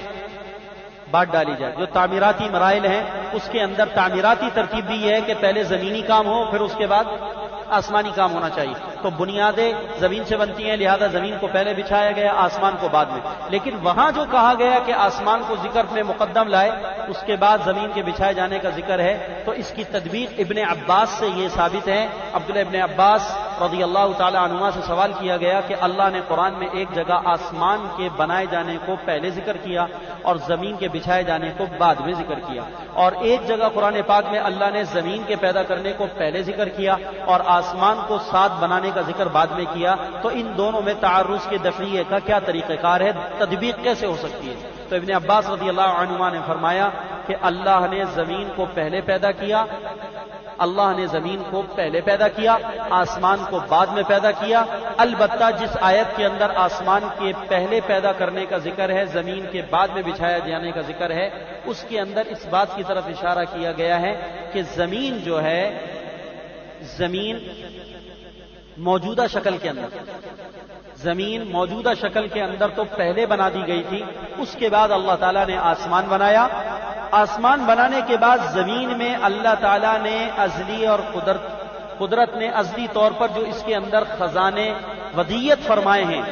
بعد ڈالی جائے. جو تعمیراتی مراحل ہیں اس کے اندر تعمیراتی ترتیب بھی یہ ہے کہ پہلے زمینی کام ہو، پھر اس کے بعد آسمانی کام ہونا چاہیے. تو بنیادیں زمین سے بنتی ہیں، لہذا زمین کو پہلے بچھایا گیا، آسمان کو بعد میں. لیکن وہاں جو کہا گیا کہ آسمان کو ذکر میں مقدم لائے، اس کے بعد زمین کے بچھائے جانے کا ذکر ہے، تو اس کی تطبیق ابن عباس سے یہ ثابت ہے. عبداللہ ابن عباس رضی اللہ تعالی عنہما سے سوال کیا گیا کہ اللہ نے قرآن میں ایک جگہ آسمان کے بنائے جانے کو پہلے ذکر کیا اور زمین کے بچھائے جانے کو بعد میں ذکر کیا، اور ایک جگہ قرآن پاک میں اللہ نے زمین کے پیدا کرنے کو پہلے ذکر کیا اور آسمان کو 7 بنانے کا ذکر بعد میں کیا. تو ان دونوں میں تعارض کے دفعے کا کیا طریقہ کار ہے، تطبیق کیسے ہو سکتی ہے؟ تو ابن عباس رضی اللہ عنہما نے فرمایا کہ اللہ نے زمین کو پہلے پیدا کیا، اللہ نے زمین کو پہلے پیدا کیا، آسمان کو بعد میں پیدا کیا. البتہ جس آیت کے اندر آسمان کے پہلے پیدا کرنے کا ذکر ہے، زمین کے بعد میں بچھایا جانے کا ذکر ہے، اس کے اندر اس بات کی طرف اشارہ کیا گیا ہے کہ زمین جو ہے، زمین موجودہ شکل کے اندر، زمین موجودہ شکل کے اندر تو پہلے بنا دی گئی تھی، اس کے بعد اللہ تعالیٰ نے آسمان بنایا. آسمان بنانے کے بعد زمین میں اللہ تعالیٰ نے ازلی اور قدرت نے ازلی طور پر جو اس کے اندر خزانے ودیت فرمائے ہیں،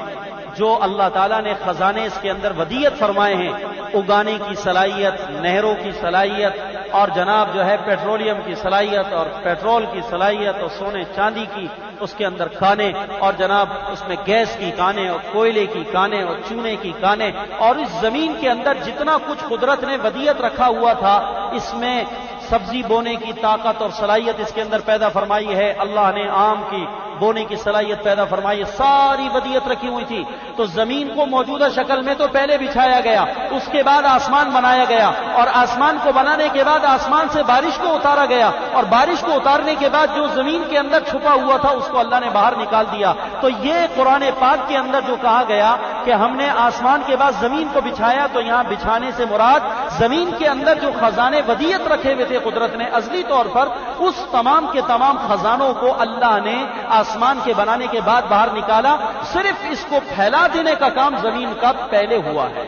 جو اللہ تعالیٰ نے خزانے اس کے اندر ودیت فرمائے ہیں، اگانے کی صلاحیت، نہروں کی صلاحیت، اور جناب جو ہے پیٹرولیم کی صلاحیت اور پیٹرول کی صلاحیت اور سونے چاندی کی اس کے اندر کانے، اور جناب اس میں گیس کی کانے اور کوئلے کی کانے اور چونے کی کانے، اور اس زمین کے اندر جتنا کچھ قدرت نے ودیت رکھا ہوا تھا، اس میں سبزی بونے کی طاقت اور صلاحیت اس کے اندر پیدا فرمائی ہے. اللہ نے آم کی بونے کی صلاحیت پیدا فرمائی ہے، ساری ودیت رکھی ہوئی تھی. تو زمین کو موجودہ شکل میں تو پہلے بچھایا گیا، اس کے بعد آسمان بنایا گیا، اور آسمان کو بنانے کے بعد آسمان سے بارش کو اتارا گیا، اور بارش کو اتارنے کے بعد جو زمین کے اندر چھپا ہوا تھا اس کو اللہ نے باہر نکال دیا. تو یہ قرآن پاک کے اندر جو کہا گیا کہ ہم نے آسمان کے بعد زمین کو بچھایا، تو یہاں بچھانے سے مراد زمین کے اندر جو خزانے ودیت رکھے ہوئے تھے قدرت نے ازلی طور پر، اس تمام کے تمام خزانوں کو اللہ نے آسمان کے بنانے کے بعد باہر نکالا. صرف اس کو پھیلا دینے کا کام زمین کا پہلے ہوا ہے.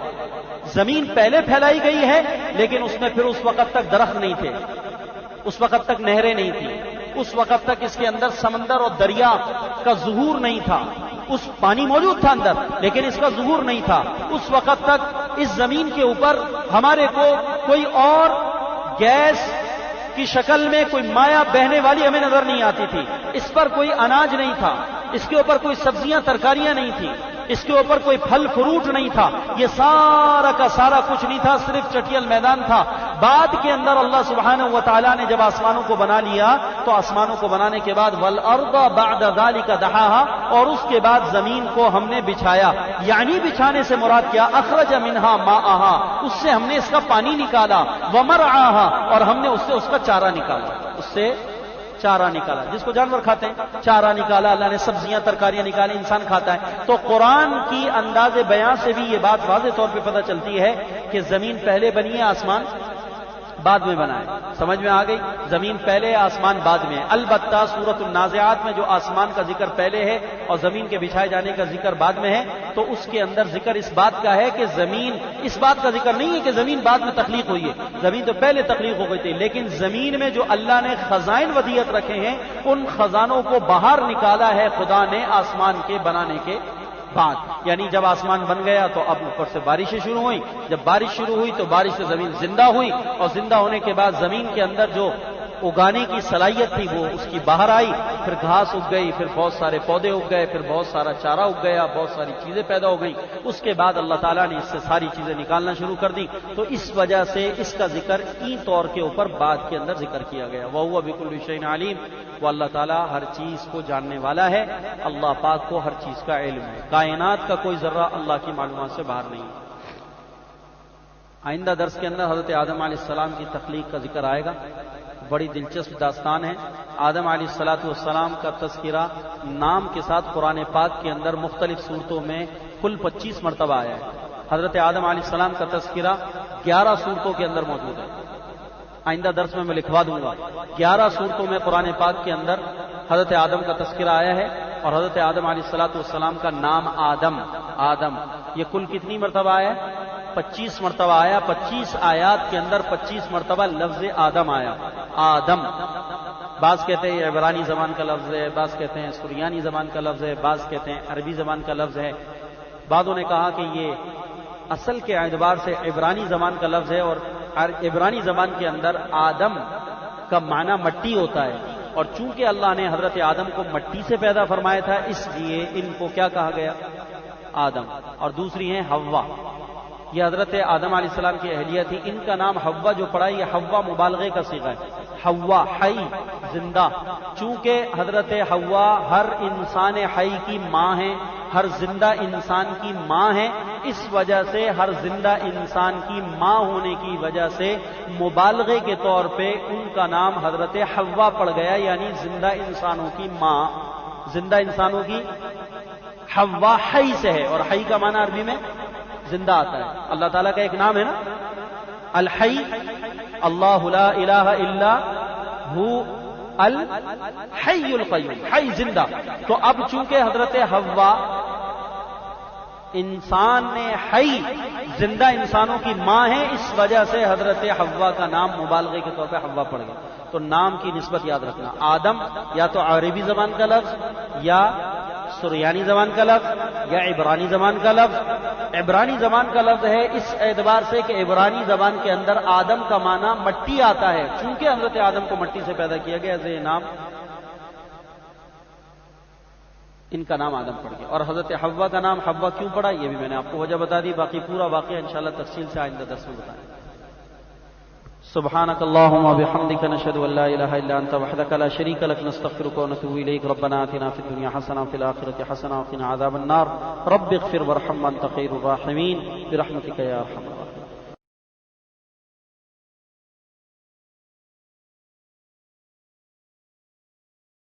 زمین پہلے پھیلائی گئی ہے لیکن اس میں پھر اس وقت تک درخت نہیں تھے، اس وقت تک نہریں نہیں تھیں، اس وقت تک اس کے اندر سمندر اور دریا کا ظہور نہیں تھا، اس پانی موجود تھا اندر لیکن اس کا ظہور نہیں تھا، اس وقت تک اس زمین کے اوپر ہمارے کو کوئی اور گیس کی شکل میں کوئی مایا بہنے والی ہمیں نظر نہیں آتی تھی، اس پر کوئی اناج نہیں تھا، اس کے اوپر کوئی سبزیاں ترکاریاں نہیں تھیں، اس کے اوپر کوئی پھل فروٹ نہیں تھا، یہ سارا کا سارا کچھ نہیں تھا، صرف چٹیل میدان تھا۔ بعد کے اندر اللہ سبحانہ و تعالیٰ نے جب آسمانوں کو بنا لیا تو آسمانوں کو بنانے کے بعد وَالْأَرْضَ بَعْدَ ذَلِكَ دَحَاهَا، اور اس کے بعد زمین کو ہم نے بچھایا، یعنی بچھانے سے مراد کیا؟ اخرج منہا ماءہا، اس سے ہم نے اس کا پانی نکالا، وَمَرْعَاهَا، اور ہم نے اس سے اس کا چارہ نکالا، اس سے چارہ نکالا، جس کو جانور کھاتے ہیں چارہ نکالا، اللہ نے سبزیاں ترکاریاں نکالی، انسان کھاتا ہے۔ تو قرآن کی انداز بیان سے بھی یہ بات واضح طور پہ پتہ چلتی ہے کہ زمین پہلے بنی ہے، آسمان بعد میں بنا ہے۔ سمجھ میں آ گئی؟ زمین پہلے ہے، آسمان بعد میں ہے۔ البتہ سورۃ النازعات میں جو آسمان کا ذکر پہلے ہے اور زمین کے بچھائے جانے کا ذکر بعد میں ہے، تو اس کے اندر ذکر اس بات کا ہے کہ زمین، اس بات کا ذکر نہیں ہے کہ زمین بعد میں تخلیق ہوئی ہے، زمین تو پہلے تخلیق ہو گئی تھی، لیکن زمین میں جو اللہ نے خزائن ودیعت رکھے ہیں ان خزانوں کو باہر نکالا ہے خدا نے آسمان کے بنانے کے بعد، یعنی جب آسمان بن گیا تو اب اوپر سے بارشیں شروع ہوئیں، جب بارش شروع ہوئی تو بارش سے زمین زندہ ہوئی، اور زندہ ہونے کے بعد زمین کے اندر جو اگانے کی صلاحیت تھی وہ اس کی باہر آئی، پھر گھاس اگ گئی، پھر بہت سارے پودے اگ گئے، پھر بہت سارا چارہ اگ گیا، بہت ساری چیزیں پیدا ہو گئی، اس کے بعد اللہ تعالیٰ نے اس سے ساری چیزیں نکالنا شروع کر دی، تو اس وجہ سے اس کا ذکر این طور کے اوپر بعد کے اندر ذکر کیا گیا۔ وَهُوَ بِكُلِّ شَيْءٍ عَلِيمٌ، وہ اللہ تعالیٰ ہر چیز کو جاننے والا ہے، اللہ پاک کو ہر چیز کا علم ہے، کائنات کا کوئی ذرہ اللہ کی معلومات سے باہر نہیں ہے۔ آئندہ درس کے اندر حضرت آدم علیہ السلام کی تخلیق کا ذکر آئے گا، بڑی دلچسپ داستان ہے۔ آدم علیہ السلام کا تذکرہ نام کے ساتھ قرآن پاک کے اندر مختلف صورتوں میں کل 25 مرتبہ آیا ہے۔ حضرت آدم علیہ السلام کا تذکرہ 11 صورتوں کے اندر موجود ہے، آئندہ درس میں لکھوا دوں گا۔ 11 صورتوں میں قرآن پاک کے اندر حضرت آدم کا تذکرہ آیا ہے، اور حضرت آدم علیہ السلام کا نام آدم یہ کل کتنی مرتبہ آیا ہے؟ 25 مرتبہ آیا۔ 25 آیات کے اندر 25 مرتبہ لفظ آدم آیا، آدم۔ بعض کہتے ہیں عبرانی زبان کا لفظ ہے، بعض کہتے ہیں سریانی زبان کا لفظ ہے، بعض کہتے ہیں عربی زبان کا لفظ ہے۔ بعضوں نے کہا کہ یہ اصل کے اعتبار سے عبرانی زبان کا لفظ ہے، اور عبرانی زبان کے اندر آدم کا معنی مٹی ہوتا ہے، اور چونکہ اللہ نے حضرت آدم کو مٹی سے پیدا فرمایا تھا اس لیے ان کو کیا کہا گیا؟ آدم۔ اور دوسری ہیں حوا، یہ حضرت آدم علیہ السلام کی اہلیہ تھی، ان کا نام حوا جو پڑا یہ حوا مبالغے کا صیغہ ہے، حوا حی زندہ، چونکہ حضرت حوا ہر انسان حی کی ماں ہے، ہر زندہ انسان کی ماں ہے، اس وجہ سے ہر زندہ انسان کی ماں ہونے کی وجہ سے مبالغے کے طور پہ ان کا نام حضرت حوا پڑ گیا، یعنی زندہ انسانوں کی ماں، زندہ انسانوں کی حوا حی سے ہے، اور حی کا معنی عربی میں زندہ آتا ہے۔ اللہ تعالیٰ کا ایک نام ہے نا الحی، اللہ لا الہ الا ہو الحی القیوم، حی زندہ۔ تو اب چونکہ حضرت حوا انسان نے حی زندہ انسانوں کی ماں ہے، اس وجہ سے حضرت حوا کا نام مبالغے کے طور پہ حوا پڑ گیا۔ تو نام کی نسبت یاد رکھنا، آدم یا تو عربی زبان کا لفظ یا سریانی زبان کا لفظ یا عبرانی زبان کا لفظ۔ عبرانی زبان کا لفظ ہے اس اعتبار سے کہ عبرانی زبان کے اندر آدم کا معنی مٹی آتا ہے، چونکہ حضرت آدم کو مٹی سے پیدا کیا گیا یہ نام، ان کا نام آدم پڑ گیا۔ اور حضرت حوا کا نام حوا کیوں پڑا یہ بھی میں نے آپ کو وجہ بتا دی، باقی پورا واقعہ انشاءاللہ تفصیل سے آئندہ درس میں بتائیں۔ سبحانك اللهم وبحمدك نشهد ان لا اله الا انت وحدك لا شريك لك نستغفرك ونتوب اليك ربنا آتنا في الدنيا حسنه وفي الاخره حسنه وقنا عذاب النار رب اغفر وارحم وانت خير الراحمين برحمتك يا ارحم الراحمين۔